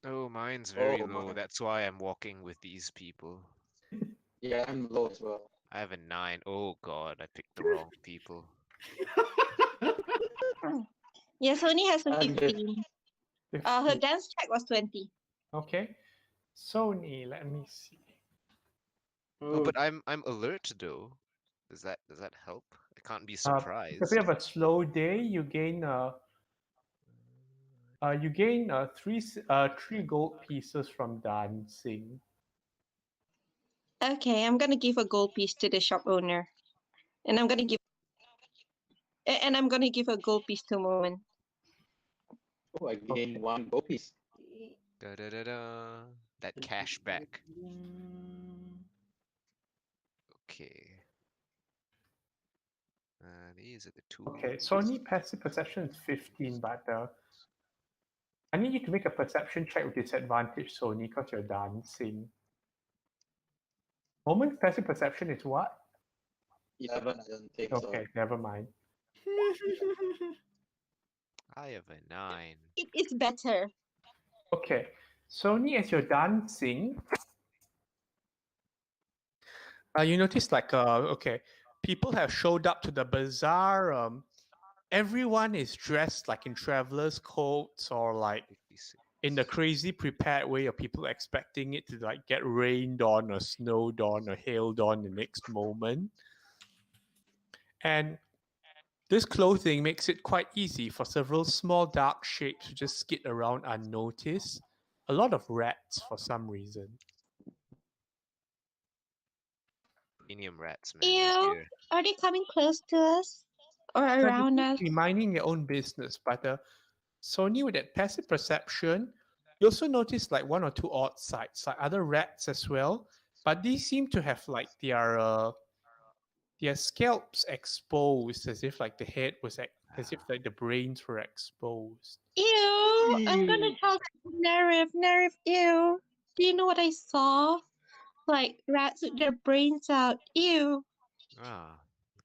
Oh, mine's very Oh, low. my. That's why I'm walking with these people. Yeah, I'm low as well. I have a 9. Oh god, I picked the wrong people. Yeah, Sony has a I'm good. 15. Her dance check was 20. Okay. Sony, let me see. Oh, but I'm alert though. Does that help? I can't be It's surprised. a bit of a slow day. You gain three gold pieces from dancing. Okay, I'm gonna give a gold piece to the shop owner, and I'm gonna give a gold piece to Moment. Oh, I gained one gold piece. Da da da da. That cash back. Okay. These are the tools. Okay, Sony passive perception is 15, but I need you to make a perception check with disadvantage, Sony, because you're dancing. Moment's passive perception is what? 11, I don't think Okay, never mind. I have a 9. It is better. Okay, Sony, as you're dancing, you notice like okay, people have showed up to the bazaar. Everyone is dressed like in travelers' coats or like 56. in the crazy prepared way of people expecting it to like get rained on or snowed on or hailed on the next moment. And this clothing makes it quite easy for several small dark shapes to just skid around unnoticed. A lot of rats for some reason. Cranium rats, man. Ew. Here. Are they coming close to us or around us? Be minding your own business, but Sony with that passive perception, you also notice like one or two odd sights, like other rats as well. But these seem to have like their scalps exposed, as if like the head was as if like the brains were exposed. Ew. I'm gonna tell Nerif. Nerif, ew. Do you know what I saw? Like rats with their brains out. Ew.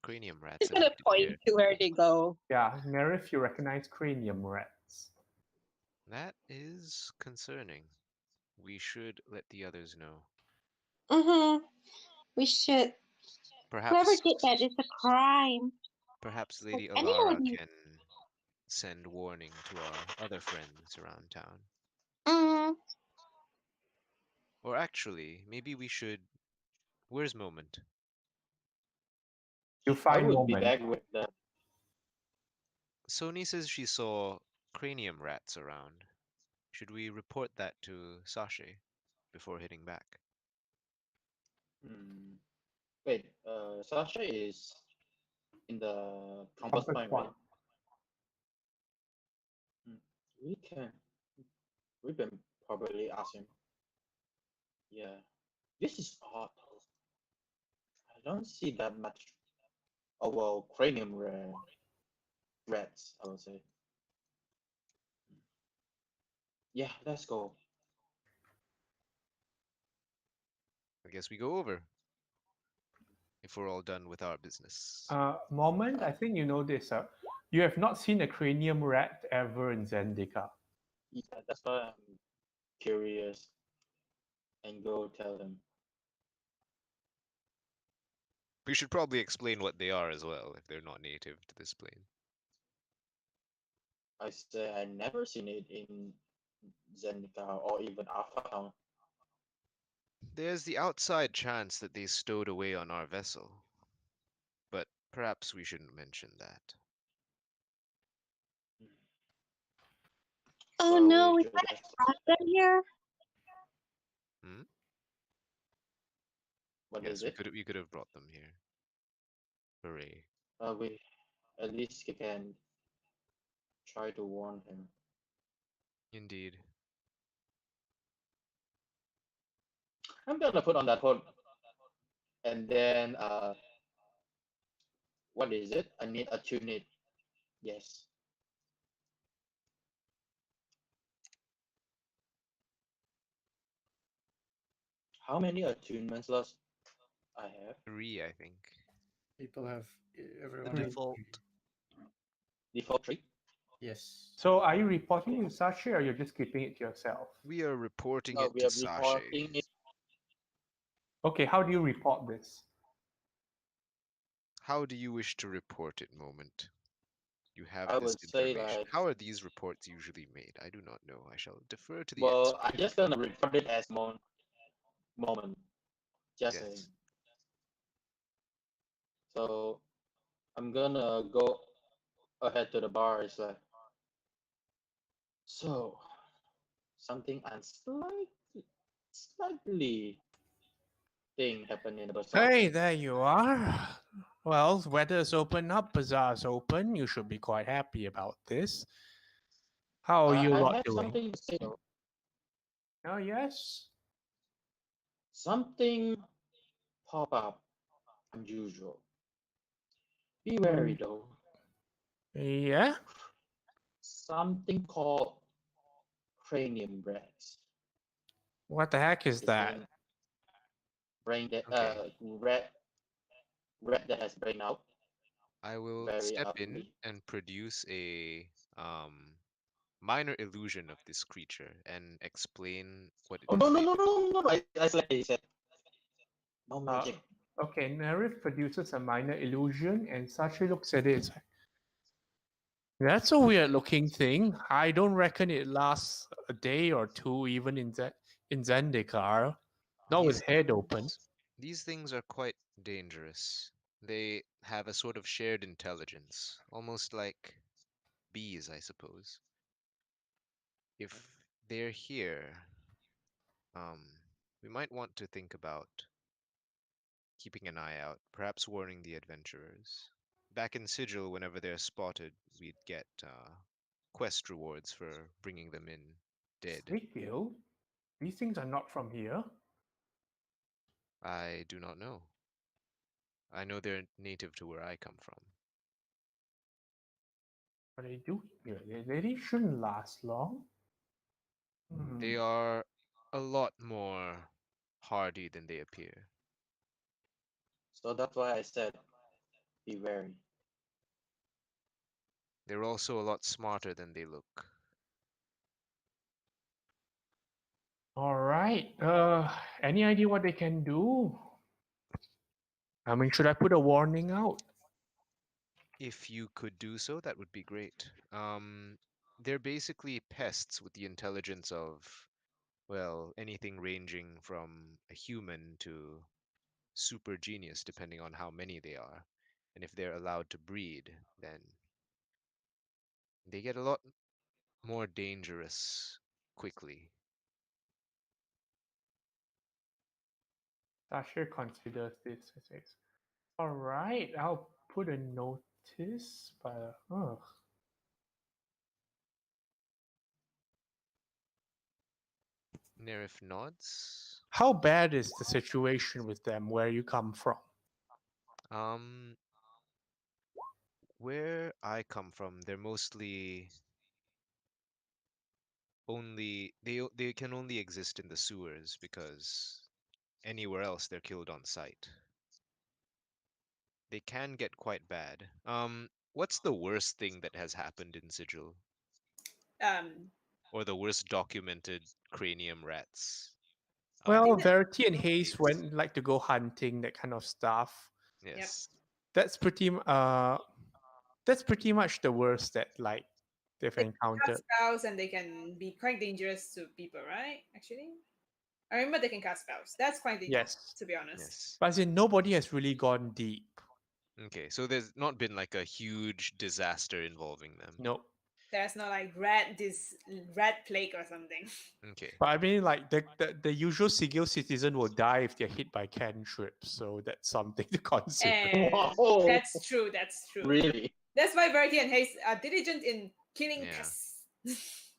Cranium rats. It's are gonna needed point here. to where they go. Yeah, Nerif, you recognize cranium rats. That is concerning. We should let the others know. Mm-hmm. We should. Whoever Perhaps, did that is a crime. perhaps Lady anyone Alara who- can send warning to our other friends around town. Mm. Or actually, maybe we should. Where's Moment? You I find would be moment. back with the. Sony says she saw cranium rats around. Should we report that to Sasha before heading back? Hmm. Wait, Sasha is in the compass point, right? We can. We can probably ask him. Yeah. This is odd. I don't see that much. Oh well, cranium rats, I would say. Yeah, let's go. I guess we go over. If we're all done with our business. Moment, I think you know this. You have not seen a cranium rat ever in Zendika. Yeah, that's why I'm curious. And go tell them. We should probably explain what they are as well, if they're not native to this plane. I say I never seen it in Zendika or even Alpha Town. There's the outside chance that they stowed away on our vessel. But perhaps we shouldn't mention that. Oh Well, no, we we should might just- have brought them here. What Yes, is it? we could have brought them here. Hooray. We at least can try to warn him. Indeed. I'm gonna put on that hood. And then what is it? I need a tunic. Yes. How many attunements lost I have? 3, I think. People have The everyone. default. Default 3? Yes. So are you reporting to Sasha or you're just keeping it to yourself? We are reporting No, it we to are Sasha. reporting it. Okay, how do you report this? How do you wish to report it, Moment? You have I this would say information. like, How are these reports usually made? I do not know. I shall defer to the well, expert. I'm just gonna report it as moment. Just Yes. saying. So I'm gonna go ahead to the bar. It's like, so something slightly thing happened in the bazaar. Hey, there you are. Well, weather's open up, bazaar's open. You should be quite happy about this. How are you I lot have doing? something to say though. Oh, yes. Something pop up. unusual. Be wary Mm, though. yeah. Something called cranium rats. What the heck is It's that? brain that Okay, rat that has brain out. I will Very step in ugly. and produce a minor illusion of this creature and explain what it Oh is no no made no of. no no! I slightly said no Uh, magic. okay, Nerif produces a minor illusion, and Sachi looks at it. It's like, that's a weird looking thing. I don't reckon it lasts a day or two, even in Zendikar. Not with These head open. these things are quite dangerous. They have a sort of shared intelligence, almost like bees, I suppose. If they're here, we might want to think about keeping an eye out, perhaps warning the adventurers. Back in Sigil, whenever they're spotted, we'd get quest rewards for bringing them in dead. Sigil? These things are not from here. I do not know. I know they're native to where I come from. What they do here? They really shouldn't last long. Hmm. They are a lot more hardy than they appear. So that's why I said be wary. They're also a lot smarter than they look. All right. Any idea what they can do? I mean, should I put a warning out? If you could do so, that would be great. They're basically pests with the intelligence of, well, anything ranging from a human to super genius, depending on how many they are. And if they're allowed to breed, then they get a lot more dangerous quickly. Sasha considers this as says, all right, I'll put a notice, but Nerif nods. how bad is the situation with them where you come from? Um, where I come from, they're mostly they can only exist in the sewers because anywhere else they're killed on sight. They can get quite bad. What's the worst thing that has happened in Sigil? Um, Or the worst documented cranium rats? Well, think that Verity and Hayes Nowadays. went like to go hunting, that kind of stuff. yep. Yes. That's pretty that's pretty much the worst that like they've They can encountered. cast spells and they can be quite dangerous to people, right? Actually, I remember they can cast spells. That's quite dangerous, Yes. to be honest. Yes. But as in nobody has really gone deep. Okay, so there's not been like a huge disaster involving them. No. There's no like rat plague or something. Okay. But I mean, like the usual Sigil citizen will die if they're hit by cantrips, so that's something to consider. And Wow. that's true. That's true. Really? That's why Verity and Hayes are diligent in killing Yeah. pests.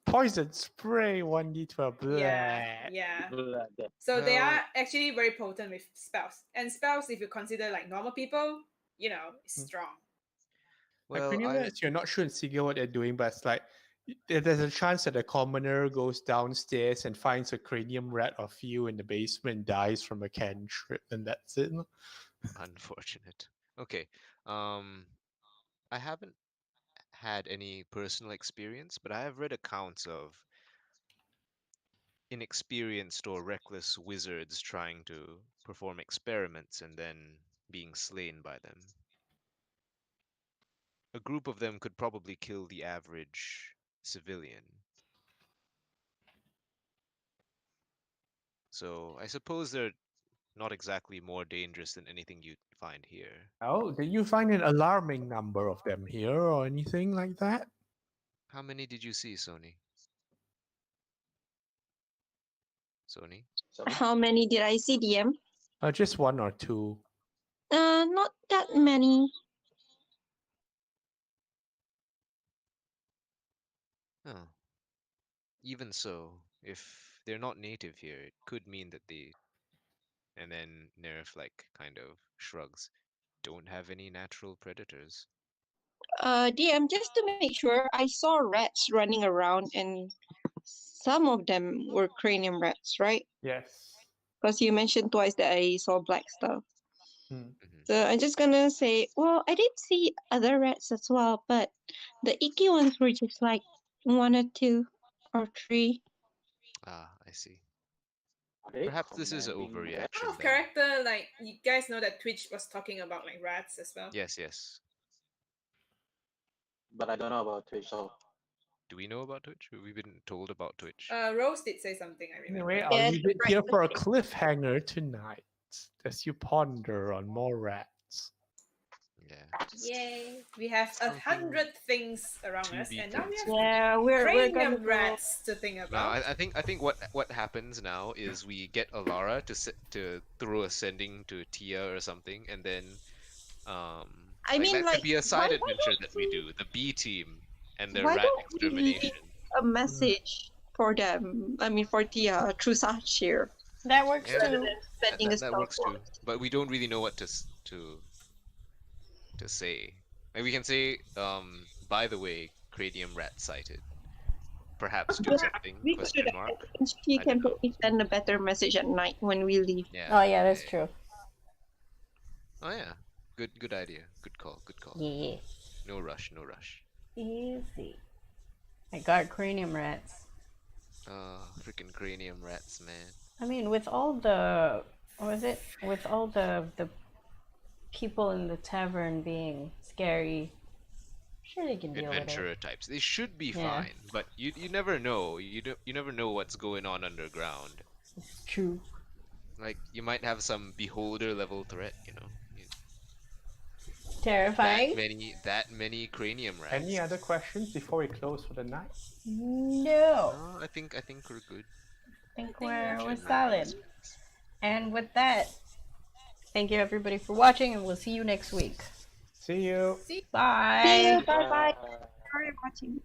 Poison spray 1d12. yeah, Bleh. yeah. Blood. So they Well- are actually very potent with spells. And spells, if you consider like normal people, you know, is Hmm. strong. Like Well, cranium I rats, you're not sure in Sigil what they're doing, but it's like there's a chance that a commoner goes downstairs and finds a cranium rat or few in the basement and dies from a cantrip, and that's it. unfortunate. Okay. I haven't had any personal experience, but I have read accounts of inexperienced or reckless wizards trying to perform experiments and then being slain by them. A group of them could probably kill the average civilian. So I suppose they're not exactly more dangerous than anything you'd find here. Oh, did you find an alarming number of them here or anything like that? How many did you see, Sony? Sony? Sorry? How many did I see, DM? Just one or two. Not that many. Oh, even so, if they're not native here, it could mean that they. And then Nerf like kind of shrugs. don't have any natural predators. DM, just to make sure, I saw rats running around and some of them were cranium rats, right? Yes. Because you mentioned twice that I saw black stuff. Hmm. So I'm just gonna say, well, I did see other rats as well, but the icky ones were just like 1 or 2 or 3. Ah, I see. Are they Perhaps this is an commanding Out overreaction of then. character, like you guys know that Twitch was talking about like rats as well. Yes, yes. But I don't know about Twitch, so Do we know about Twitch? We've been told about Twitch. Rose did say something. I remember. Anyway, I'll Yes, leave it right. here for a cliffhanger tonight as you ponder on more rats. Yeah. Yay! We have Something 100 things around to us, be and now we have considered. Yeah, we're gonna cranium go. rats to think No, about. I think what happens now is we get Alara to throw a sending to Tia or something, and then I mean, that like, could be a side why adventure don't that we we- do, the B team and the why rat don't we leave extermination. a message for them? I mean, for Tia through Sashir, That works Yeah. rather too. than sending a That spell works too, force. but we don't really know what to say. Like we can say, by the way, cranium rat sighted. Perhaps do something? We Question could. mark. She I can don't know. probably send a better message at night when we leave. Yeah. Oh yeah, that's true. Oh yeah. Good idea. Good call. Good call. Yeah. No rush. No rush. Easy. I got cranium rats. Freaking cranium rats, man. I mean, with all the with all the people in the tavern being scary, sure they can deal with Adventurer it. types. They should be Yeah. fine, but you never know. You never know what's going on underground. True. Like you might have some beholder level threat. Terrifying. That many cranium rats. Any other questions before we close for the night? No. No, I think we're good. I think we're we're General solid. aspects. And with that, thank you everybody for watching, and we'll see you next week. See you. See? Bye. Bye bye. Sorry for watching.